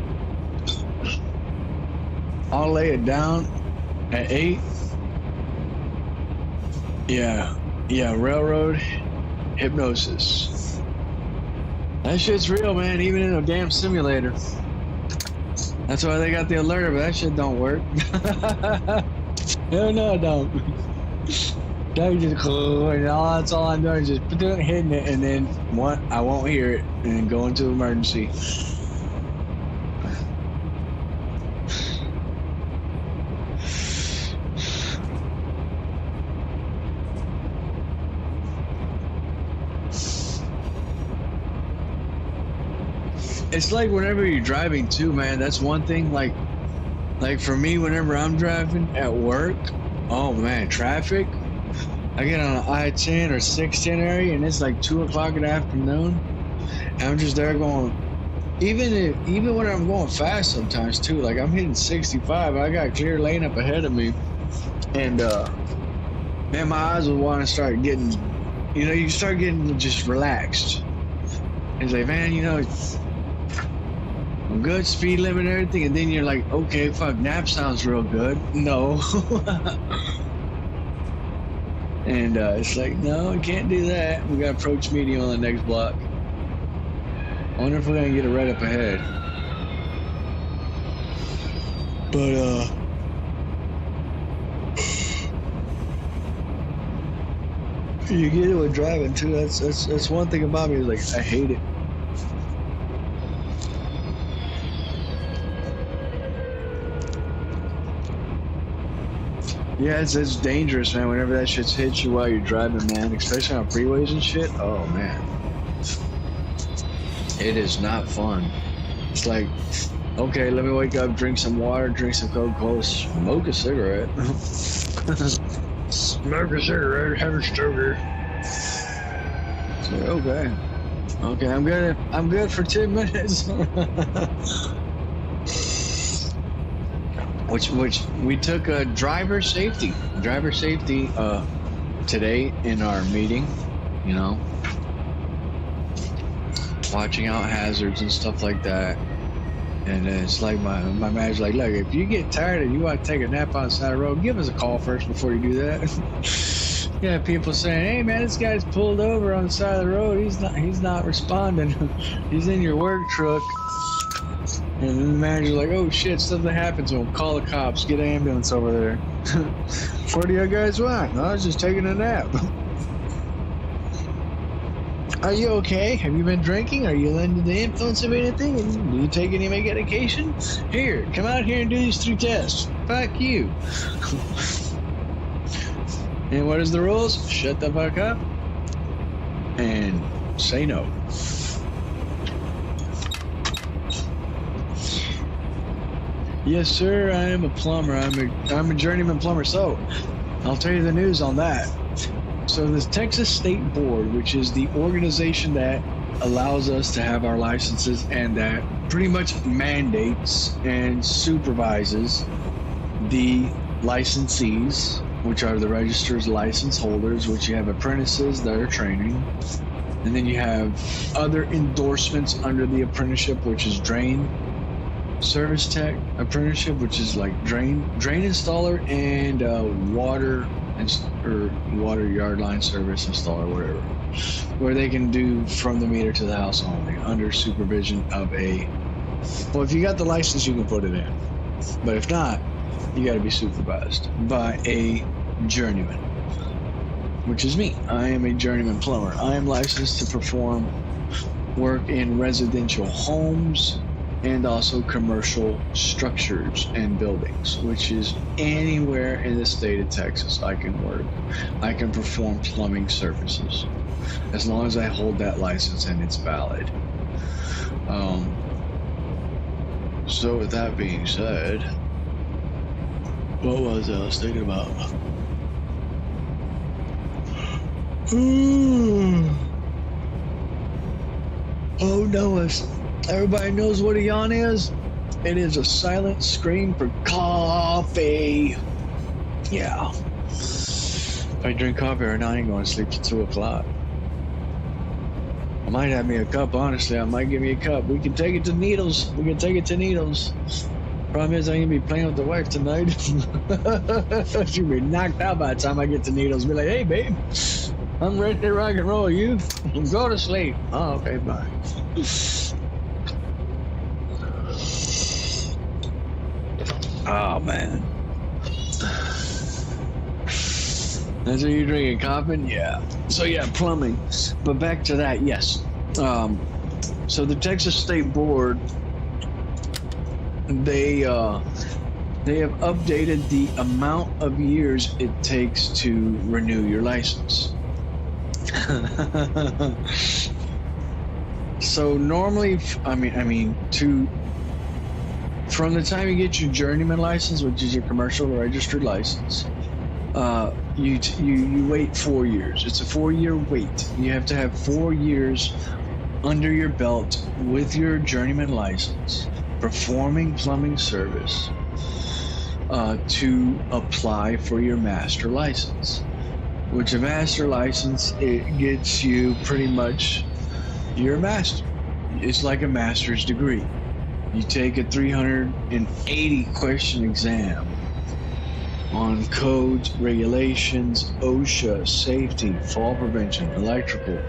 I'll lay it down at 8. Yeah, railroad hypnosis. That shit's real, man, even in a damn simulator. That's why they got the alert, but that shit don't work. Hell no, it don't. That just and all that's all I'm doing is just hitting it, and then I won't hear it, and then go into emergency. It's like whenever you're driving too, man, that's one thing, like for me, whenever I'm driving at work, oh man, traffic, I get on an I-10 or 610 area and it's like 2 o'clock in the afternoon, and I'm just there going, even when I'm going fast sometimes too, like I'm hitting 65, I got clear lane up ahead of me, and man, my eyes will want to start getting, you start getting just relaxed. It's like, man, I'm good, speed limit and everything, and then you're like, okay, fuck, nap sounds real good. No. And it's like, no, I can't do that. We got approach medium on the next block. I wonder if we're gonna get it right up ahead. But you get it with driving too. That's one thing about me, is like I hate it. Yeah, it's dangerous, man, whenever that shit hits you while you're driving, man, especially on freeways and shit. Oh, man. It is not fun. It's like, okay, let me wake up, drink some water, drink some Coca-Cola, smoke a cigarette. Smoke a cigarette, have a stoker. It's like, okay. Okay, I'm good for 10 minutes. Which we took driver safety today in our meeting, watching out hazards and stuff like that. And it's like my manager's like, look, if you get tired and you want to take a nap on the side of the road, give us a call first before you do that. Yeah, people saying, hey man, this guy's pulled over on the side of the road, he's not responding. He's in your work truck. And then the manager's like, oh shit, something happened to him. Call the cops, get an ambulance over there. What do you guys want? No, I was just taking a nap. Are you okay? Have you been drinking? Are you under the influence of anything? Do you take any medication? Here, come out here and do these 3 tests. Fuck you. And what is the rules? Shut the fuck up and say no. Yes, sir, I am a plumber. I'm a journeyman plumber. So, I'll tell you the news on that. So the Texas State Board, which is the organization that allows us to have our licenses and that pretty much mandates and supervises the licensees, which are the registered license holders, which you have apprentices that are training. And then you have other endorsements under the apprenticeship, which is drain service tech apprenticeship, which is like drain installer and water yard line service installer, whatever, where they can do from the meter to the house only under supervision of well, if you got the license you can put it in, but if not, you got to be supervised by a journeyman, which is me. I am a journeyman plumber. I am licensed to perform work in residential homes and also commercial structures and buildings, which is anywhere in the state of Texas I can work. I can perform plumbing services as long as I hold that license and it's valid. So with that being said, what was I was thinking about? Oh no, Everybody knows what a yawn is? It is a silent scream for coffee. Yeah. If I drink coffee right now, I ain't going to sleep till 2 o'clock. I might have me a cup, honestly. I might give me a cup. We can take it to Needles. We can take it to Needles. Problem is, I ain't gonna be playing with the wife tonight. She'll be knocked out by the time I get to Needles. Be like, hey, babe, I'm ready to rock and roll. You go to sleep. Oh, okay, bye. Oh, man. That's what you're drinking, coffee? Yeah. So, yeah, plumbing. But back to that, yes. So the Texas State Board, they have updated the amount of years it takes to renew your license. So normally, from the time you get your journeyman license, which is your commercial registered license, you wait 4 years. It's a 4-year wait. You have to have 4 years under your belt with your journeyman license, performing plumbing service, to apply for your master license. Which a master license, it gets you pretty much your master. It's like a master's degree. You take a 380 question exam on codes, regulations, OSHA, safety, fall prevention, electrical,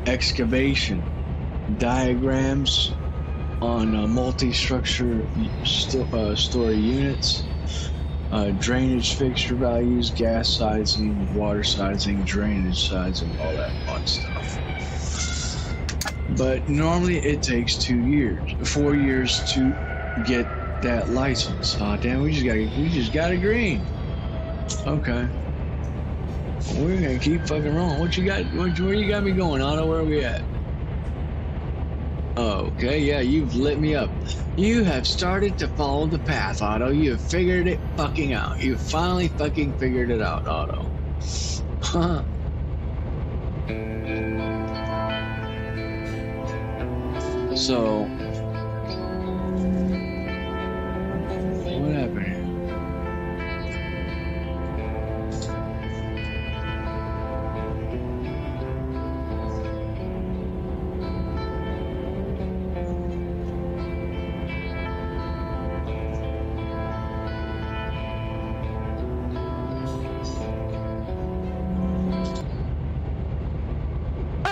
excavation, diagrams on multi-structure story units, drainage fixture values, gas sizing, water sizing, drainage sizing, all that fun stuff. But normally it takes 4 years to get that license. Oh damn, we just got a green. Okay. We're gonna keep fucking rolling. What you got? Where you got me going, Otto? Where are we at? Okay, yeah, you've lit me up. You have started to follow the path, Otto. You have figured it fucking out. You finally fucking figured it out, Otto. Huh. So, what happened here?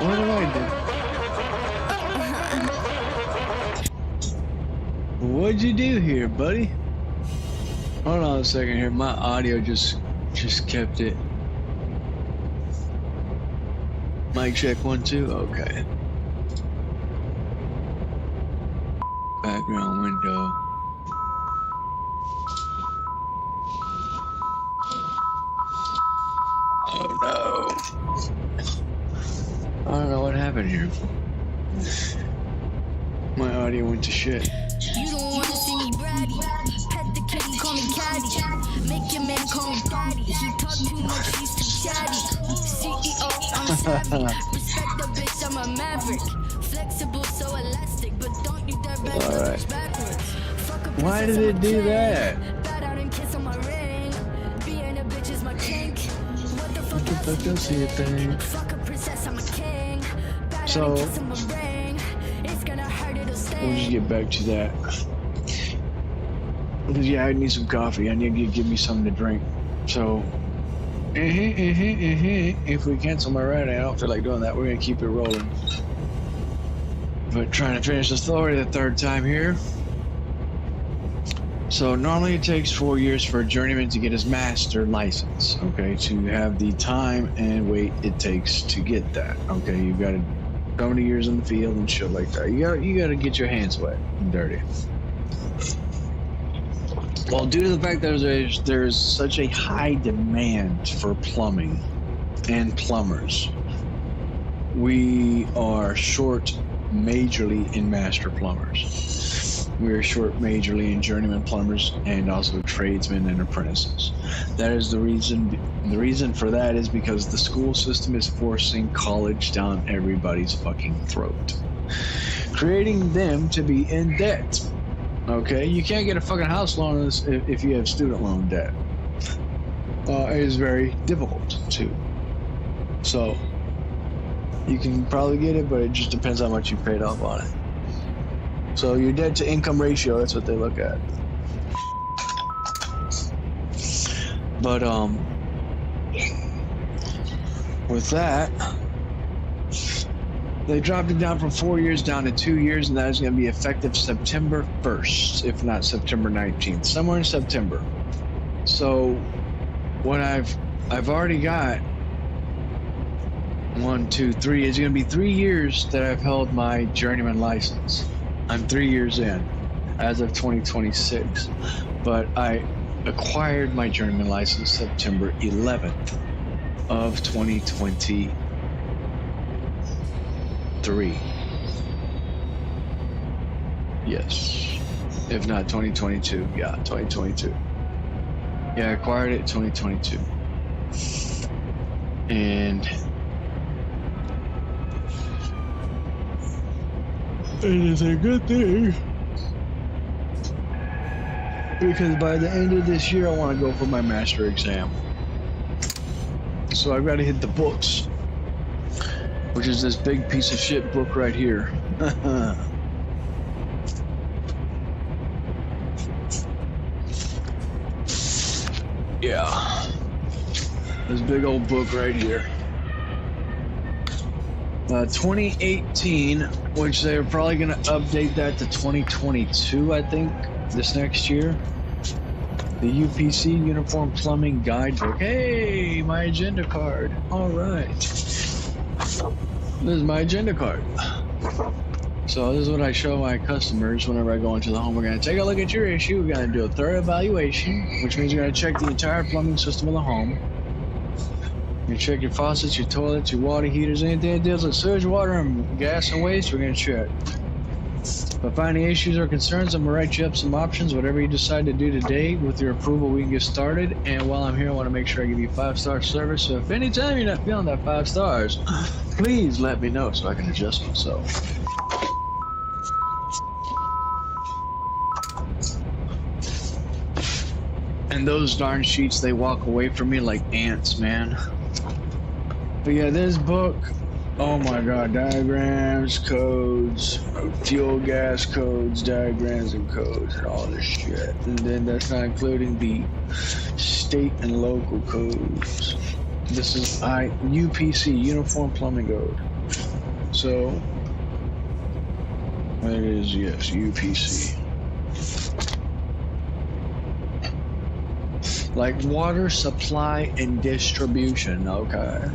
What did I do? What'd you do here, buddy? Hold on a second here. My audio just kept it. Mic check 1 2. Okay. Background window. Oh no. I don't know what happened here. My audio went to shit. You don't wanna see me bratty. Pet the kitty, call me caddy. Make your man call me daddy. He talk too much, he's too chatty. CEO, I'm savvy. Respect the bitch, I'm a maverick. Flexible, so elastic, but don't you dare bend the bitch backwards. Fuck a Why princess, did it I'm a do king. that? Bow down and kiss on my ring. Being a bitch is my kink. What the fuck else Fuck do you else do you think? Fuck a princess, I'm a king. Bow down So- and kiss on my ring. It's gonna hurt, it'll sting. We'll just get back to that. Because yeah, I need some coffee. I need you to give me something to drink. So, if we cancel my ride, I don't feel like doing that. We're gonna keep it rolling. But trying to finish the story the 3rd time here. So normally it takes 4 years for a journeyman to get his master license. Okay, to have the time and weight it takes to get that. Okay, you've got to so many years in the field and shit like that. You gotta get your hands wet and dirty. Well, due to the fact that there's such a high demand for plumbing and plumbers, we are short majorly in master plumbers. We are short majorly in journeyman plumbers and also tradesmen and apprentices. That is the reason. The reason for that is because the school system is forcing college down everybody's fucking throat. creating them to be in debt. Okay, you can't get a fucking house loan if you have student loan debt. It is very difficult too. So you can probably get it, but it just depends how much you paid off on it. So your debt to income ratio, that's what they look at. But with that, they dropped it down from 4 years down to 2 years, and that is going to be effective September 1st, if not September 19th, somewhere in September. So what I've already got 1, 2, 3. It's going to be 3 years that I've held my journeyman license. I'm 3 years in, as of 2026. But I acquired my journeyman license September 11th of 2023. Yes. If not 2022. Yeah, 2022. Yeah, I acquired it 2022. And it is a good thing, because by the end of this year I want to go for my master exam. So I've got to hit the books, which is this big piece of shit book right here. Yeah, this big old book right here. 2018, which they're probably going to update that to 2022, I think, this next year. The UPC Uniform Plumbing Guidebook. Hey, my agenda card. All right. This is my agenda card. So this is what I show my customers whenever I go into the home. We're going to take a look at your issue. We're going to do a thorough evaluation, which means you're going to check the entire plumbing system of the home. You check your faucets, your toilets, your water heaters, anything that deals with sewage, water, and gas and waste, we're going to check. If I find any issues or concerns, I'm going to write you up some options. Whatever you decide to do today, with your approval, we can get started. And while I'm here, I want to make sure I give you 5-star service. So if anytime you're not feeling that 5 stars, please let me know so I can adjust myself. And those darn sheets, they walk away from me like ants, man. But yeah, this book, oh my god, diagrams, codes, fuel gas codes, diagrams and codes, and all this shit. And then that's not including the state and local codes. This is UPC, Uniform Plumbing Code. So, it is, yes, UPC. Like water supply and distribution, okay.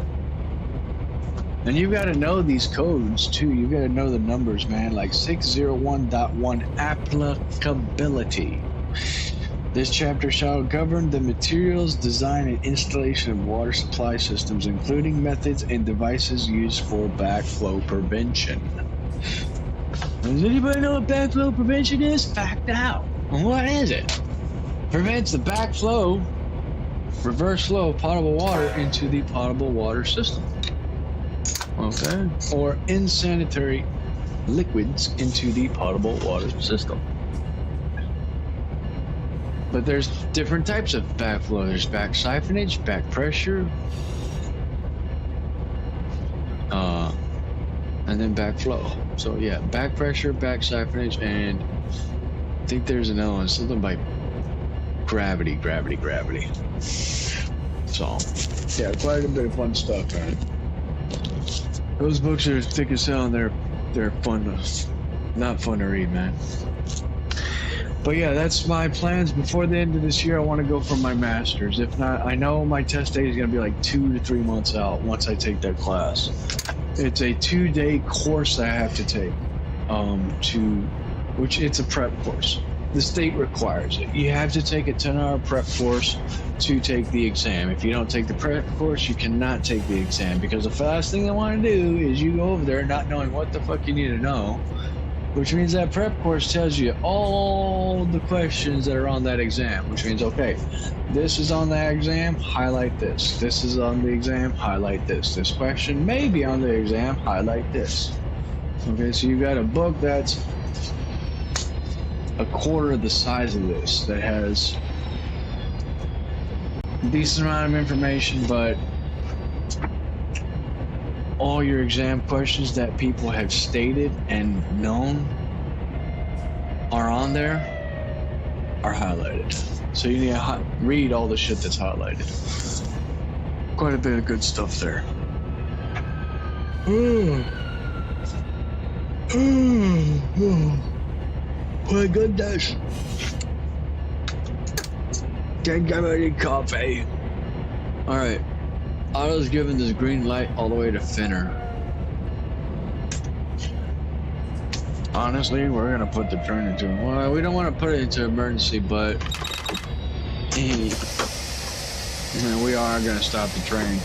And you've got to know these codes too. You've got to know the numbers, man. Like 601.1 applicability. This chapter shall govern the materials, design, and installation of water supply systems, including methods and devices used for backflow prevention. Does anybody know what backflow prevention is? Fact out. What is it? Prevents the backflow, reverse flow of potable water into the potable water system. Okay, or insanitary liquids into the potable water system. But there's different types of backflow. There's back siphonage, back pressure, and then backflow. So yeah, back pressure, back siphonage, and I think there's another one, something by gravity. So yeah, quite a bit of fun stuff, man. Those books are thick as hell, and they're fun to, not fun to read, man. But yeah, that's my plans. Before the end of this year, I want to go for my master's. If not, I know my test date is going to be like 2 to 3 months out once I take that class. It's a 2-day course I have to take, which it's a prep course. The state requires it. You have to take a 10-hour prep course to take the exam. If you don't take the prep course, you cannot take the exam, because the last thing they want to do is you go over there not knowing what the fuck you need to know, which means that prep course tells you all the questions that are on that exam, which means, okay, this is on that exam, highlight this. This is on the exam, highlight this. This question may be on the exam, highlight this. Okay, so you got a book that's a quarter the size of this, that has a decent amount of information, but all your exam questions that people have stated and known are on there are highlighted. So you need to read all the shit that's highlighted. Quite a bit of good stuff there. My goodness. Can't get any coffee. Alright. Otto's giving this green light all the way to Finner. Honestly, we're gonna put the train into, well, we don't want to put it into emergency, but we are gonna stop the train.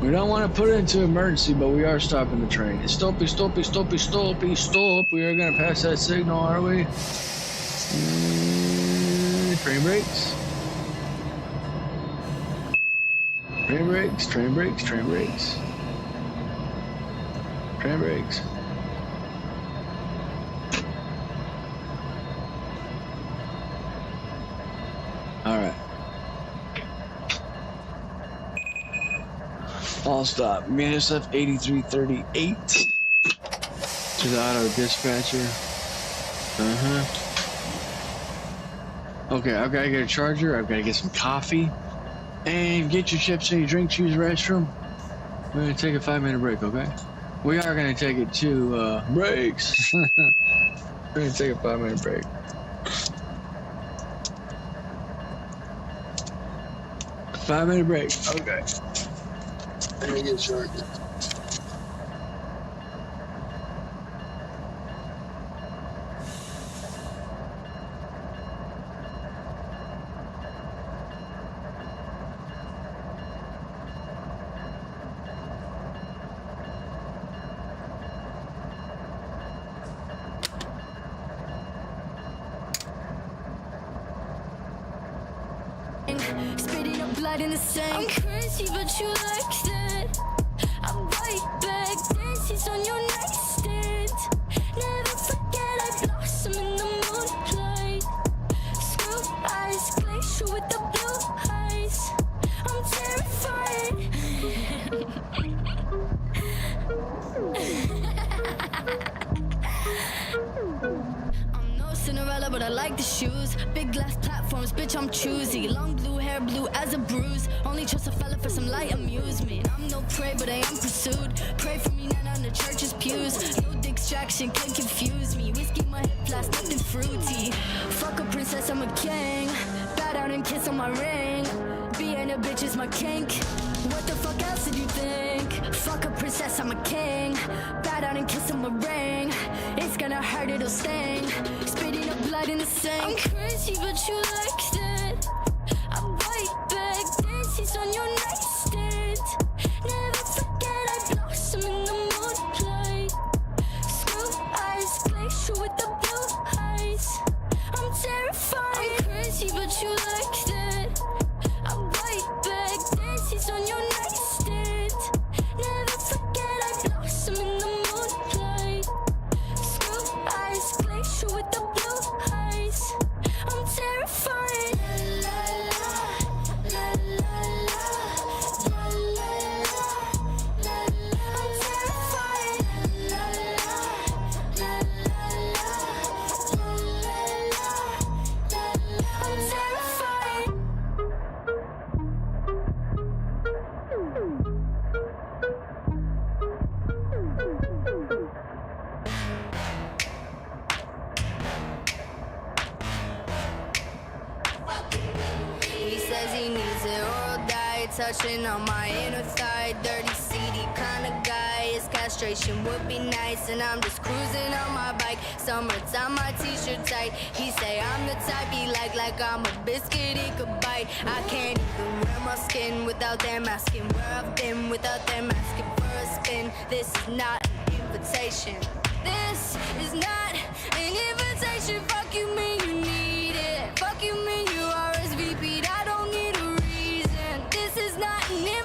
We don't want to put it into emergency, but we are stopping the train. Stoppy, stoppy, stoppy, stoppy, stop. We are gonna pass that signal, are we? Train brakes. Train brakes, train brakes, train brakes. Train brakes. Alright. All stop. MANSF 8338 to the auto dispatcher. Okay, I've got to get a charger. I've got to get some coffee. And get your chips and your drinks, use the restroom. We're going to take a 5-minute break, okay? We are going to take it to breaks. We're going to take a 5-minute break. Five-minute break. Okay. Let me get started. Spitting up blood in the sink. I'm crazy, but you like that. I'm right back, dances on your nightstand. Never forget I blossom in the moonlight. Screw eyes, glacier with the blue eyes. I'm terrified. I'm no Cinderella, but I like the shoes. Big glass platforms, bitch, I'm choosy. Long blue hair, blue as a bruise. Only trust a fella for some light amusement. I'm no prey, but I am pursued. Pray for me, not on the church's pews. No distraction can confuse me. Whiskey, my hip flask, nothing fruity. Fuck a princess, I'm a king. Bow down and kiss on my ring. Being a bitch is my kink. What the fuck else did you think? Fuck a princess, I'm a king. Bow down and kiss on my ring. It's gonna hurt, it'll sting. Spitting up blood in the sink. I'm crazy, but you like that. I'm right back, dances on your nightstand. Never forget I blossom in the moonlight. Screw eyes, glacier with the blue eyes. I'm terrified. I'm crazy, but you like that. I'm right back, dances on your nightstand. Never forget I blossom in the moonlight. Screw eyes, glacier with the blue eyes. I'm terrified. La la la, la la la, la la la, I'm terrified. La la la, la la la, I'm terrified. He says he needs it oral diet, touching on my inner thigh. Dirty, seedy kind of guy. His castration would be nice, and I'm just cruising on my bike. Summertime, my t-shirt tight. He say I'm the type he like I'm a biscuit he could bite. I can't even wear my skin without them asking where I've been, without them asking for a spin. This is not an invitation. This is not an invitation. Fuck you, mean you need it. Fuck you, mean you RSVP'd. I don't need a reason. This is not an invitation.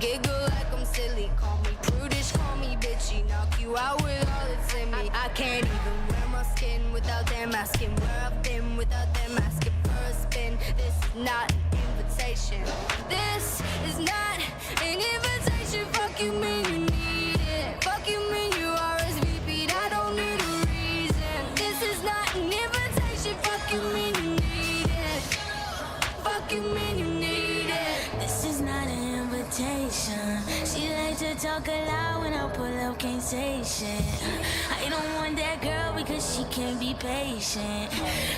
giggle like I'm silly. Call me prudish, call me bitchy. Knock you out with all that's in me. I can't even wear my skin without them asking where I've been without them asking for a spin. This is not an invitation. This is not an invitation. Fuck you mean you need it. Fuck you mean you RSVP'd. I don't need a reason. This is not an invitation. Fuck you mean you need it. Fuck you mean you need it. This is not an invitation. She like to talk a lot when I pull up, can't say shit. I don't want that girl because she can't be patient.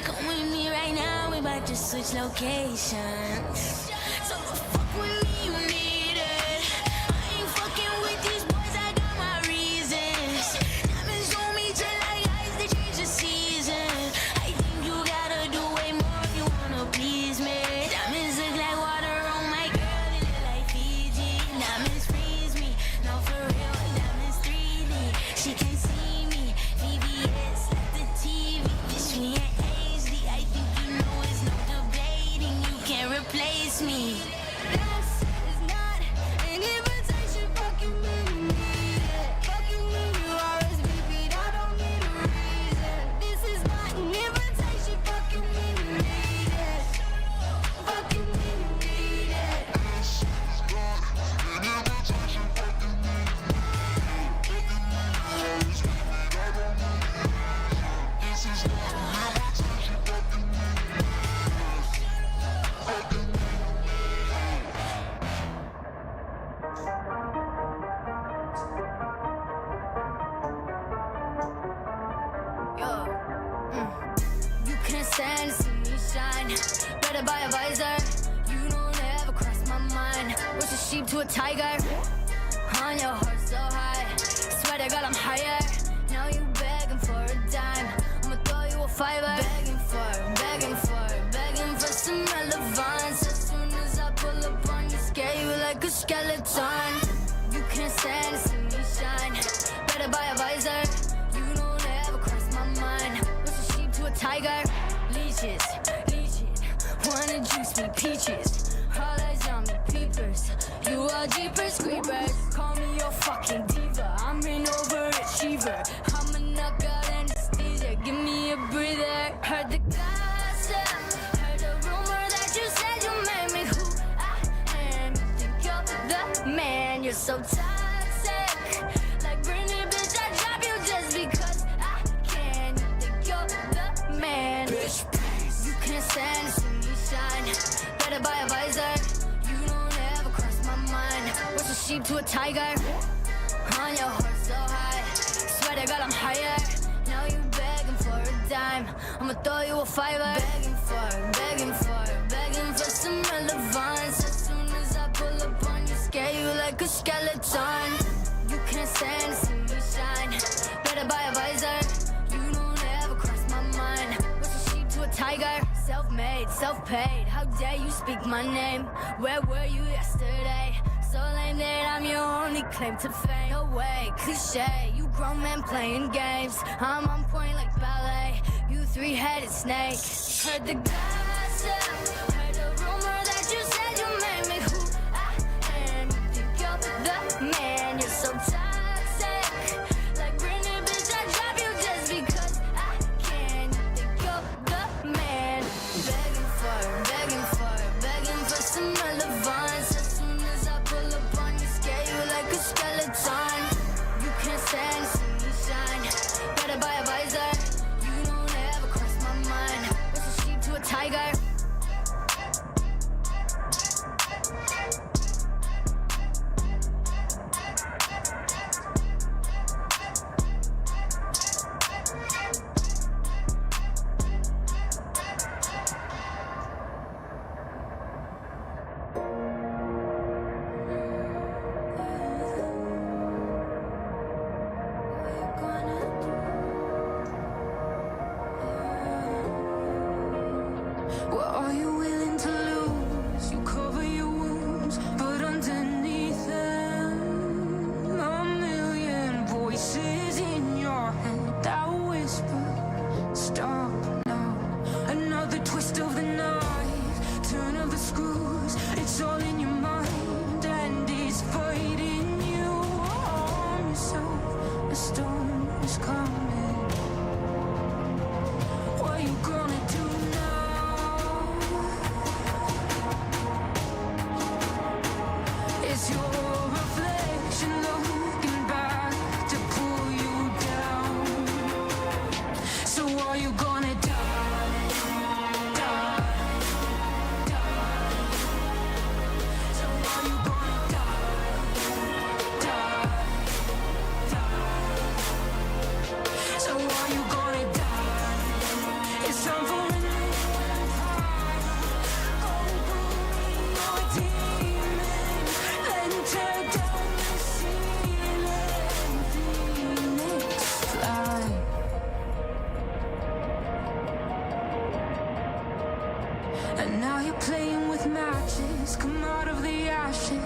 Come with me right now, we about to switch locations. So fuck with me, you need it. I ain't fucking with these boys, I got my reasons. Diamonds on me just like ice, they change the season. I think you gotta do way more if you wanna please me. Diamonds look like water on my girl, they look like Fiji. Diamonds freeze me, no for real, diamonds 3D. She can't see me, VVS like the TV. Bitch, me in HD, I think you know it's no debating. You can't replace me. This is not an invitation. Fuck you mean you need it. Fuck you mean you RSVP'd. I don't need a reason. This is not an invitation. Fuck you mean you need it. Fuck you mean you need it. You can't stand to see me shine. Better buy a visor. You don't ever cross my mind. What's a sheep to a tiger? On your horse so high. Swear to God I'm higher. Now you begging for a dime. I'ma throw you a fiver. Begging for some relevance. As soon as I pull up on you, scare you like a skeleton. You can't stand to see me shine. Better buy a visor. You don't ever cross my mind. What's a sheep to a tiger? Leeches, wanna juice me peaches. All eyes on me, peepers. You are jeepers, creepers. Call me your fucking diva. I'm an overachiever. I'm a knockout anesthesia. Give me a breather. Heard the gossip, heard the rumor that you said you made me who I am. You think you're the man? You're so toxic. Like Britney, bitch, I drop you just because I can. You think you're the man? Bitch, you can't stand to see me shine. Better buy a visor. You don't ever cross my mind. What's a sheep to a tiger? On your horse so high. Swear to God I'm higher. Now you begging for a dime. I'ma throw you a fiver. Begging for some relevance. As soon as I pull up on you, scare you like a skeleton. You can't stand to see me shine. Better buy a visor. You don't ever cross my mind. What's a sheep to a tiger? Self-made, self-paid. How dare you speak my name? Where were you yesterday? So lame that I'm your only claim to fame. No way, cliche. You grown men playing games. I'm on point like ballet. You three-headed snake. Heard the gossip. Heard the rumor that you said you made me who I am. You think you're the man? You're so toxic. Like Britney, bitch, I drop you just because I can. You think you're the man? Begging for some relevance. As soon as I pull up on you, scare you like a skeleton. You can't stand to see me shine. Better buy a visor. You don't ever cross my mind. What's a sheep to a tiger?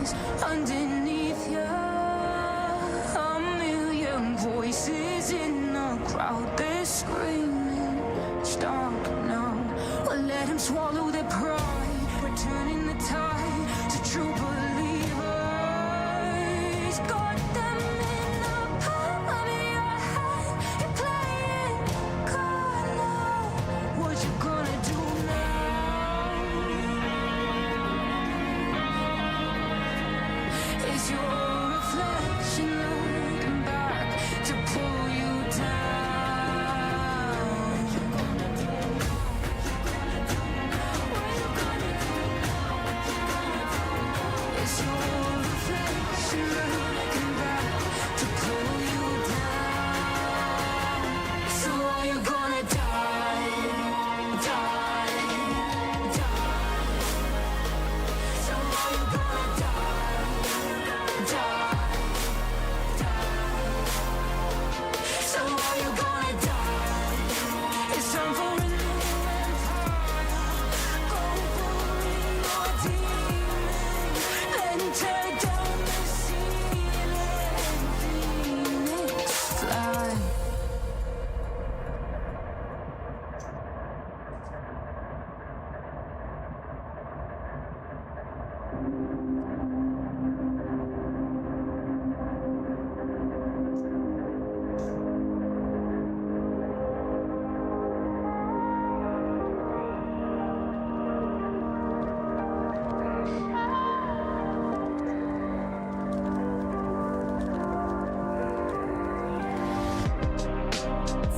Cause underneath you, a million voices in a crowd, they're screaming, stop now. Well, let them swallow their pride, returning the tide to true believers. Got them in the palm of your hand, you're playing God now. What you gonna do now? Is your reflection looking back to pull you down? What you gonna do? What you gonna do? Is your reflection looking back to pull you down? So are you gonna die, die, die? So are you gonna die, die, die? So are you gonna die? It's time for a new empire. Go bully your demons and tear down the ceiling. Phoenix fly.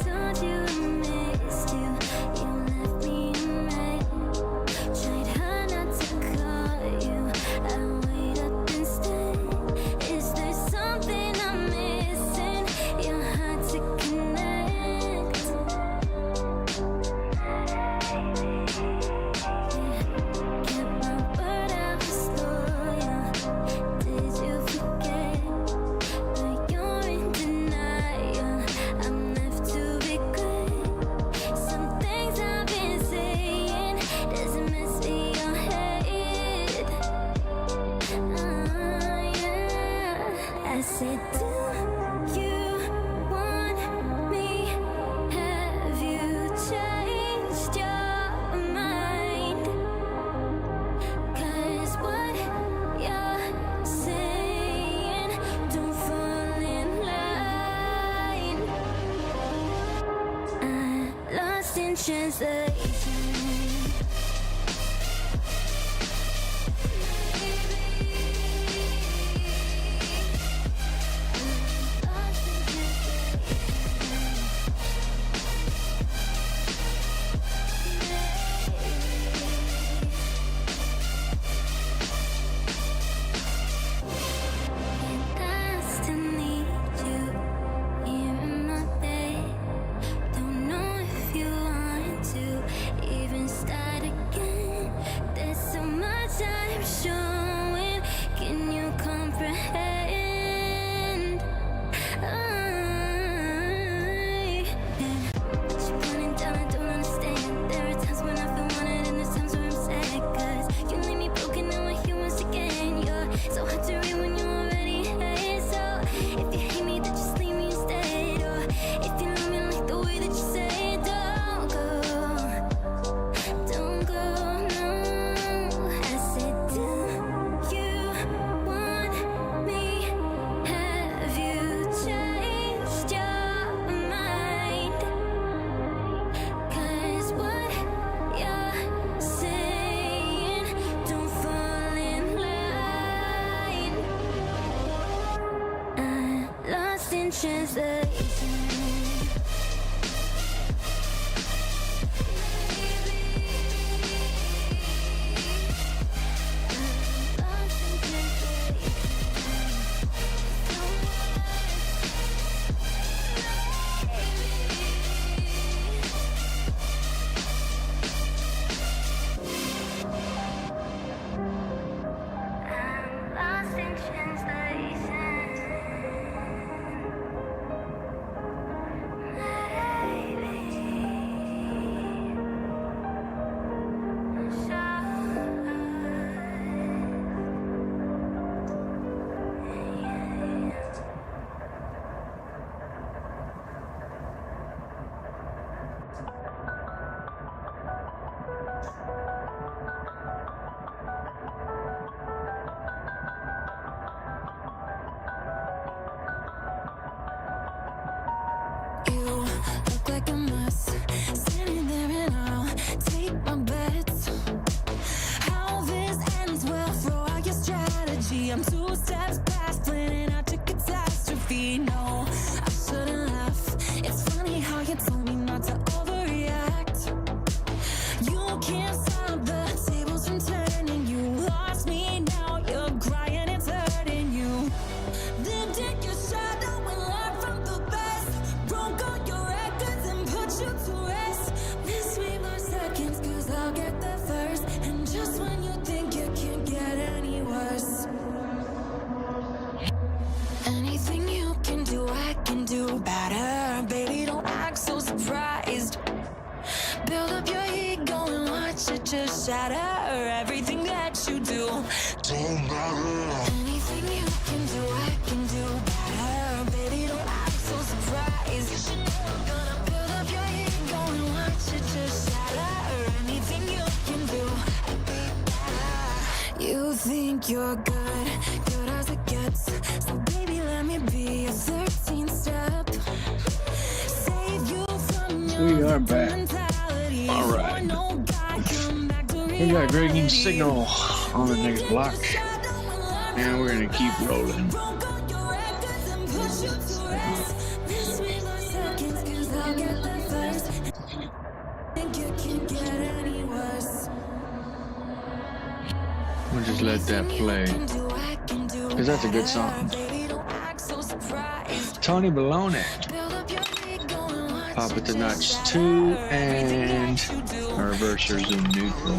Told you I missed you, you left me in red. Tried hard not to call you, I wait up instead. Is there something I'm missing? You're hard to connect. Kept my word, I was loyal. Did you forget? But you're in denial. I'm left to regret some things I've been saying. Doesn't mess with your head. Yeah. I said, do you want me? Have you changed your mind? 'Cause what you're saying don't fall in line. Lost in translation. Lost in And I still need you here in my bed. Don't know if you want to even start again. There's so much I'm showing. Can you comprehend? She pointing down, I don't understand. There are times when I feel wanted and there's times where I'm sad. 'Cause you leave me broken and we're humans again. You're so hard to read when you already hate. So if you hate me, then just leave me instead. Or if you love me like the way that you say, don't go, no. I said, do you want me? Have you changed your mind? 'Cause what you're saying don't fall in line. Lost in translation. Lost in translation. matter. Everything that you do Don't matter. anything you can do, I can do better. Baby, don't act so surprised. You should know I'm gonna build up your ego and watch it just shatter. Anything you can do, I'd be better. You think you're good as it gets. So baby, let me be a 13th step. Save you from your We are back. mentality. All right. No guy come back to We got a great reality. signal on the next block, and we're gonna keep rolling. We'll just let that play, because that's a good song. Tony Baloney, pop it to notch 2, and our reversers in neutral.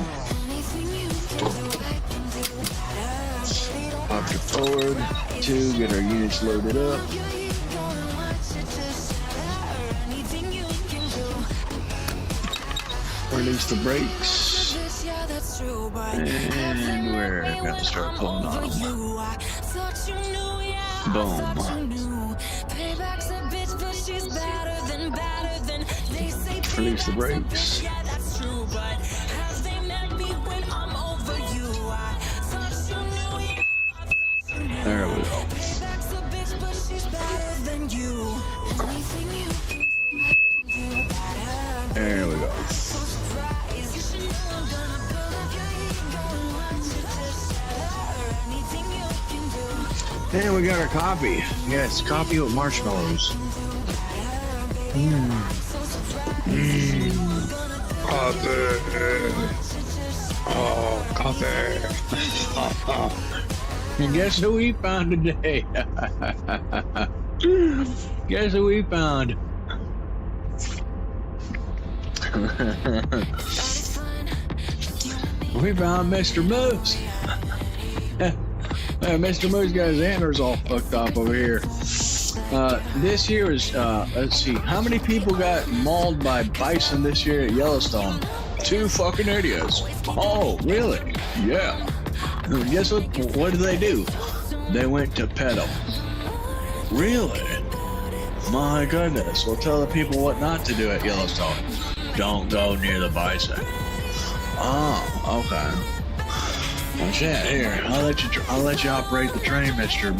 Pop it forward, 2, get our units loaded up. Release the brakes, and we're gonna start pulling on them. Boom. Release the brakes. There we go. There we go. And we got our coffee. Yes, coffee with marshmallows. Coffee. Oh, coffee. And guess who we found today? Guess who we found? We found Mr. Moose. Mr. Moose got his antlers all fucked up over here. This year is, let's see, how many people got mauled by bison this year at Yellowstone? 2 fucking idiots. Oh, really? Yeah. Guess what? What did they do? They went to pet them. Really? My goodness. Well, tell the people what not to do at Yellowstone. Don't go near the bison. Oh, okay. Well, shit, here, I'll let you operate the train, Mr.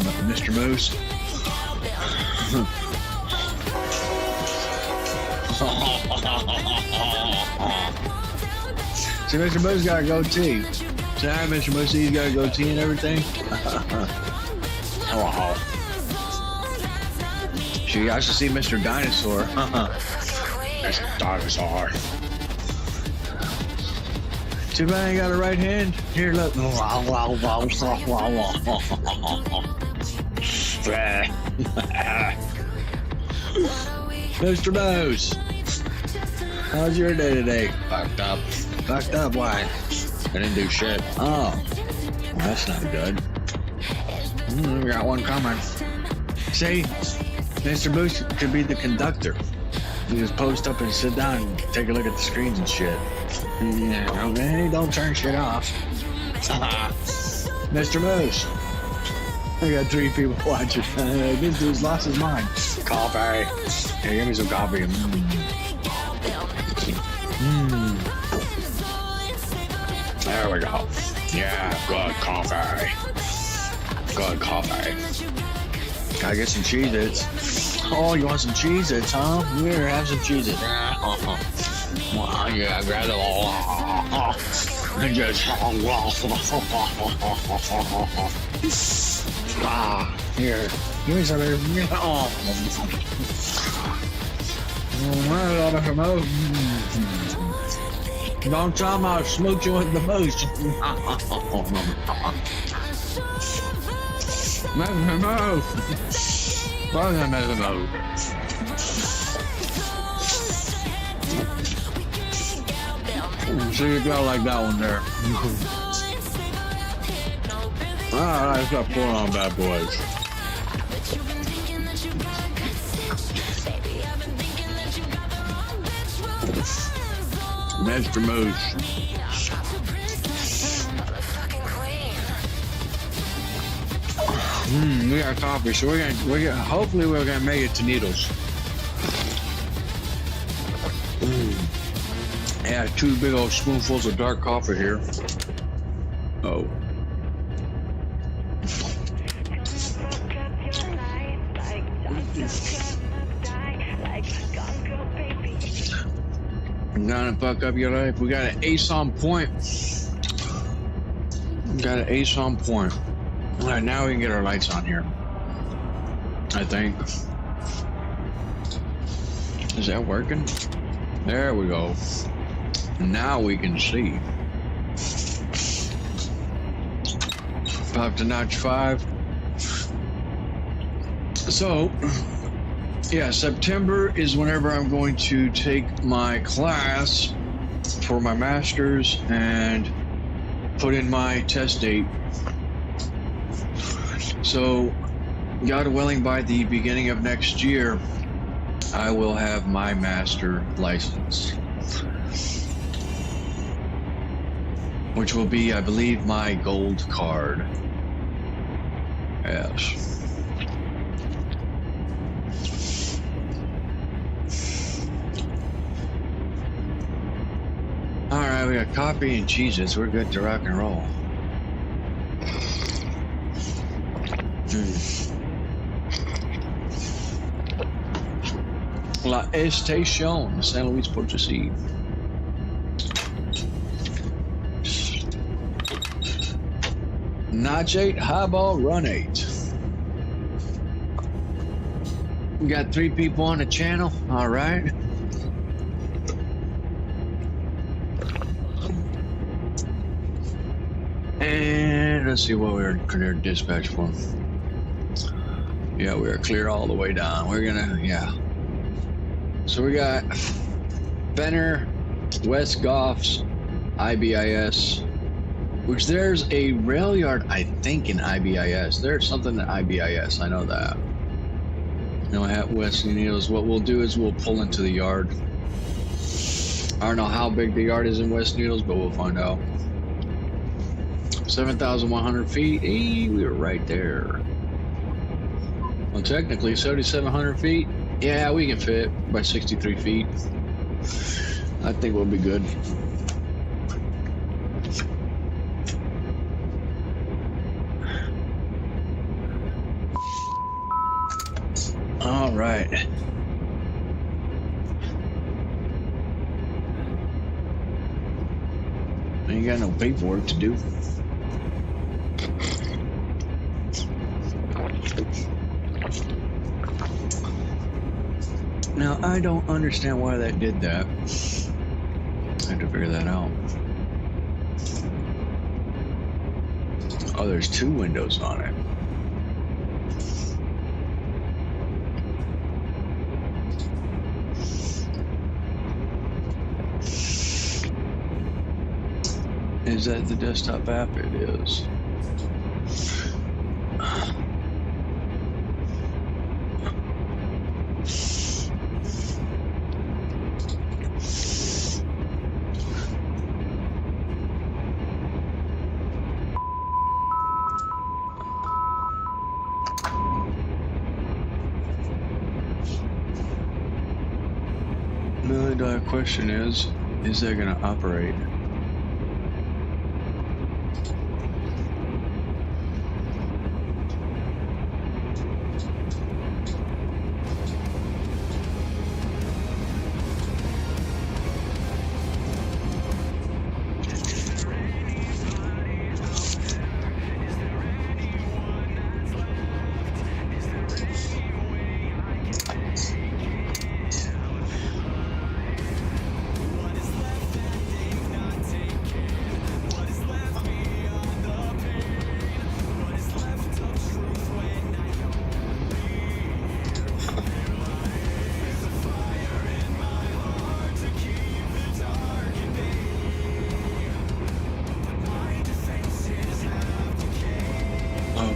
Moose. See, Mr. Moose got a goatee. See how Mr. Moose, he's got a goatee and everything? Hello. You guys should see Mr. Dinosaur. Mr. Dinosaur. Too bad I ain't got a right hand. Here, look. Mr. Moose, how's your day today? Fucked up. Fucked up? Why? I didn't do shit. Oh, well, that's not good. We got one coming. See, Mr. Moose could be the conductor. You just post up and sit down and take a look at the screens and shit. Yeah, okay, don't turn shit off. Mr. Moose. I got 3 people watching. This dude's lost his mind. Coffee. Here, give me some coffee. There we go. Yeah, good coffee. Good coffee. Gotta get some Cheez-Its. Oh, you want some Cheez-Its, huh? Here, have some Cheez-Its. Well, yeah, grab them all. And just... here. Give me some here. Don't tell me I'll smooch you with the moose. Mr. Moose. Welcome, Mr. Moose. So you go like that one there. Alright, stop pulling on bad boys. Mr. Moose. We got coffee, so hopefully we're gonna make it to Needles. Yeah, 2 big old spoonfuls of dark coffee here. Oh. I'm gonna fuck up your life. We got an ace on point. All right, now we can get our lights on here. I think. Is that working? There we go. Now we can see. Pop to notch 5. So, yeah, September is whenever I'm going to take my class for my master's and put in my test date. So, God willing, by the beginning of next year, I will have my master license, which will be, I believe, my gold card. Yes. All right, we got coffee and cheeses. We're good to rock and roll. La Estación, San Luis Potosí. Notch 8, highball, run 8. We got 3 people on the channel. All right. And let's see what we're cleared dispatch for. Yeah, we are clear all the way down. We're gonna, yeah. So we got Fenner, West Goffs, IBIS, which there's a rail yard, I think, in IBIS. There's something in IBIS, I know that. You know, at West Needles, what we'll do is we'll pull into the yard. I don't know how big the yard is in West Needles, but we'll find out. 7,100 feet, we were right there. Well, technically, 7,700 feet. Yeah, we can fit by 63 feet. I think we'll be good. All right. Ain't got no paperwork to do. Now, I don't understand why that did that. I have to figure that out. Oh, there's 2 windows on it. Is that the desktop app? It is. $1 million question is that going to operate?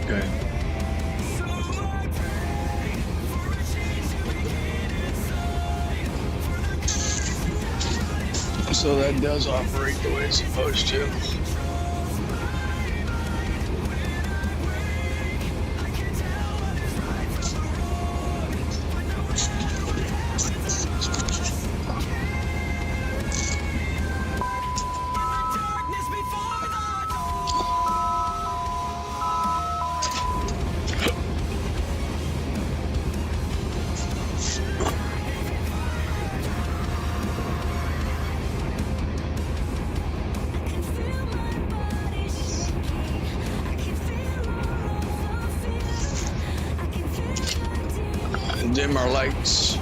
Okay. So that does operate the way it's supposed to. Dim our lights.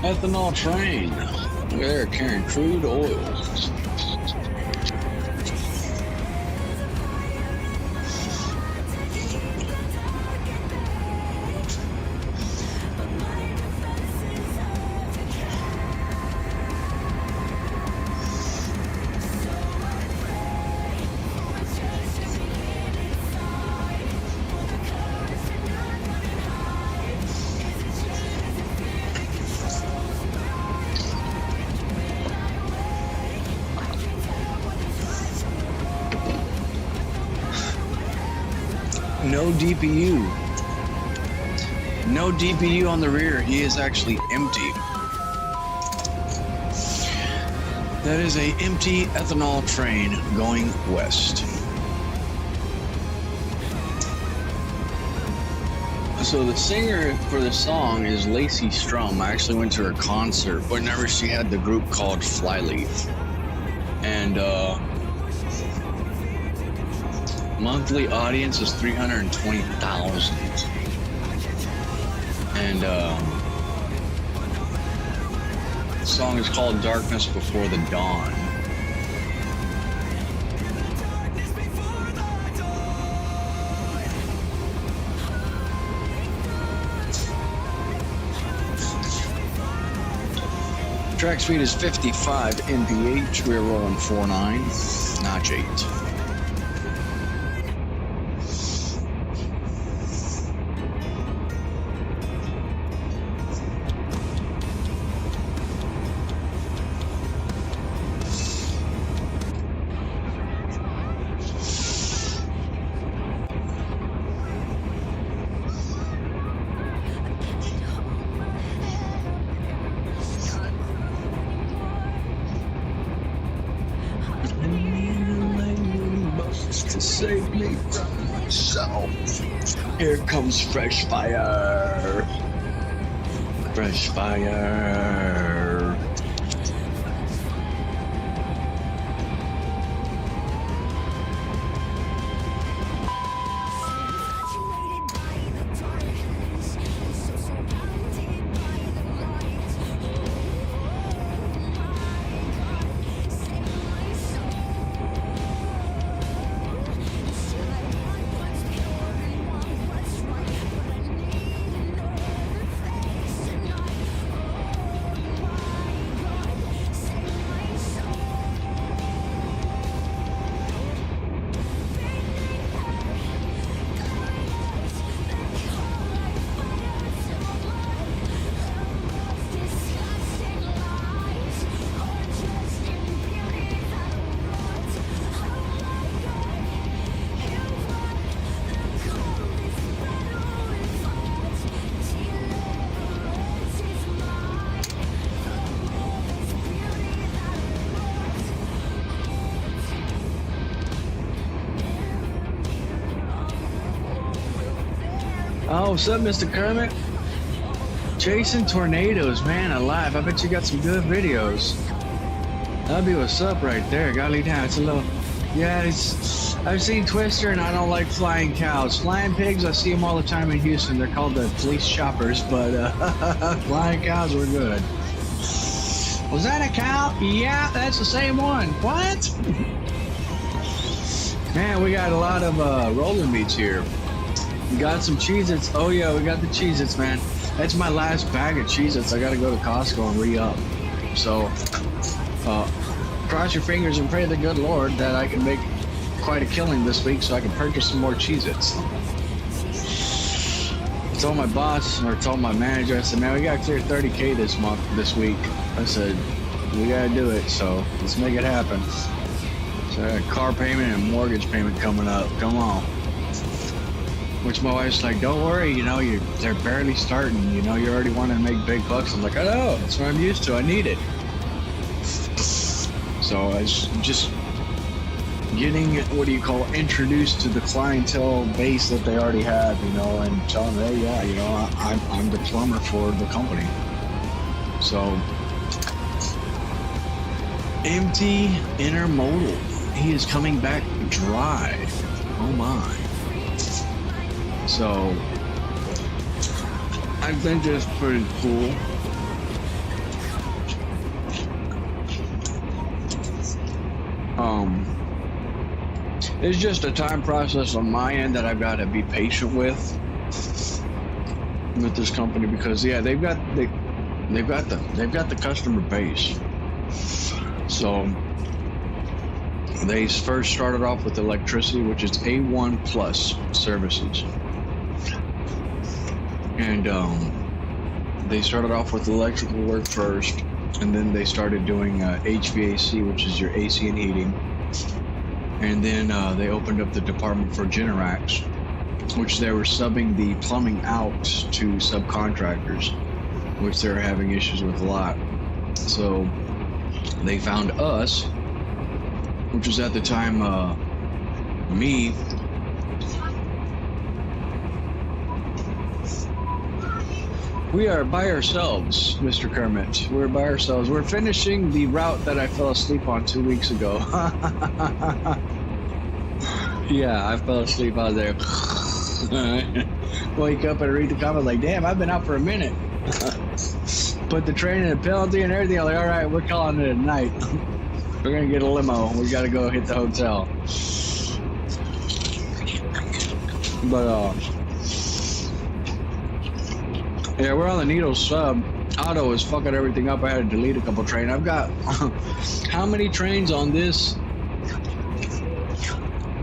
Ethanol train. Look at there, carrying crude oil. No DPU. No DPU on the rear. He is actually empty. That is a empty ethanol train going west. So the singer for the song is Lacey Strum. I actually went to her concert whenever she had the group called Flyleaf. And monthly audience is 320,000. And the song is called Darkness Before the Dawn. Track speed is 55 mph. We're rolling 4.9, notch 8. To save me from myself. Here comes fresh fire. Fresh fire. Oh, what's up, Mr. Kermit? Chasing tornadoes, man, alive. I bet you got some good videos. That'd be what's up right there. Gotta lay down. It's a little, yeah, it's, I've seen Twister and I don't like flying cows. Flying pigs, I see them all the time in Houston. They're called the police choppers, but flying cows were good. Was that a cow? Yeah, that's the same one. What? Man, we got a lot of rolling meats here. We got some Cheez-Its. Oh yeah, we got the Cheez-Its, man. That's my last bag of Cheez-Its. I gotta go to Costco and re-up. So, cross your fingers and pray to the good Lord that I can make quite a killing this week so I can purchase some more Cheez-Its. I told my boss, or told my manager, I said, man, we gotta clear 30K this week. I said, we gotta do it, so let's make it happen. So I got a car payment and a mortgage payment coming up. Come on. Which my wife's like, don't worry, you know, they're barely starting. You know, you're already wanting to make big bucks. I'm like, I know, that's what I'm used to. I need it. So I was just getting, what do you call, introduced to the clientele base that they already have, you know, and telling them, hey, yeah, you know, I'm the plumber for the company. So, empty intermodal. he is coming back dry. Oh my. So I think that's pretty cool. It's just a time process on my end that I've got to be patient with this company, because yeah, they've got the customer base. So they first started off with electricity, which is A1 plus services, and they started off with electrical work first, and then they started doing HVAC, which is your AC and heating. And then they opened up the department for Generacs, which they were subbing the plumbing out to subcontractors, which they're having issues with a lot. So they found us, which was at the time me. We are by ourselves, Mr. Kermit. We're by ourselves. We're finishing the route that I fell asleep on 2 weeks ago. Yeah, I fell asleep out there. Wake up and read the comments like, damn, I've been out for a minute. Put the train in a penalty and everything. I'm like, all right, we're calling it a night. We're gonna get a limo. We gotta go hit the hotel. But yeah, we're on the Needle sub. Auto is fucking everything up. I had to delete a couple trains. I've got how many trains on this?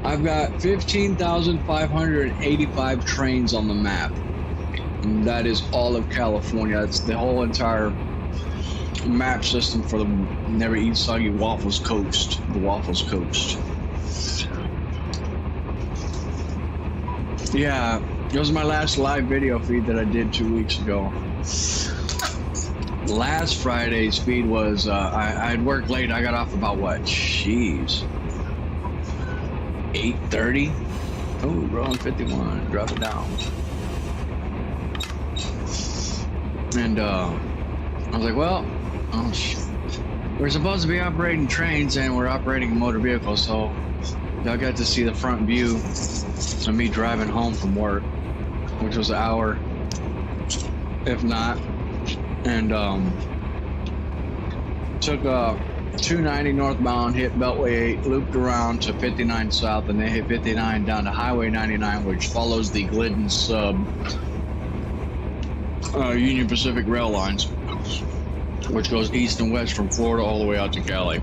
I've got 15,585 trains on the map. And that is all of California. It's the whole entire map system for the Never Eat Soggy Waffles Coast. The Waffles Coast. Yeah, it was my last live video feed that I did 2 weeks ago. Last Friday's feed was, I had worked late. I got off about what? Jeez. 8:30? Oh, wrong 51. Drop it down. And I was like, well, we're supposed to be operating trains and we're operating motor vehicles, so y'all got to see the front view of me driving home from work, which was an hour, if not. And took 290 northbound, hit Beltway 8, looped around to 59 south, and then hit 59 down to Highway 99, which follows the Glidden sub Union Pacific rail lines, which goes east and west from Florida all the way out to Cali.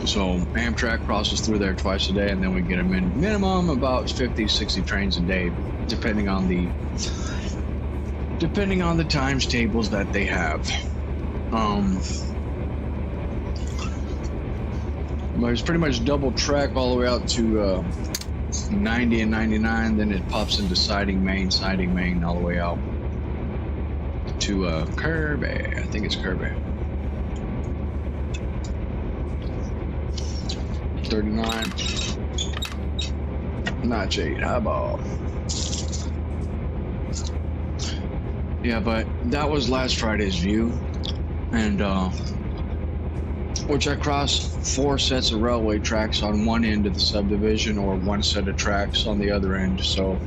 So Amtrak crosses through there twice a day, and then we get them in minimum about 50, 60 trains a day, depending on the times tables that they have. But it's pretty much double track all the way out to 90 and 99. Then it pops into siding main, all the way out to Kirby. I think it's Kirby. 39. Notch 8. Highball. Yeah, but that was last Friday's view, and which I crossed 4 sets of railway tracks on one end of the subdivision, or 1 set of tracks on the other end. So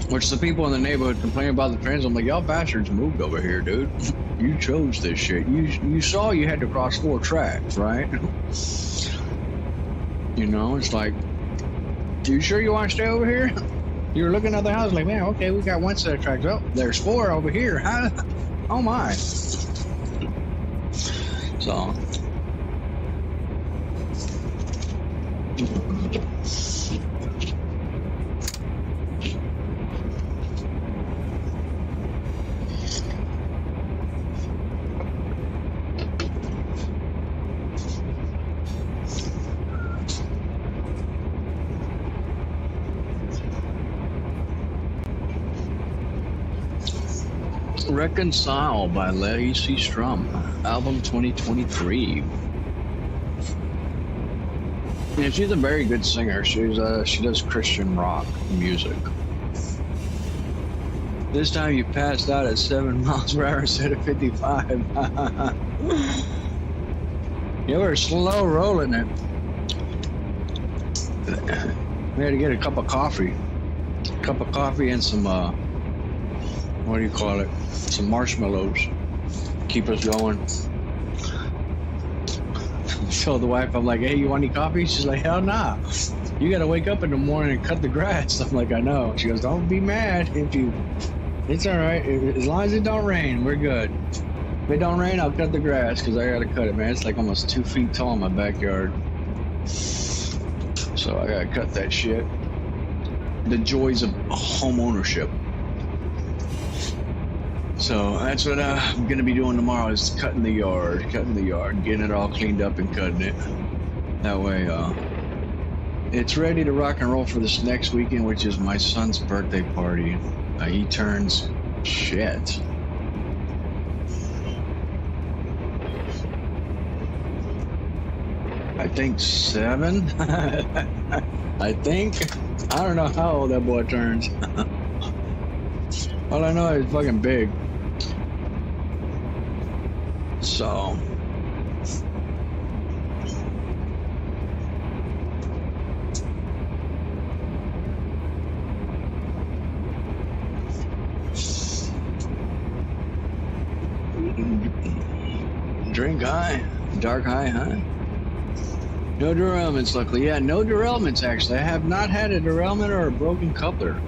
which the people in the neighborhood complain about the trains. I'm like, y'all bastards moved over here, dude. You chose this shit. You saw you had to cross 4 tracks, right? You know, it's like, you sure you want to stay over here? You're looking at the house like, man, okay, we got 1 set of tracks. Oh, there's 4 over here. Huh? Oh my. So Reconcile by Lacey Strum, album 2023. Yeah, she's a very good singer. She does Christian rock music. This time you passed out at 7 miles per hour instead of 55. You were slow rolling it. We had to get a cup of coffee. A cup of coffee and some, what do you call it? Some marshmallows. Keep us going. Told the wife, I'm like, hey, you want any coffee? She's like, hell nah. You gotta wake up in the morning and cut the grass. I'm like, I know. She goes, don't be mad if you... It's all right. As long as it don't rain, we're good. If it don't rain, I'll cut the grass because I gotta cut it, man. It's like almost 2 feet tall in my backyard. So I gotta cut that shit. The joys of home ownership. So that's what I'm gonna be doing tomorrow, is cutting the yard, getting it all cleaned up and cutting it. That way, it's ready to rock and roll for this next weekend, which is my son's birthday party. He turns shit. I think 7. I think. I don't know how old that boy turns. All I know is fucking big. So. Drink high, dark high, huh? No derailments, luckily. Yeah, no derailments, actually. I have not had a derailment or a broken coupler.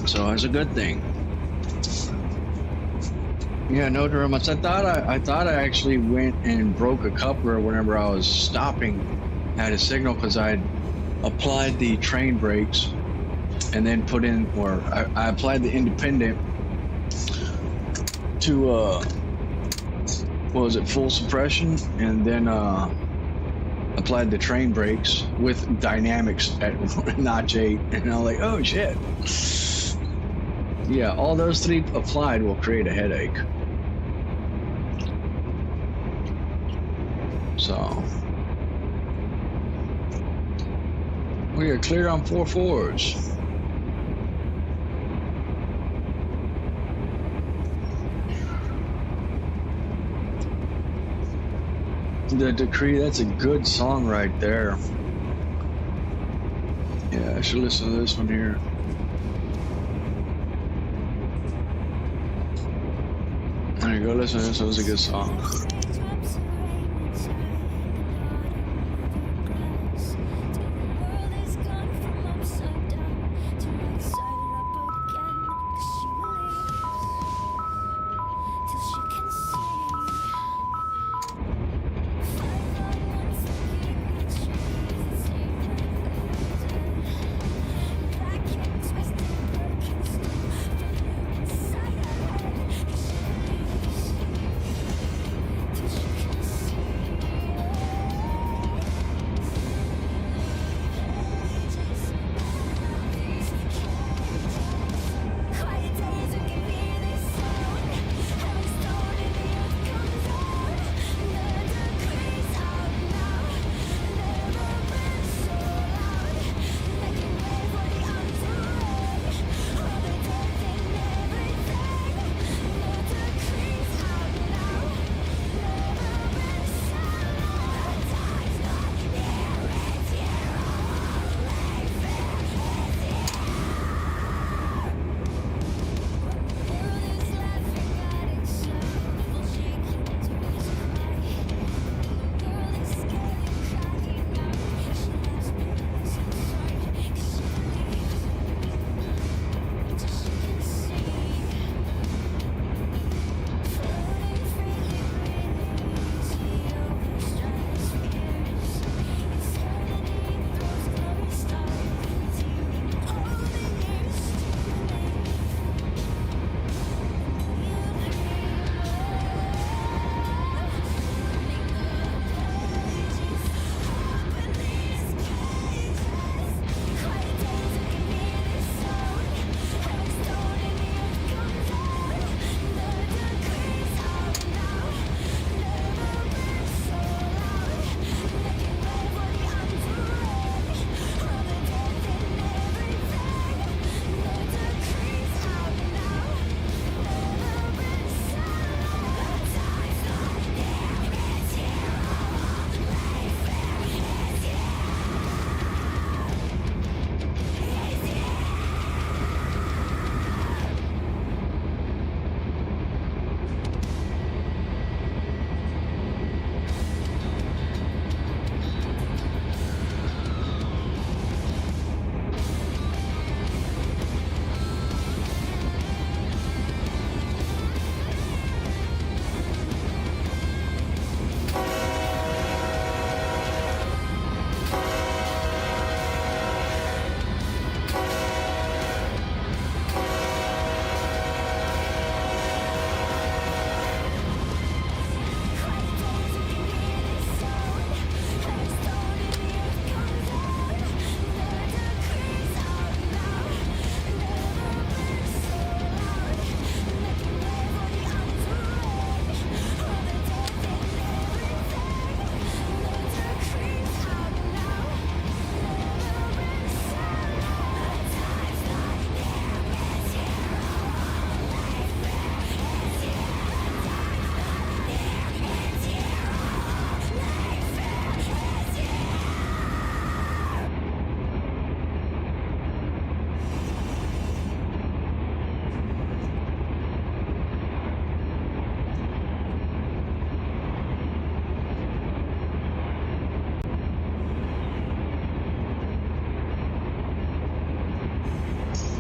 So that's a good thing. Yeah, no derailments. I thought I actually went and broke a coupler whenever I was stopping at a signal because I'd applied the train brakes and then put in, or I applied the independent to what was it, full suppression, and then applied the train brakes with dynamics at notch 8, and I'm like, oh shit. Yeah, all those 3 applied will create a headache. So we are clear on 4 4s. The Decree, that's a good song right there. Yeah, I should listen to this one here. There you go, listen to this, that was a good song.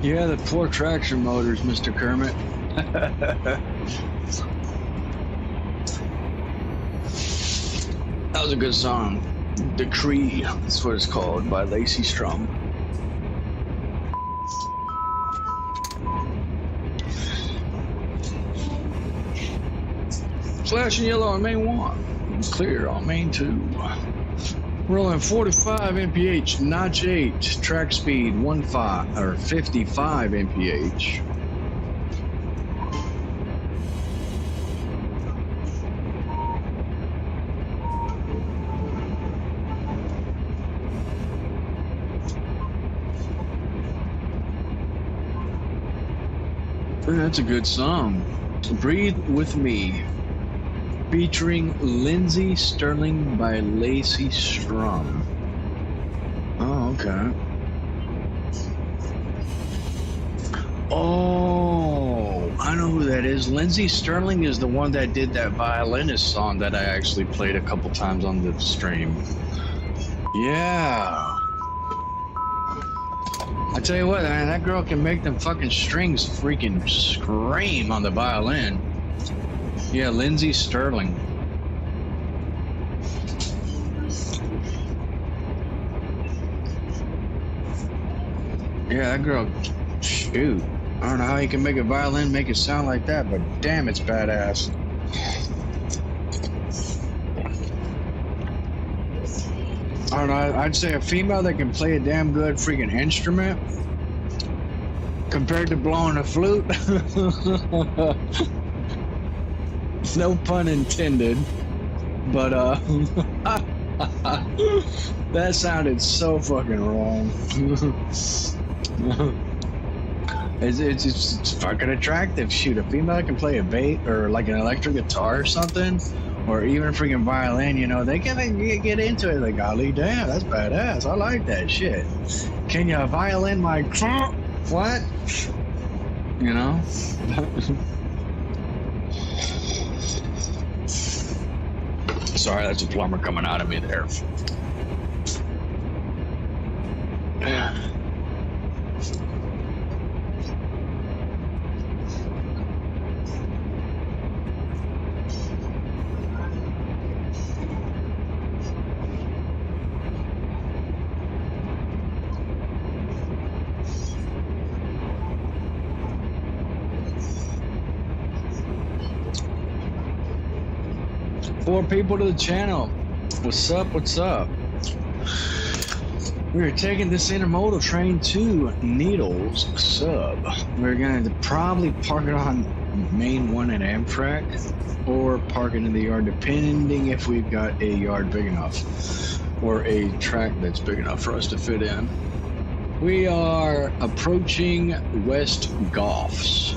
Yeah, the poor traction motors, Mr. Kermit. That was a good song. Decree, that's what it's called, by Lacey Strum. Flashing yellow on main 1. Clear on main 2. Rolling 45 mph, notch 8, track speed 55 mph. That's a good song. Breathe With Me, featuring Lindsey Sterling by Lacey Strum. Oh, okay. Oh, I know who that is. Lindsey Sterling is the one that did that violinist song that I actually played a couple times on the stream. Yeah. I tell you what, man, that girl can make them fucking strings freaking scream on the violin. Yeah, Lindsey Sterling. Yeah, that girl, shoot. I don't know how you can make a violin make it sound like that, but damn, it's badass. I don't know, I'd say a female that can play a damn good freaking instrument compared to blowing a flute. No pun intended, but that sounded so fucking wrong. It's fucking attractive. Shoot, a female that can play a bass or like an electric guitar or something, or even a freaking violin, you know, they can get into it. Like, golly damn, that's badass. I like that shit. Can you violin my what? You know? Sorry, that's a plumber coming out of me there. Four people to the channel. What's up? What's up? We're taking this intermodal train to Needles Sub. We're going to probably park it on main 1 at Amtrak or park it in the yard, depending if we've got a yard big enough or a track that's big enough for us to fit in. We are approaching West Goffs.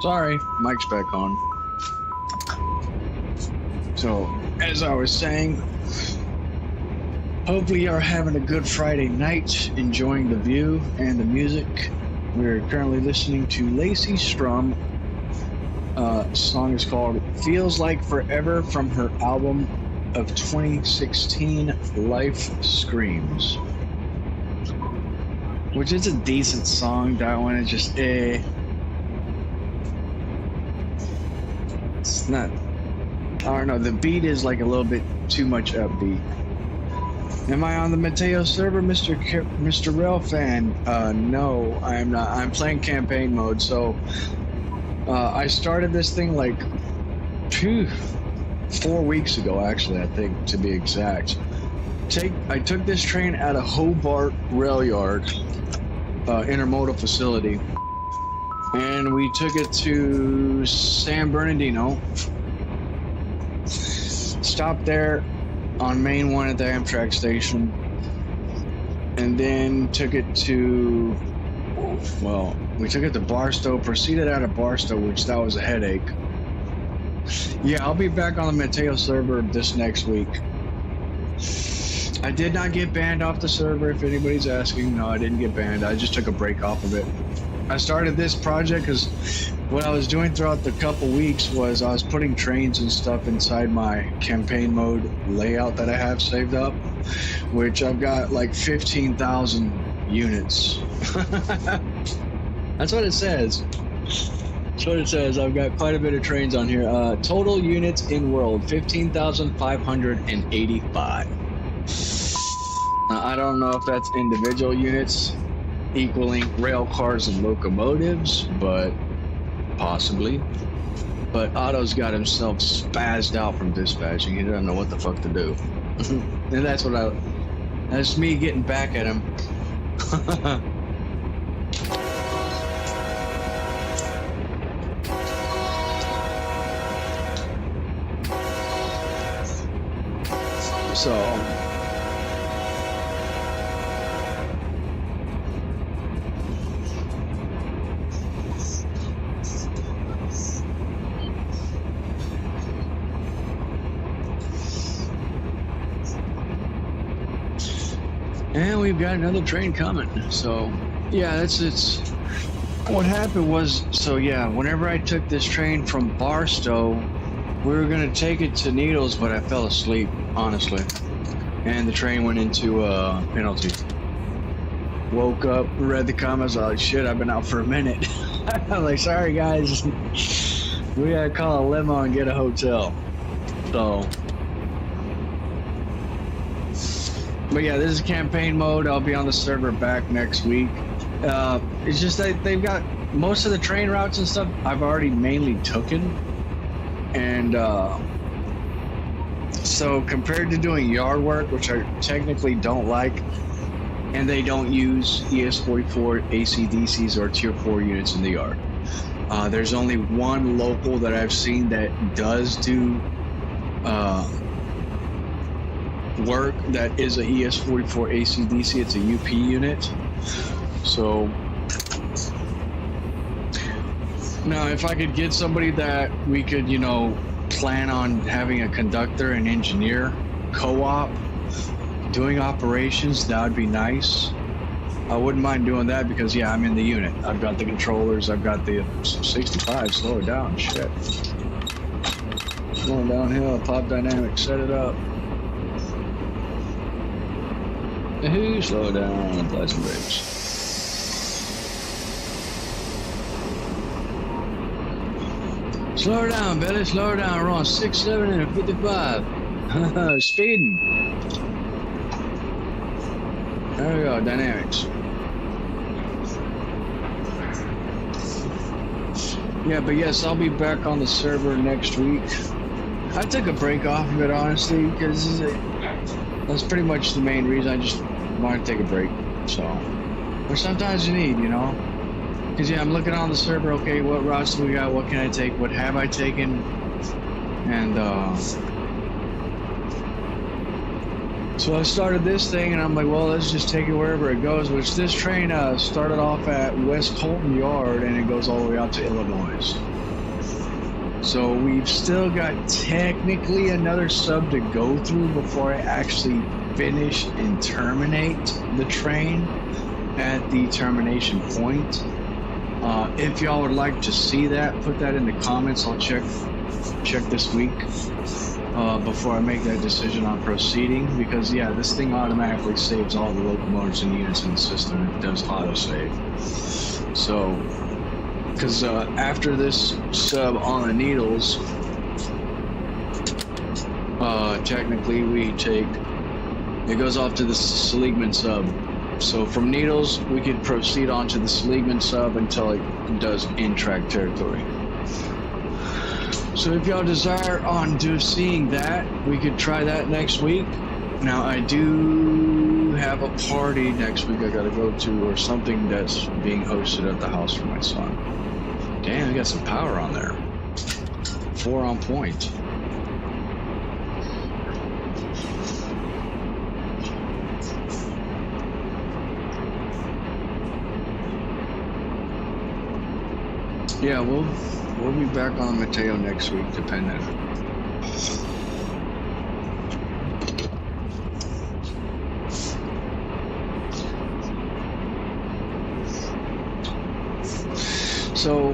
Sorry, mic's back on. So, as I was saying, hopefully you're having a good Friday night, enjoying the view and the music. We're currently listening to Lacey Strum. Song is called Feels Like Forever from her album of 2016, Life Screams. Which is a decent song. That one is just It's not, I don't know, the beat is like a little bit too much upbeat. Am I on the Mateo server, Mr. Rail fan? No, I am not. I'm playing campaign mode, so I started this thing like 4 weeks ago, actually, I think, to be exact. I took this train out of Hobart Rail Yard, intermodal facility, and we took it to San Bernardino. Stopped there on Main 1 at the Amtrak station, and then took it to, well, we took it to Barstow, proceeded out of Barstow, which that was a headache. Yeah, I'll be back on the Mateo server this next week. I did not get banned off the server, if anybody's asking. No, I didn't get banned. I just took a break off of it. I started this project because what I was doing throughout the couple weeks was I was putting trains and stuff inside my campaign mode layout that I have saved up, which I've got like 15,000 units. That's what it says. That's what it says. I've got quite a bit of trains on here. Total units in world, 15,585. Now, I don't know if that's individual units equaling rail cars and locomotives, but possibly. But Otto's got himself spazzed out from dispatching. He doesn't know what the fuck to do. And that's me getting back at him. So and we've got another train coming. So yeah, it's what happened was, so yeah, whenever I took this train from Barstow, we were gonna take it to Needles, but I fell asleep, honestly, and the train went into penalty. Woke up, read the comments, I was like, shit, I've been out for a minute. I'm like, sorry guys, we gotta call a limo and get a hotel. So, but yeah, this is campaign mode. I'll be on the server back next week. It's just that they've got most of the train routes and stuff I've already mainly taken. And so compared to doing yard work, which I technically don't like, and they don't use ES44 ACDCs or Tier 4 units in the yard. There's only one local that I've seen that does do work that is a ES44 ACDC. It's a UP unit. So now if I could get somebody that we could, you know, plan on having a conductor and engineer co-op doing operations, that would be nice. I wouldn't mind doing that because yeah, I'm in the unit. I've got the controllers, I've got the 65, slow it down, shit. Going downhill, pop dynamic, set it up. Slow it down, apply some brakes. Slow her down, Billy, slow her down. We're on 67 and a 55. Speeding. There we go, dynamics. Yeah, but yes, I'll be back on the server next week. I took a break off of it, honestly, because that's pretty much the main reason. I just wanted to take a break. So, but sometimes you need, you know. Because yeah, I'm looking on the server, okay, what routes do we got, what can I take, what have I taken, and So I started this thing, and I'm like, well, let's just take it wherever it goes, which this train started off at West Colton Yard, and it goes all the way out to Illinois. So we've still got technically another sub to go through before I actually finish and terminate the train at the termination point. If y'all would like to see that, put that in the comments. I'll check this week before I make that decision on proceeding, because yeah, this thing automatically saves all the locomotives and units in the system. It does autosave. So, because after this sub on the Needles, technically it goes off to the Seligman sub. So from Needles, we could proceed on to the Seligman sub until it does in-track territory. So if y'all desire on seeing that, we could try that next week. Now I do have a party next week I gotta go to, or something that's being hosted at the house for my son. Damn, I got some power on there. 4 on point. Yeah, we'll be back on Mateo next week, depending. So,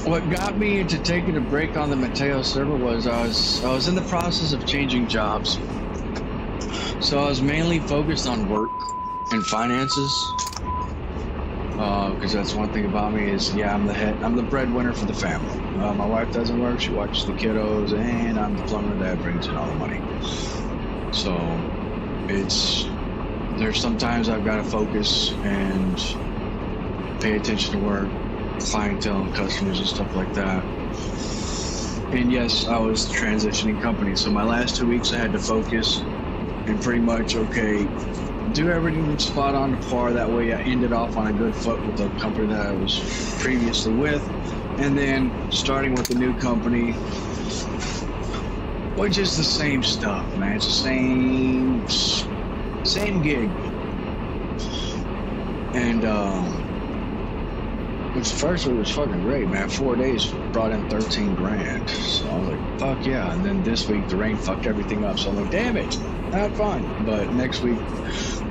what got me into taking a break on the Mateo server was I was in the process of changing jobs. So I was mainly focused on work and finances. Because that's one thing about me is, yeah, I'm the breadwinner for the family. My wife doesn't work, she watches the kiddos, and I'm the plumber that brings in all the money. So there's sometimes I've got to focus and pay attention to work, clientele and customers and stuff like that. And yes, I was transitioning companies. So my last 2 weeks I had to focus and pretty much, okay, do everything spot on to par. That way I ended off on a good foot with the company that I was previously with. And then starting with the new company, which is the same stuff, man. It's the same gig. And, which first it was fucking great, man. 4 days brought in 13 grand. So I was like, fuck yeah. And then this week the rain fucked everything up. So I'm like, damn it, not fun. But next week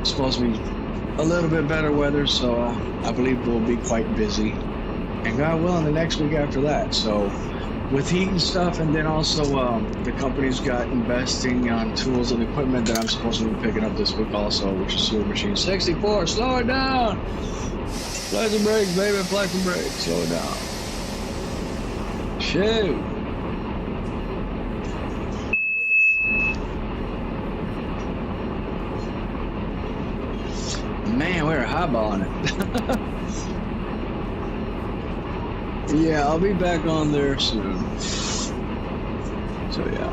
it's supposed to be a little bit better weather, so I believe we'll be quite busy. And God willing, the next week after that. So with heat and stuff, and then also the company's got investing on tools and equipment that I'm supposed to be picking up this week also, which is Sewer Machine 64. Slow it down. Apply some brakes, baby. Apply some brakes. Slow it down. Shoot. Man, we're highballing it. Yeah, I'll be back on there soon. So yeah.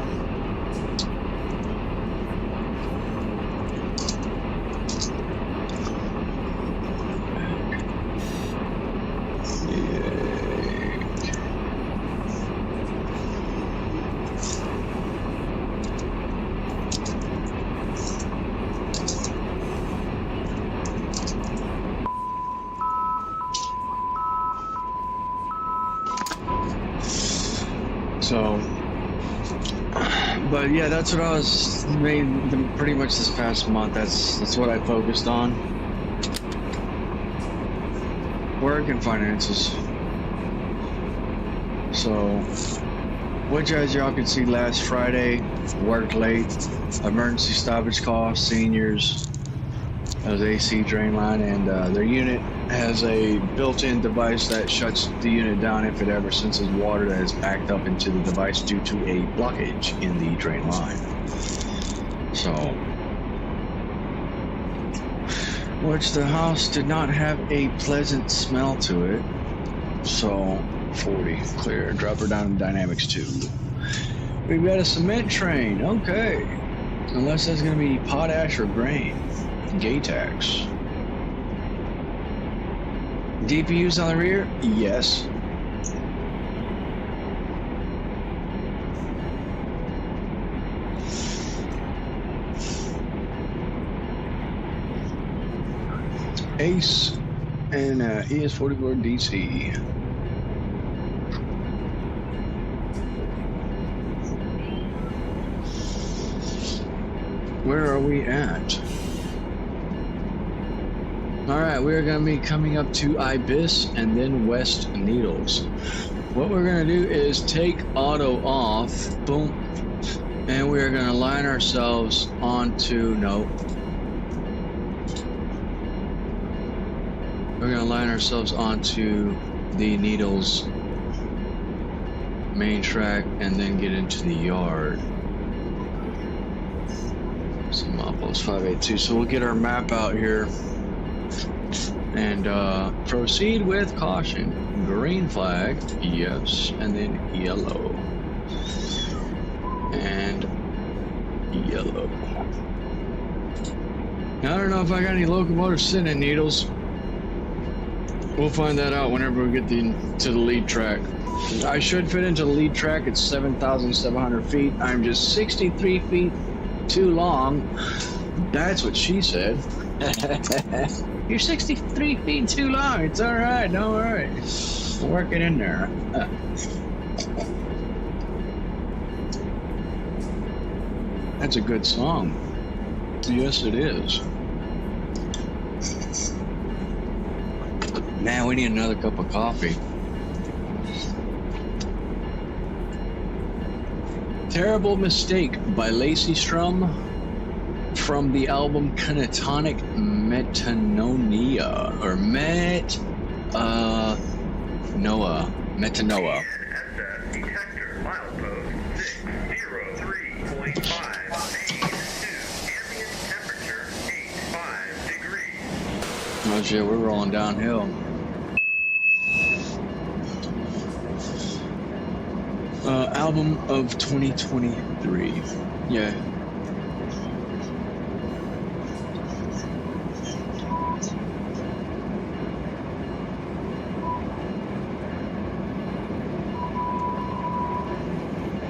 So, but yeah, that's what I was pretty much this past month. That's what I focused on. Work and finances. So, which as y'all can see last Friday, worked late, emergency stoppage call, seniors. That was AC drain line, and their unit has a built-in device that shuts the unit down if it ever senses water that is backed up into the device due to a blockage in the drain line. So, which the house did not have a pleasant smell to it. So, 40, clear, drop her down in Dynamics 2. We've got a cement train, okay. Unless that's gonna be potash or grain. Gatax. DPUs on the rear? Yes. Ace and ES44 DC. Where are we at? Alright, we're going to be coming up to Ibis and then West Needles. What we're going to do is take auto off, boom, and we're going to line ourselves onto, no. We're going to line ourselves onto the Needles main track and then get into the yard. Some Apples 582. So we'll get our map out here and proceed with caution. Green flag, yes, and then yellow. And yellow. Now, I don't know if I got any locomotives sitting in Needles. We'll find that out whenever we get to the lead track. I should fit into the lead track. It's 7,700 feet. I'm just 63 feet too long. That's what she said. You're 63 feet too long. It's all right. Don't worry. Work it in there. That's a good song. Yes, it is. Man, we need another cup of coffee. Terrible Mistake by Lacey Strum from the album Canatonic Metanoia, or Noah. Metanoia. Detector milepost 603.5 ambient temperature 85 degrees. Oh shit, we're rolling downhill. Album of 2023. Yeah.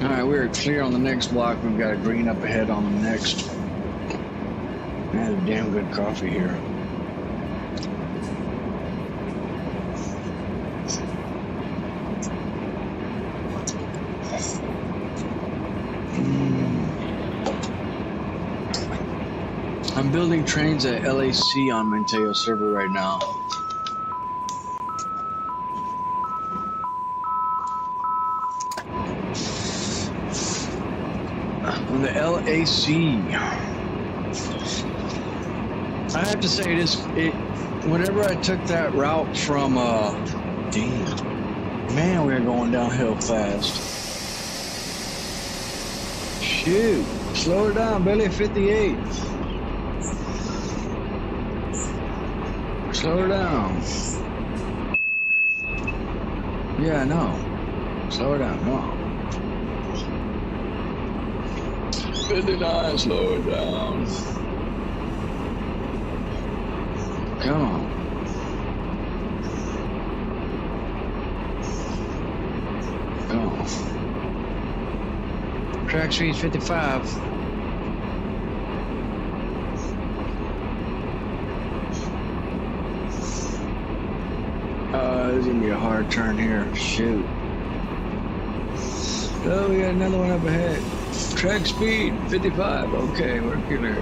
Alright, we're clear on the next block. We've got a green up ahead on the next. Man, a damn good coffee here. I'm building trains at LAC on Menteo server right now. On the LAC. I have to say whenever I took that route from damn, man, we were going downhill fast. Shoot, slow her down, Billy, 58. Slow her down. Yeah, no. Slow her down, come on. 59, slow her down. Come on. Come on. Track speed 55. This is gonna be a hard turn here. Shoot. Oh, we got another one up ahead. Track speed 55. Okay, we're clear.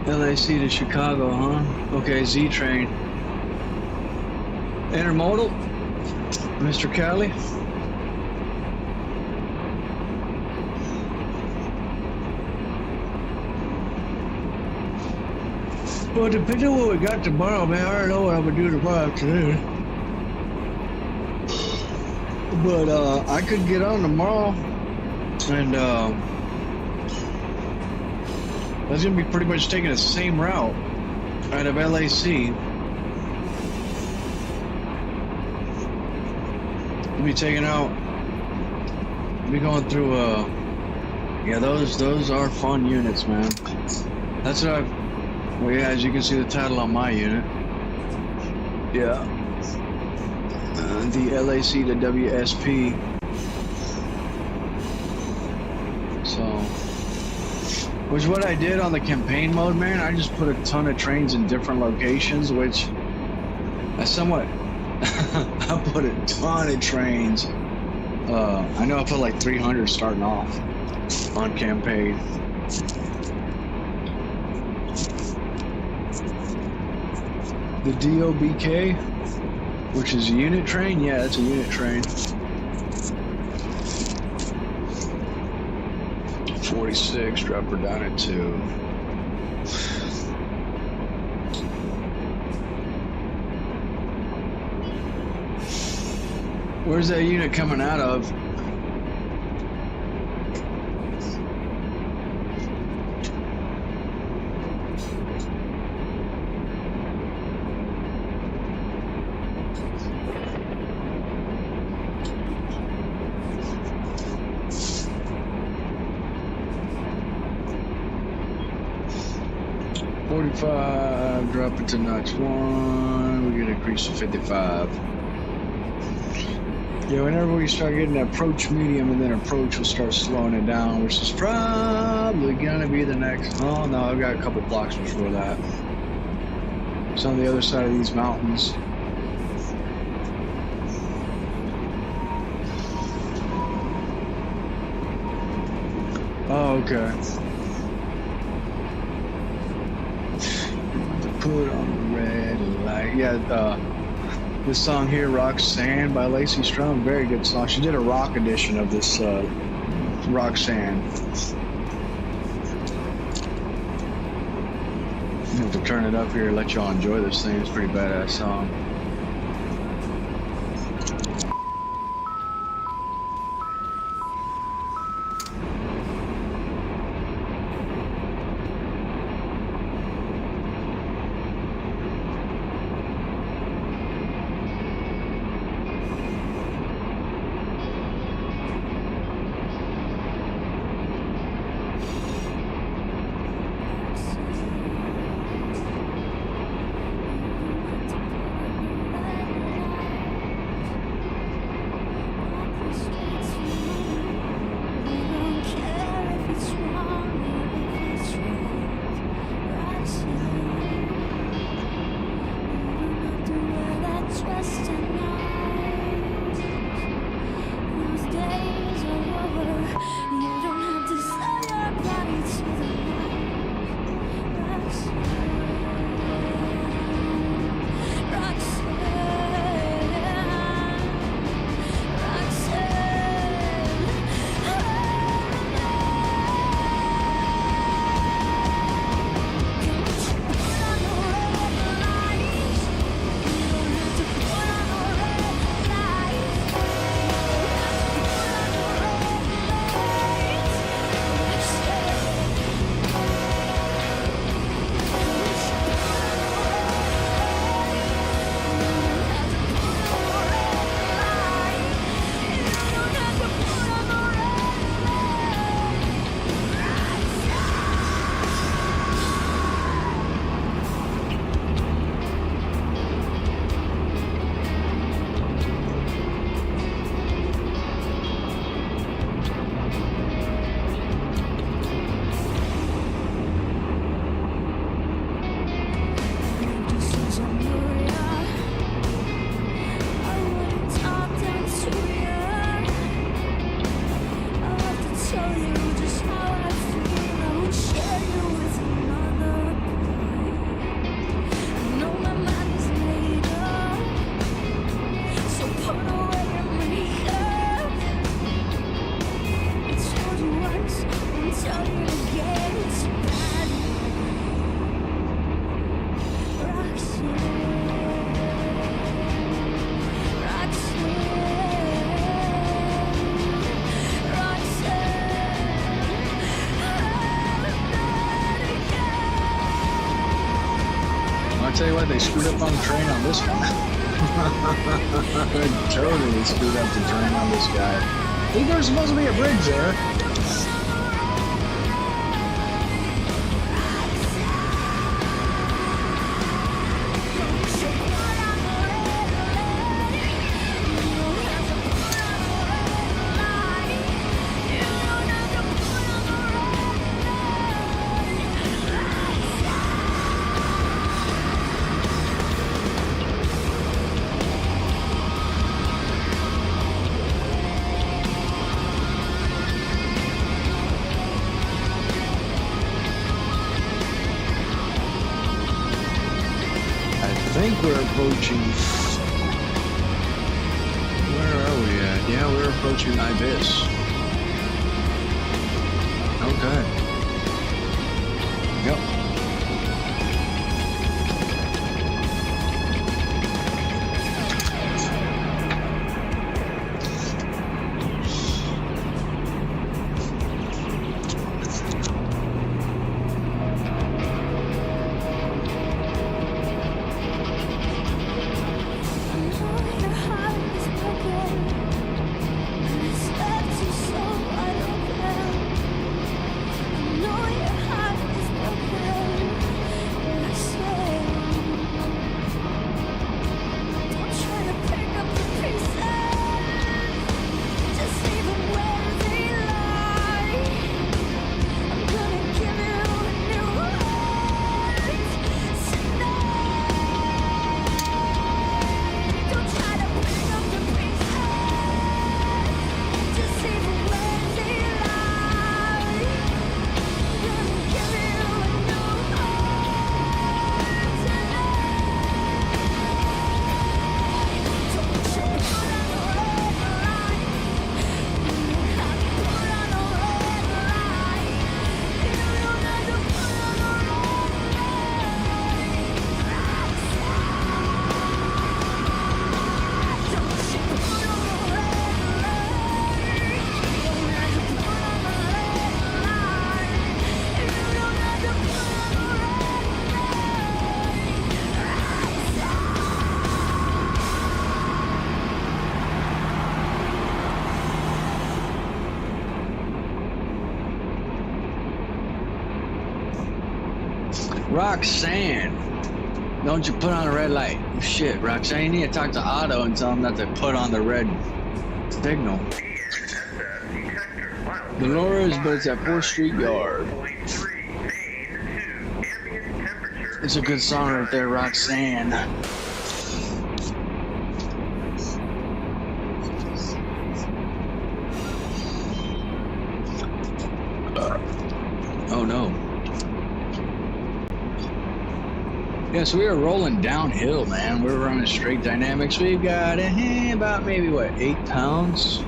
LAC to Chicago, huh? Okay, Z train. Intermodal, Mr. Cali. Well, depending on what we got tomorrow, man, I don't know what I'm gonna do tomorrow afternoon. But I could get on tomorrow, and that's gonna be pretty much taking the same route out of LAC. We'll be taking out. We'll be going through. Yeah, those are fun units, man. That's what I've. Well, yeah, as you can see the title on my unit. Yeah. the LACWSP. So, which what I did on the campaign mode, man, I just put a ton of trains in different locations, which I somewhat, I put a ton of trains. I know I put like 300 starting off on campaign. The DOBK, which is a unit train? Yeah, it's a unit train. 46, drop her down at 2. Where's that unit coming out of? Drop it to notch 1. We're gonna increase to 55. Yeah, whenever we start getting approach medium and then approach, we'll start slowing it down, which is probably gonna be the next. Oh no, I've got a couple blocks before that. It's on the other side of these mountains. Oh, okay. Put on the red light. Yeah, this song here, Roxanne by Lacey Strong, very good song. She did a rock edition of this Roxanne. I have to turn it up here and let y'all enjoy this thing. It's a pretty badass song. Tell you what, they screwed up on the train on this one. They totally screwed up the train on this guy. I think there's supposed to be a bridge there. think we're approaching. Where are we at? Yeah, we're approaching Ibis. Okay. Yep. Roxanne, don't you put on a red light. Shit, Roxanne, you need to talk to Otto and tell him not to put on the red signal. DNSS detector milepost Dolores, but it's at 4th Street Yard. 5.3, main 2, ambient temperature. It's a good song right there, Roxanne. Oh no. Yeah, so we are rolling downhill, man. We're running straight dynamics. We've got about maybe what, 8 pounds.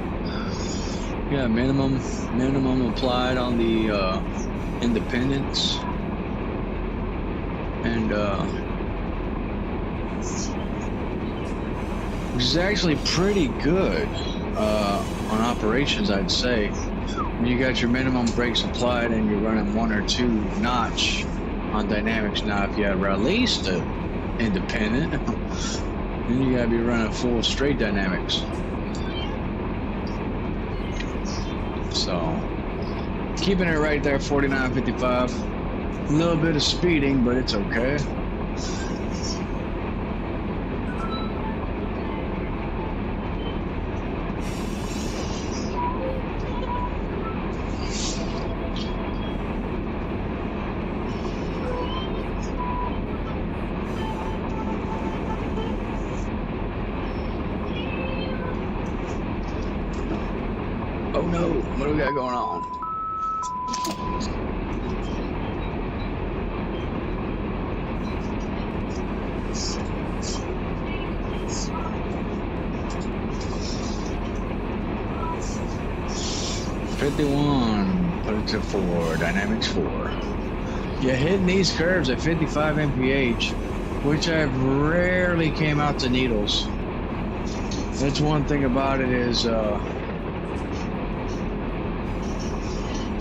Yeah, minimum applied on the independence, and which is actually pretty good on operations, I'd say. When you got your minimum brakes applied and you're running 1 or 2 notch on dynamics. Now if you had released the independent, then you gotta be running full straight dynamics. So keeping it right there, 49.55. A little bit of speeding, but it's okay. Oh no, what do we got going on? $51, put it to 4, dynamics 4. You're hitting these curves at 55 mph, which I've rarely came out to needles. That's one thing about it is,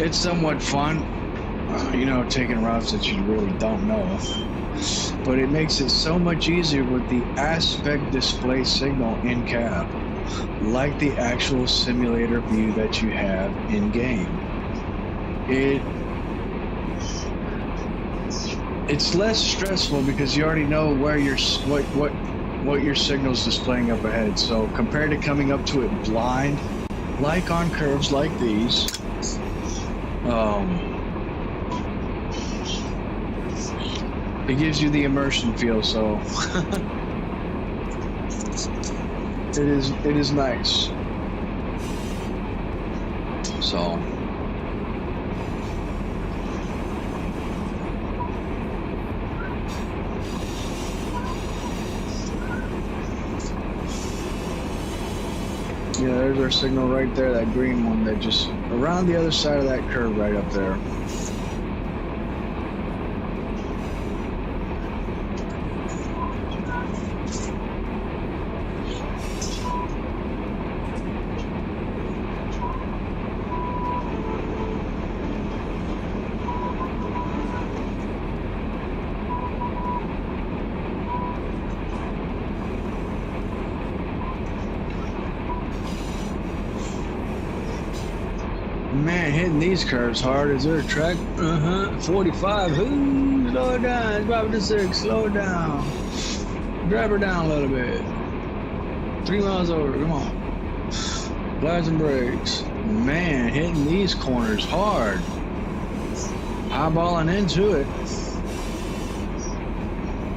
it's somewhat fun, you know, taking routes that you really don't know. But it makes it so much easier with the aspect display signal in cab, like the actual simulator view that you have in game. It's less stressful because you already know where what your signal's displaying up ahead. So compared to coming up to it blind, like on curves like these, it gives you the immersion feel, so it is nice. So there's our signal right there, that green one that just around the other side of that curve right up there. Man, hitting these curves hard. Is there a track? 45. Ooh, slow it down. It's 5 to 6. Slow it down. Drive her down a little bit. 3 miles over. Come on. Glides and brakes. Man, hitting these corners hard. Eyeballing into it.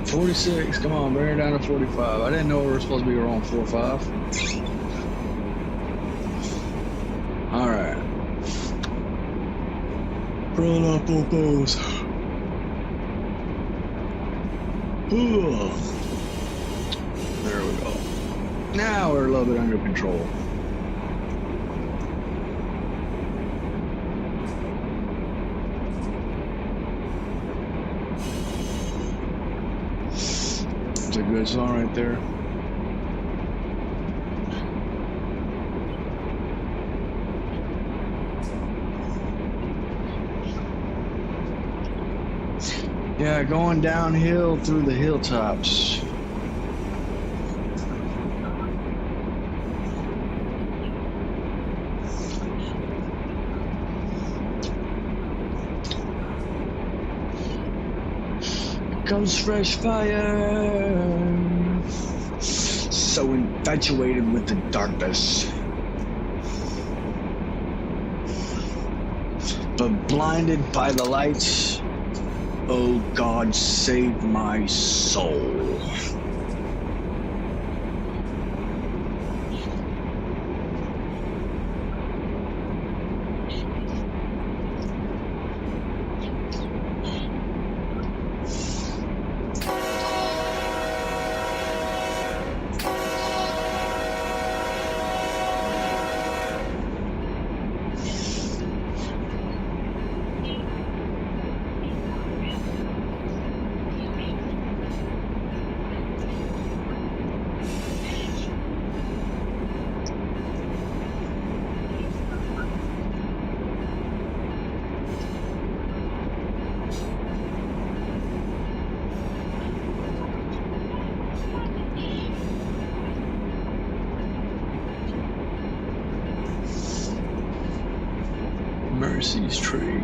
46. Come on, bring her down to 45. I didn't know we were supposed to be going 4-5. All right. Roll up on those. There we go. Now we're a little bit under control. It's a good song right there. Yeah, going downhill through the hilltops. Here comes fresh fire. So infatuated with the darkness, but blinded by the lights. Oh God, save my soul. Mercy's tree.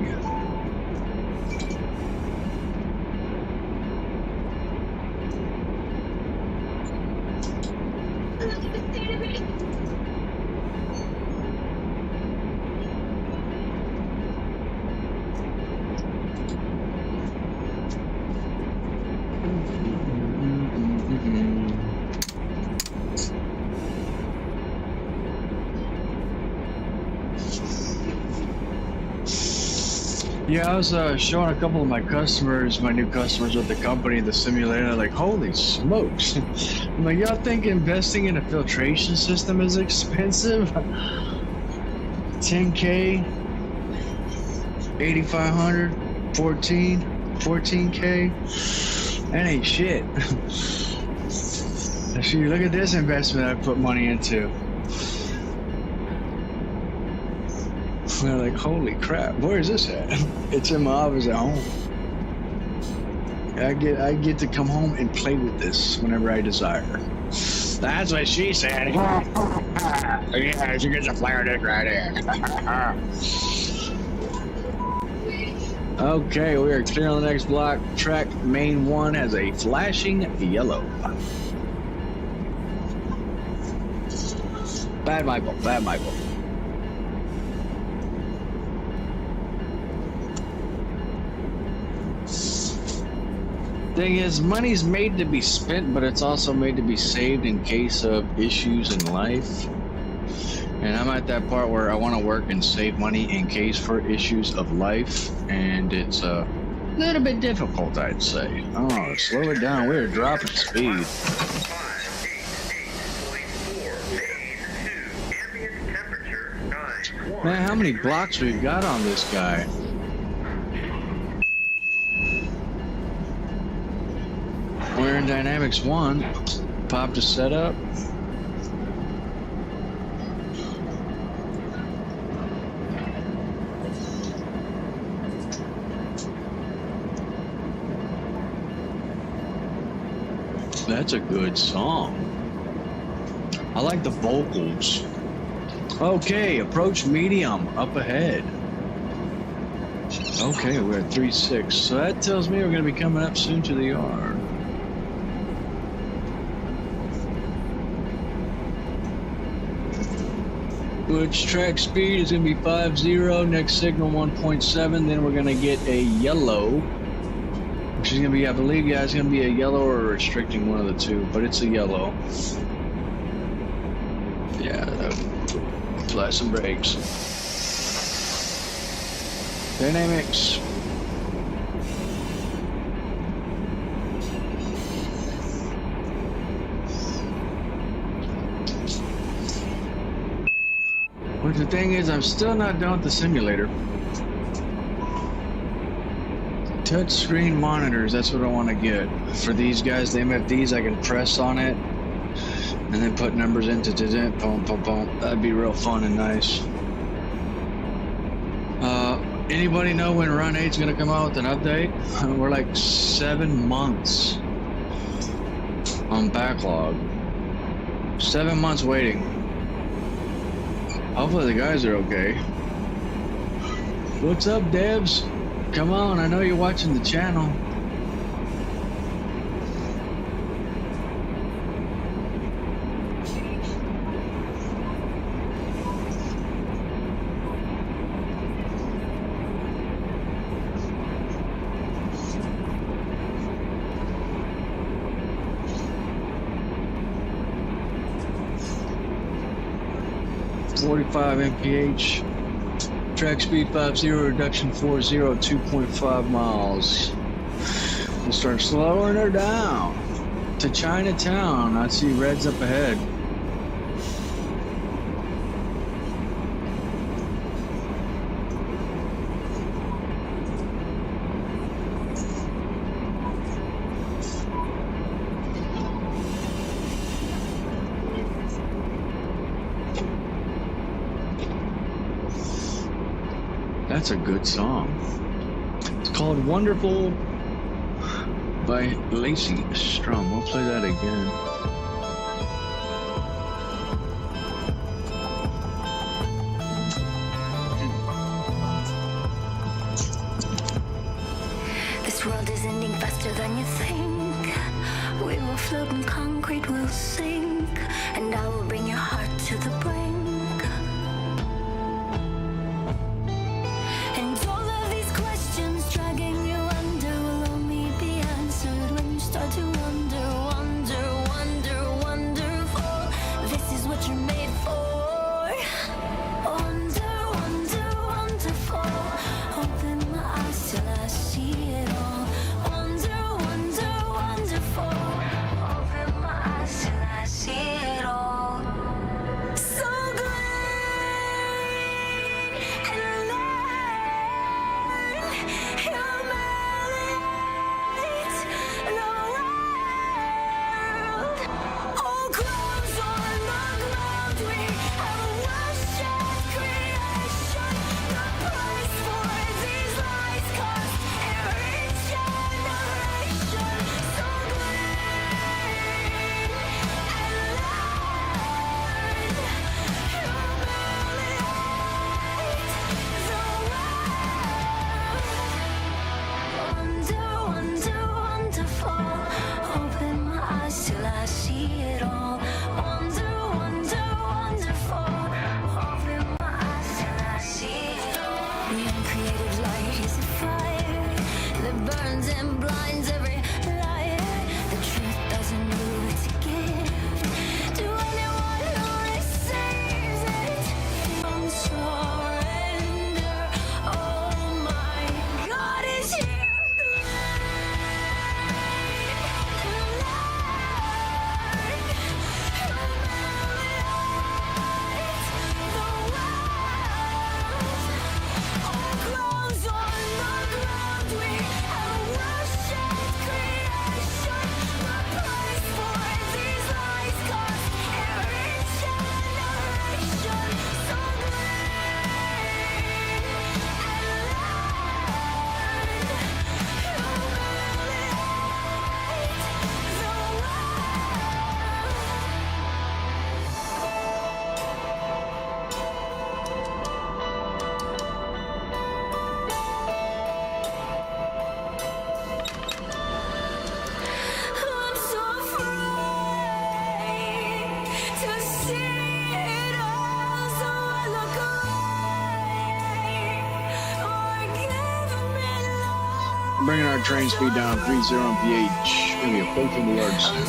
Yeah, I was showing a couple of my customers, my new customers with the company, the simulator. Like, holy smokes! I'm like, y'all think investing in a filtration system is expensive? 10K, 8,500, 14K. That ain't shit. Actually, look at this investment I put money into. They're like, holy crap, where is this at? It's in my office at home. I get to come home and play with this whenever I desire. That's what she said. Yeah, she gets a flare dick right here. Okay, we are clear on the next block. Track main 1 has a flashing yellow. Bad Michael, bad Michael. Thing is, money's made to be spent, but it's also made to be saved in case of issues in life. And I'm at that part where I want to work and save money in case for issues of life, and it's a little bit difficult, I'd say. Oh, slow it down. We're dropping speed. 588.4, phase 2, ambient Man, how many blocks we've got on this guy? We're in Dynamics 1. Pop to setup. That's a good song. I like the vocals. Okay, approach medium, up ahead. Okay, we're at 3.6. So that tells me we're going to be coming up soon to the yard. Which track speed is going to be 5.0, next signal 1.7, then we're going to get a yellow. Which is going to be, I believe, yeah, it's going to be a yellow or a restricting, one of the two, but it's a yellow. Yeah, apply some brakes. Dynamics. But the thing is, I'm still not done with the simulator. Touch screen monitors, that's what I want to get. For these guys, the MFDs, I can press on it and then put numbers into boom, boom, boom. That'd be real fun and nice. Anybody know when RUN8 is going to come out with an update? We're like 7 months on backlog. 7 months waiting. Hopefully the guys are okay. What's up, devs? Come on, I know you're watching the channel. .45 mph. Track speed 5.0, reduction 4.0, 2.5 miles. We'll start slowing her down to Chinatown. I see reds up ahead. That's a good song. It's called Wonderful by Lacey Strum. We'll play that again. This world is ending faster than you think. We will float in concrete, we'll sink, and I will bring your heart to the brink. And all of these questions dragging you under will only be answered when you start to wonder, wonderful. This is what you're made for. Wonderful. Open my eyes till I see it all. Wonderful. Open my eyes till I see it all. So bringing our train speed down 30 mph. Gonna be approaching the yard soon.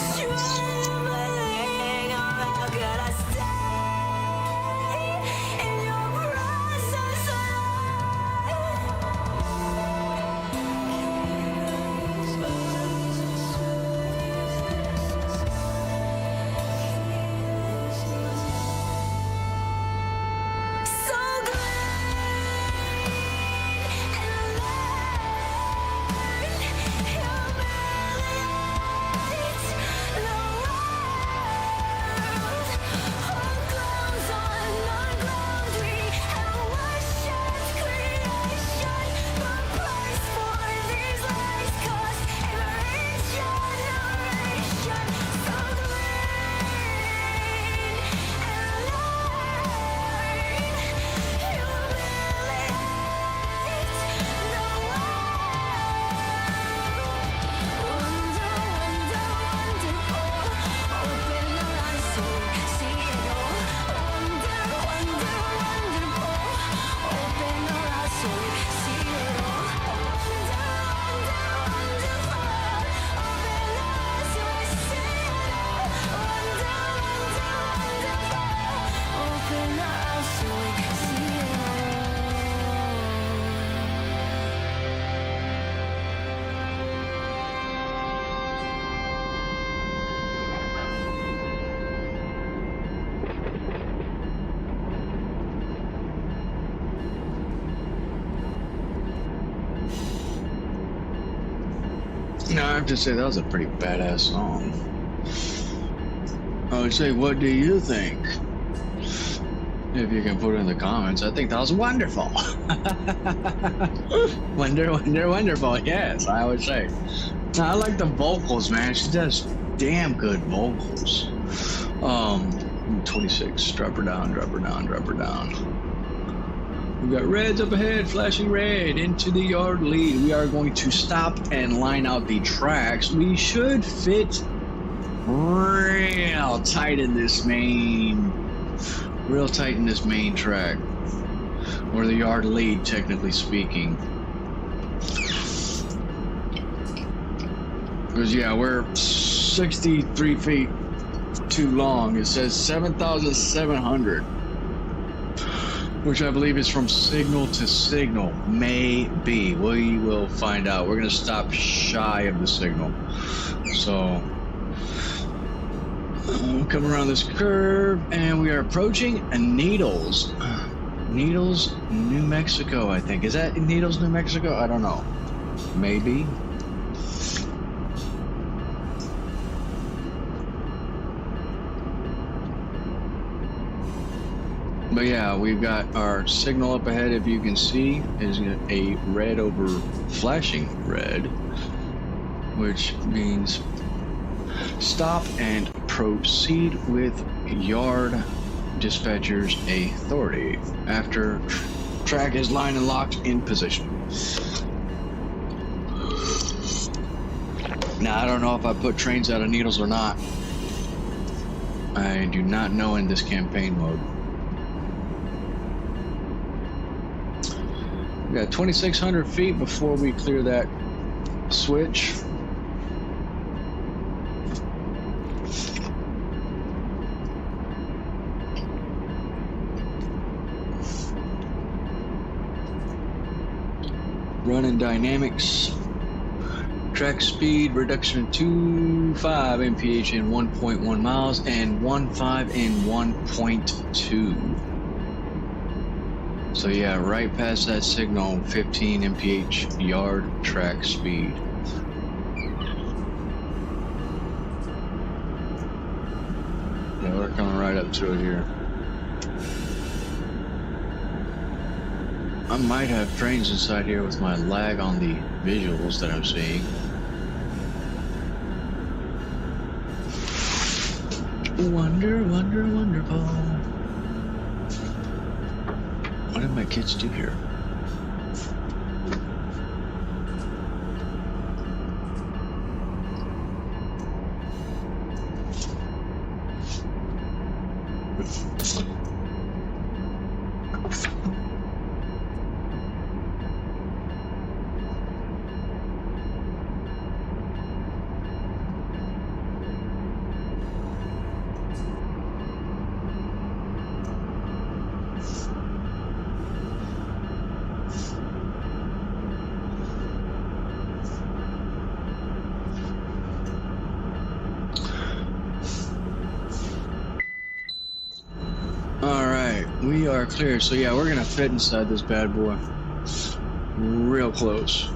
No, I have to say that was a pretty badass song. I would say, what do you think? If you can put it in the comments, I think that was wonderful. Wonderful. Yes, I would say. I like the vocals, man. She does damn good vocals. 26. Drop her down. We got reds up ahead, flashing red into the yard lead. We are going to stop and line out the tracks. We should fit real tight in this main track, or the yard lead, technically speaking. Because yeah, we're 63 feet too long. It says 7,700. Which I believe is from signal to signal. Maybe. We will find out. We're going to stop shy of the signal. So, we'll come around this curve, and we are approaching Needles. Needles, New Mexico, I think. Is that Needles, New Mexico? I don't know. Maybe. But yeah, we've got our signal up ahead, if you can see, is a red over flashing red, which means stop and proceed with yard dispatcher's authority after track is lined and locked in position. Now, I don't know if I put trains out of Needles or not. I do not know in this campaign mode. We got 2,600 feet before we clear that switch. Running dynamics. Track speed reduction to 5 mph in 1.1 miles and 1.5 in 1.2. So yeah, right past that signal, 15 mph yard track speed. Yeah, we're coming right up to it here. I might have trains inside here with my lag on the visuals that I'm seeing. Wonderful. What did my kids do here? are clear. So yeah, we're gonna fit inside this bad boy. Real close.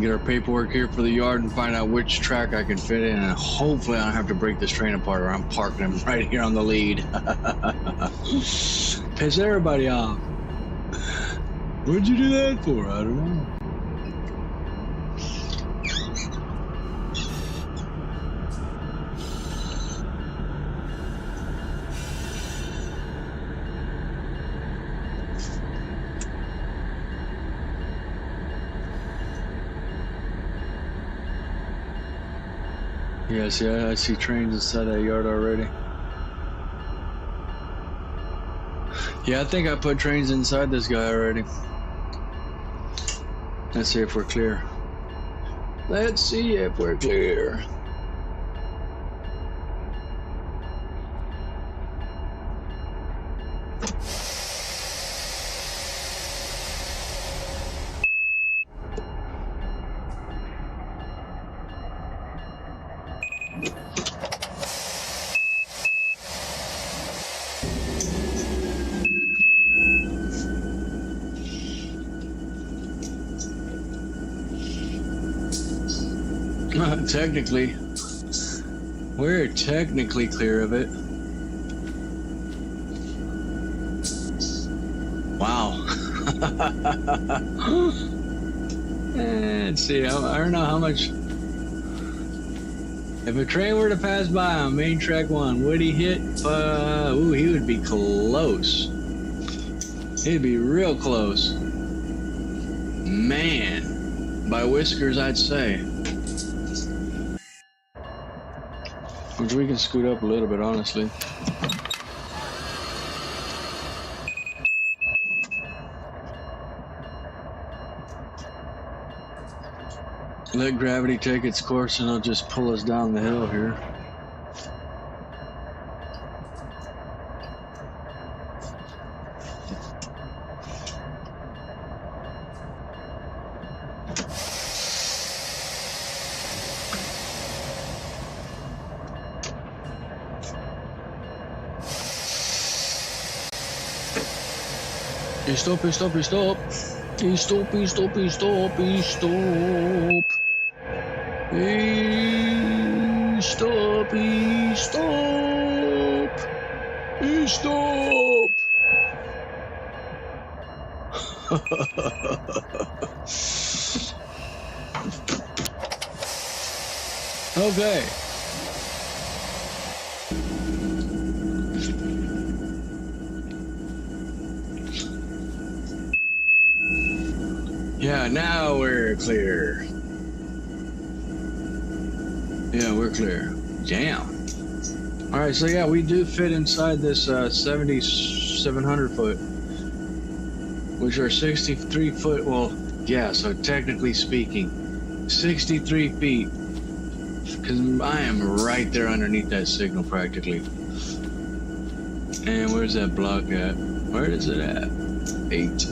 Get our paperwork here for the yard and find out which track I can fit in, and hopefully I don't have to break this train apart or I'm parking him right here on the lead. Piss everybody off. What'd you do that for? I don't know. Yeah, see, I see trains inside that yard already. Yeah, I think I put trains inside this guy already. Let's see if we're clear. Let's see if we're clear. Technically, we're technically clear of it. Wow. Let's see, I don't know how much. If a train were to pass by on main track 1, would he hit? Ooh, he would be close. He'd be real close. Man, by whiskers, I'd say. Which we can scoot up a little bit, honestly. Let gravity take its course and it'll just pull us down the hill here. Stop, stop, stop. Stop, stop, stop, stop. Stop, stop. Stop. Okay. Yeah, now we're clear. Yeah, we're clear. Damn. All right, so yeah, we do fit inside this 7,700 foot, which are 63 foot. Well, yeah, so technically speaking, 63 feet, because I am right there underneath that signal practically. And where's that block at? Where is it at? 8.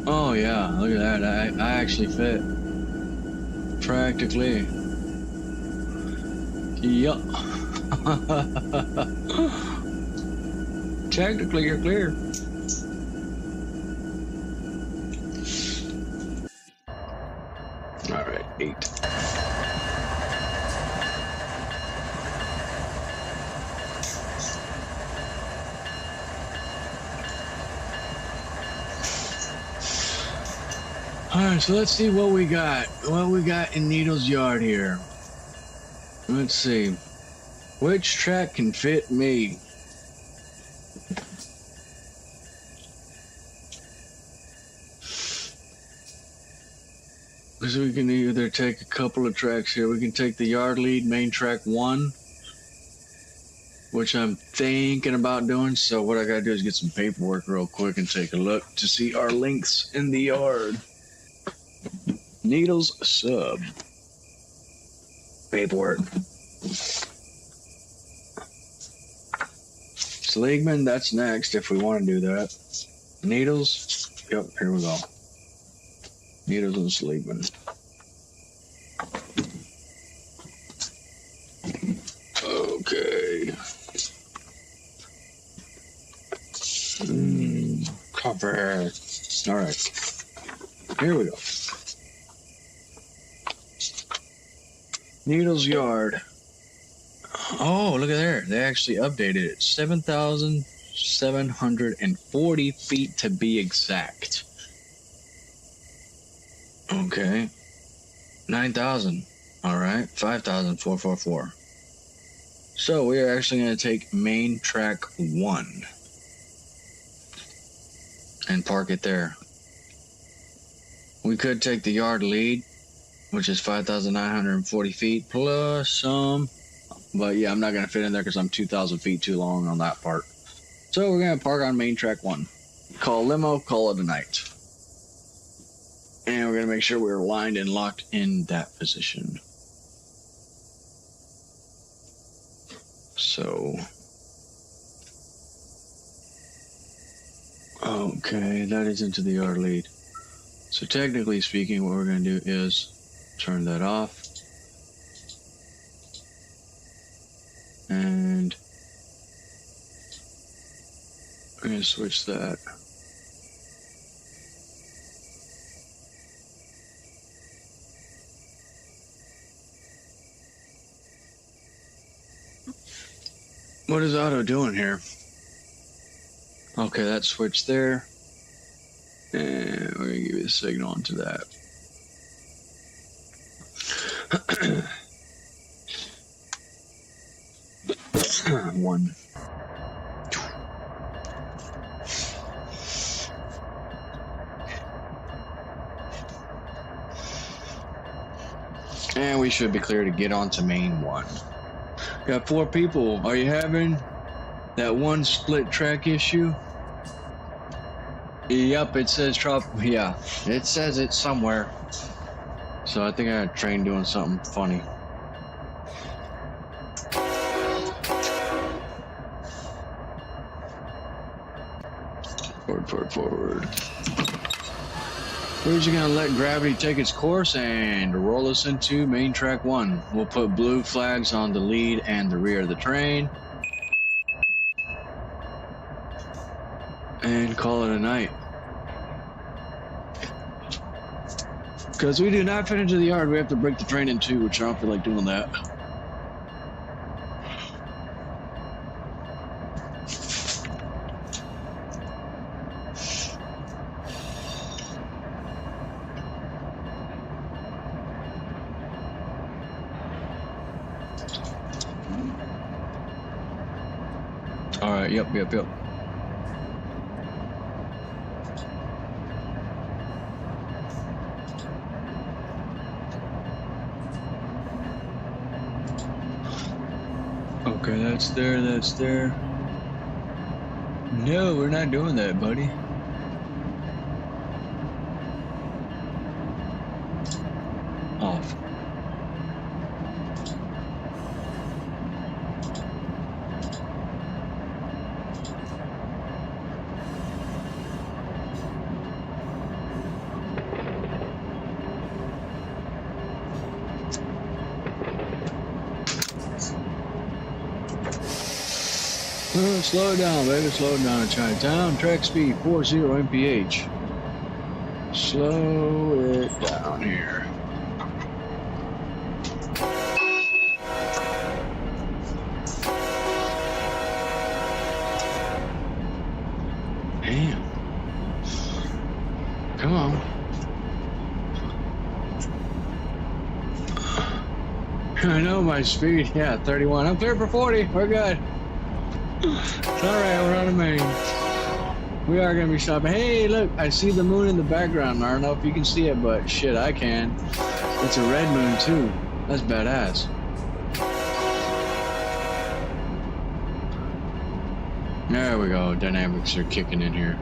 Oh yeah, look at that. I actually fit. Practically. Yup. Technically you're clear. Alright, 8. Alright, so let's see what we got. What we got in Needle's yard here. Let's see. Which track can fit me? So we can either take a couple of tracks here. We can take the yard lead, main track 1, which I'm thinking about doing. So what I gotta do is get some paperwork real quick and take a look to see our links in the yard. Needles sub. Paperwork. Seligman, that's next if we want to do that. Needles, yep, here we go. Needles and Seligman. Okay. Cover. All right. Here we go. Needles Yard. Oh, look at there. They actually updated it. 7,740 feet to be exact. Okay. 9,000. All right. 5,444. So we are actually going to take main track 1 and park it there. We could take the yard lead, which is 5,940 feet plus some. But yeah, I'm not going to fit in there because I'm 2,000 feet too long on that part. So we're going to park on main track 1. Call limo, call it a night. And we're going to make sure we're aligned and locked in that position. So, okay, that is into the yard lead. So technically speaking, what we're going to do is turn that off. And we're going to switch that. What is Auto doing here? Okay, that's switched there. And we're going to give you a signal onto that. One. And we should be clear to get on to main 1. Got 4 people. Are you having that one split track issue? Yep, it says yeah, it says it somewhere. So I think I got a train doing something funny. Forward. We're just gonna let gravity take its course and roll us into main track 1. We'll put blue flags on the lead and the rear of the train. And call it a night. Because we do not fit into the yard, we have to break the train in 2, which I don't feel like doing that. Alright, yep. Okay, that's there. No, we're not doing that, buddy. Off. Slow it down, baby. Slow it down in Chinatown. Track speed 40 mph. Slow it down here. Damn. Come on. I know my speed. Yeah, 31. I'm clear for 40. We're good. It's alright, we're on a main. We are gonna be stopping. Hey, look, I see the moon in the background. I don't know if you can see it, but shit, I can. It's a red moon too. That's badass. There we go. Dynamics are kicking in here.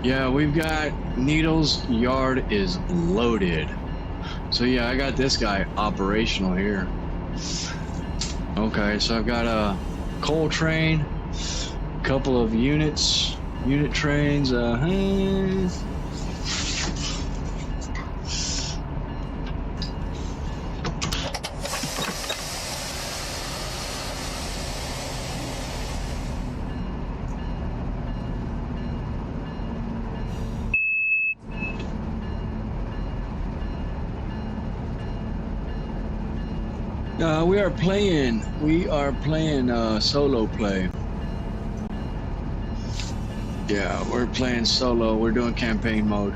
Yeah, we've got Needles Yard is loaded. So yeah, I got this guy operational here. Okay, so I've got a coal train, a couple of unit trains. We are playing solo play. Yeah, we're playing solo. We're doing campaign mode.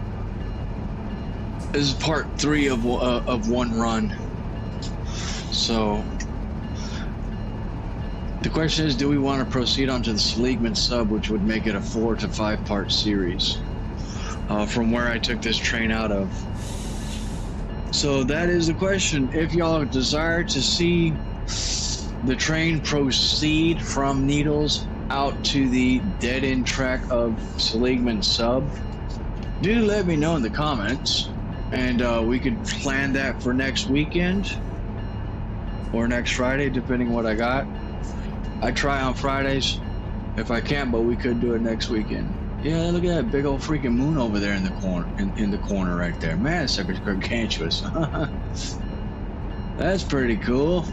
This is part 3 of one run. So the question is, do we want to proceed onto the Seligman sub, which would make it a 4 to 5 part series from where I took this train out of. So that is the question. If y'all desire to see the train proceed from Needles out to the dead-end track of Seligman sub, do let me know in the comments, and we could plan that for next weekend or next Friday, depending what I got. I try on Fridays if I can, but we could do it next weekend. Yeah, look at that big old freaking moon over there in the corner, in the corner right there. Man, that sucker's gargantuous. That's pretty cool.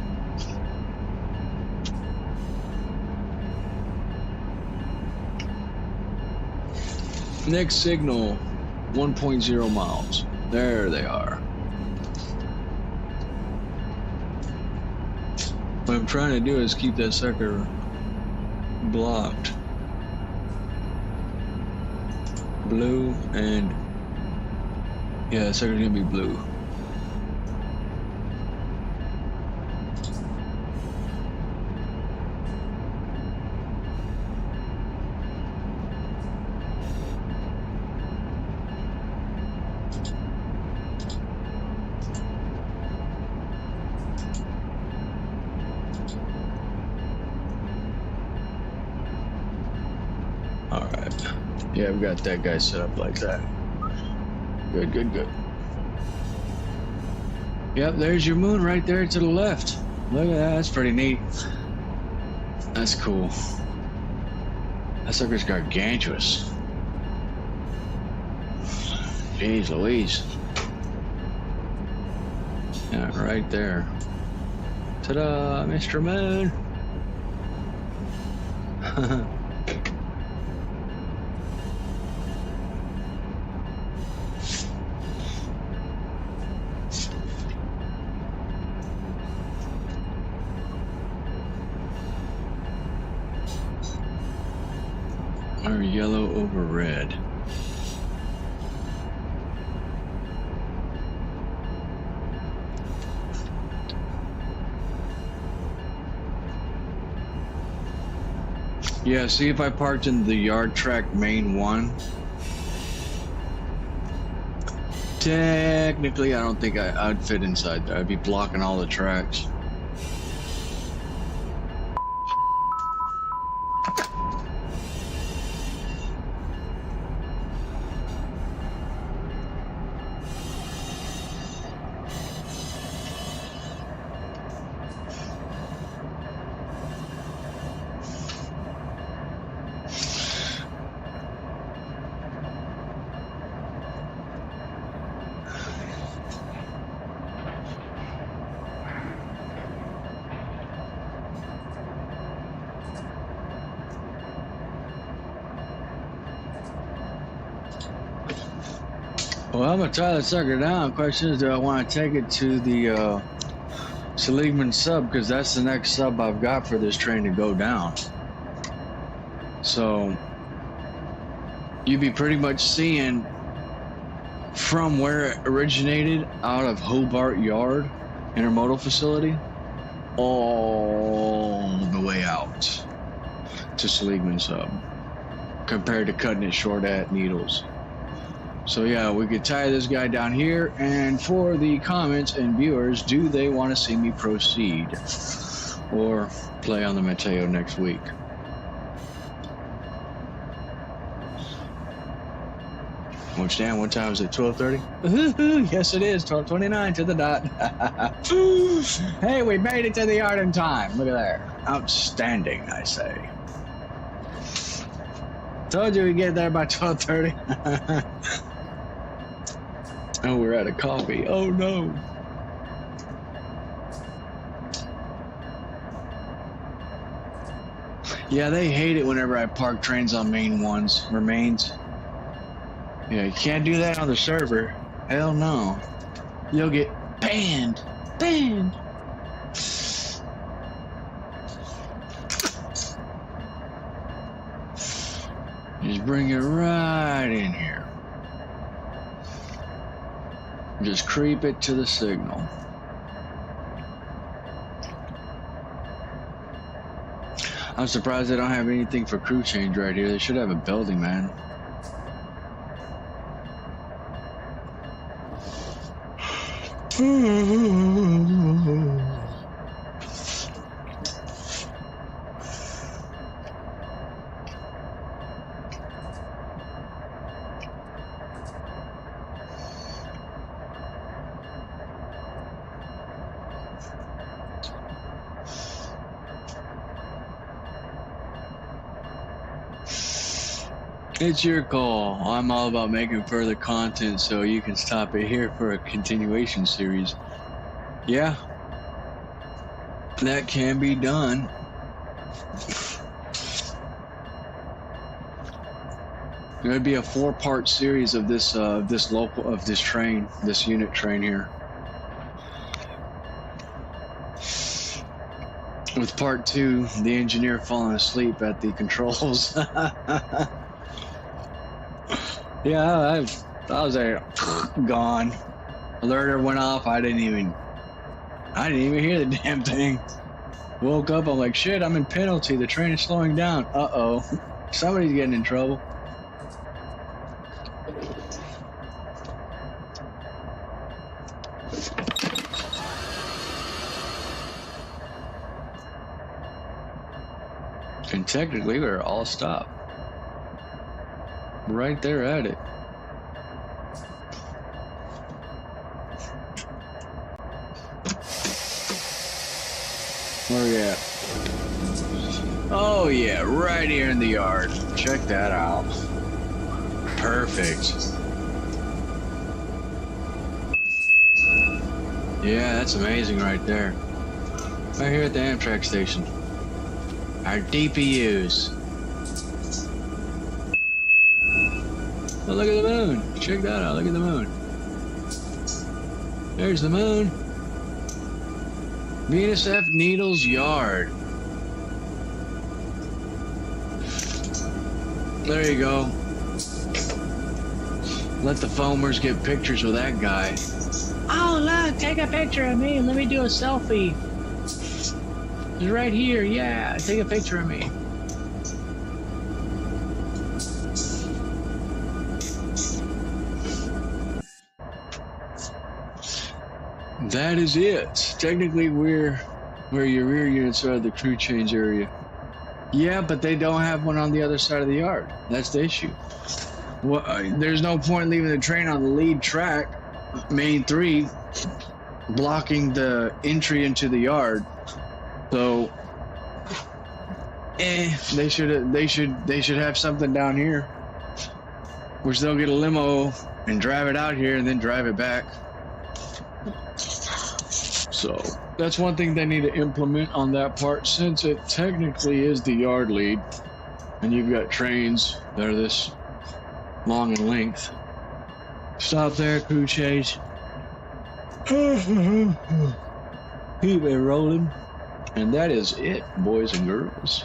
Next signal, 1.0 miles. There they are. What I'm trying to do is keep that sucker blocked. Blue and yeah, that sucker's gonna be blue. Yeah, we got that guy set up like that. Good, good, good. Yep, there's your moon right there to the left. Look at that, that's pretty neat. That's cool. That sucker's gargantuous. Jeez Louise. Yeah, right there. Ta-da, Mr. Moon. Or yellow over red. Yeah, see if I parked in the yard track main one. Technically, I don't think I'd fit inside there. I'd be blocking all the tracks. Well, I'm gonna tie the sucker down. Question is, do I want to take it to the Seligman sub, because that's the next sub I've got for this train to go down. So you'd be pretty much seeing from where it originated out of Hobart Yard Intermodal Facility all the way out to Seligman sub. compared to cutting it short at needles. So yeah, we could tie this guy down here. And for the comments and viewers, do they want to see me proceed or play on the Mateo next week? Which, damn, what time is it? 12:30? Yes, it is. 12:29 to the dot. Hey, we made it to the yard in time. Look at there. Outstanding, I say. Told you we'd get there by 12:30. Oh, we're out of coffee. Oh, no. Yeah, they hate it whenever I park trains on main ones or mains. Yeah, you can't do that on the server. Hell no. You'll get banned. Banned. Just bring it right in here. Just creep it to the signal. I'm surprised they don't have anything for crew change right here. They should have a building, man. It's your call. I'm all about making further content, so you can stop it here for a continuation series. Yeah, that can be done. There'd be a 4-part series of this this unit train here. With part 2, the engineer falling asleep at the controls. Yeah, I was there, gone. Alerter went off. I didn't even hear the damn thing. Woke up. I'm like, shit. I'm in penalty. The train is slowing down. Uh-oh. Somebody's getting in trouble. And technically, we're all stopped. Right there at it. Where are we at? Oh yeah, right here in the yard. Check that out. Perfect. Yeah, that's amazing right there. Right here at the Amtrak station. Our DPUs. Oh, look at the moon. Check that out. Look at the moon. There's the moon. Venus F. Needles Yard. There you go. Let the foamers get pictures with that guy. Oh, look. Take a picture of me and let me do a selfie. It's right here. Yeah. Take a picture of me. That is it. Technically, we're where your rear units are, the crew change area. Yeah, but they don't have one on the other side of the yard. That's the issue. Well, there's no point leaving the train on the lead track, main 3, blocking the entry into the yard. So, they should have something down here, which they'll get a limo and drive it out here and then drive it back. So that's one thing they need to implement on that part, since it technically is the yard lead and you've got trains that are this long in length. Stop there, crew chase. Keep it rolling. And that is it, boys and girls.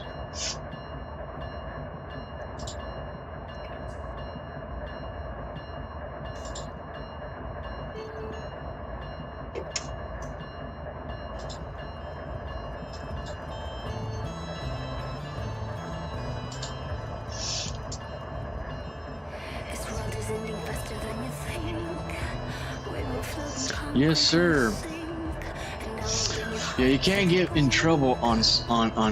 Yes, sir. Yeah, you can't get in trouble on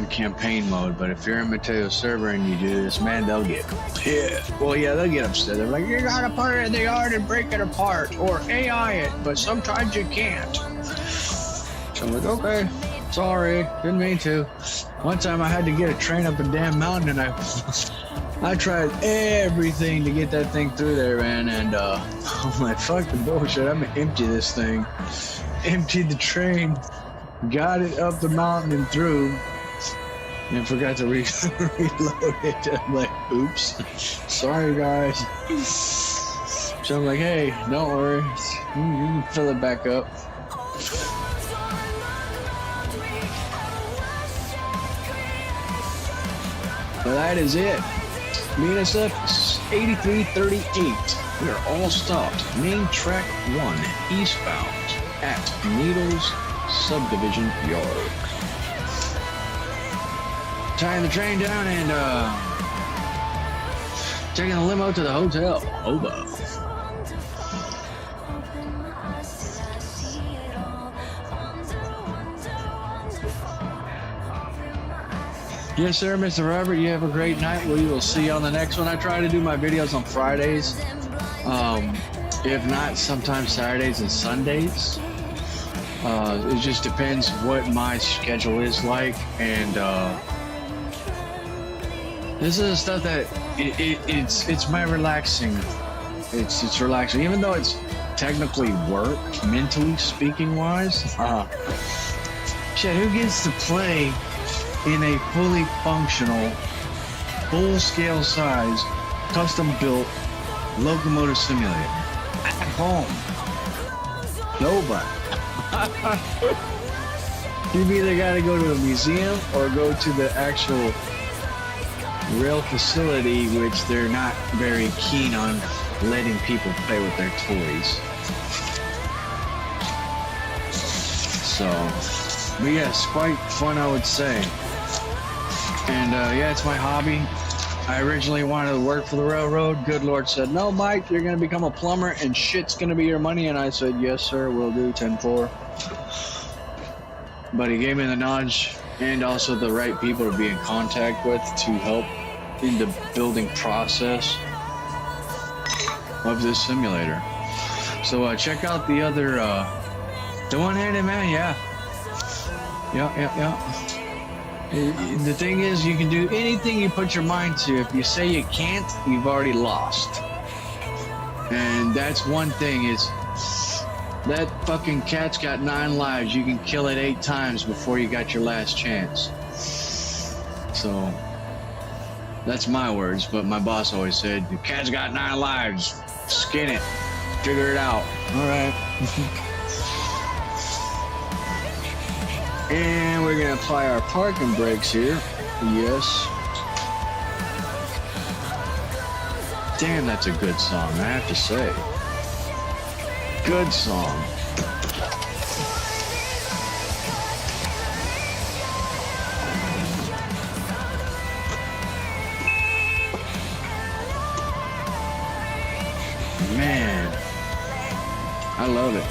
campaign mode, but if you're in Mateo's server and you do this, man, they'll get pissed. Well, yeah, they'll get upset. They're like, you gotta put it in the yard and break it apart, or AI it, but sometimes you can't. So I'm like, okay, sorry, didn't mean to. One time I had to get a train up a damn mountain, and I tried everything to get that thing through there, man, and I'm like, fuck the bullshit, I'm gonna empty this thing. Emptied the train, got it up the mountain and through, and forgot to reload it. I'm like, oops, sorry guys. So I'm like, hey, don't worry, you can fill it back up. But that is it. BNSF-8338. We are all stopped. Main track 1, eastbound at Needles Subdivision Yard. Tying the train down and taking the limo to the hotel. Hobo. Yes, sir, Mr. Robert. You have a great night. We will see you on the next one. I try to do my videos on Fridays. If not, sometimes Saturdays and Sundays. It just depends what my schedule is like, and this is the stuff that it's my relaxing. It's relaxing, even though it's technically work, mentally speaking wise. Shit, who gets to play in a fully functional, full-scale size, custom-built locomotive simulator at home? Nobody. You've either got to go to a museum or go to the actual rail facility, which they're not very keen on letting people play with their toys. So, but yes, quite fun, I would say. And yeah, it's my hobby. I originally wanted to work for the railroad. Good Lord said, no, Mike, you're going to become a plumber and shit's going to be your money. And I said, yes, sir, will do, 10-4. But he gave me the nudge and also the right people to be in contact with to help in the building process of this simulator. So check out the other, the one-handed man, yeah. Yeah. The thing is, you can do anything you put your mind to. If you say you can't, you've already lost. And that's one thing, is that fucking cat's got 9 lives. You can kill it 8 times before you got your last chance. So, that's my words, but my boss always said, the cat's got 9 lives. Skin it. Figure it out. Alright. And we're gonna apply our parking brakes here. Yes. Damn, that's a good song, I have to say. Good song. Man, I love it.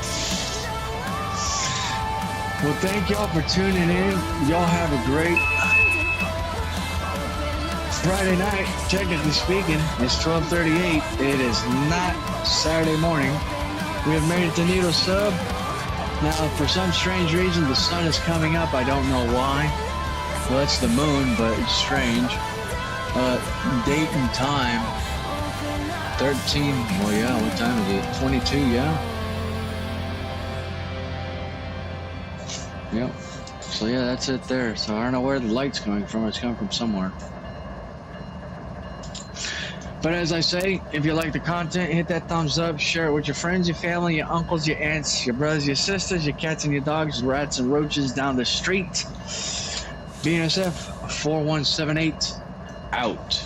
Well, thank y'all for tuning in. Y'all have a great Friday night, technically speaking. It's 12:38. It is not Saturday morning. We have made it to Needle Sub. Now, for some strange reason, the sun is coming up. I don't know why. Well, it's the moon, but it's strange. Date and time. 13. Well, yeah, what time is it? 22, yeah? Yep. So yeah, that's it there. So I don't know where the light's coming from. It's coming from somewhere. But as I say, if you like the content, hit that thumbs up, share it with your friends, your family, your uncles, your aunts, your brothers, your sisters, your cats and your dogs, rats and roaches down the street. BNSF 4178 out.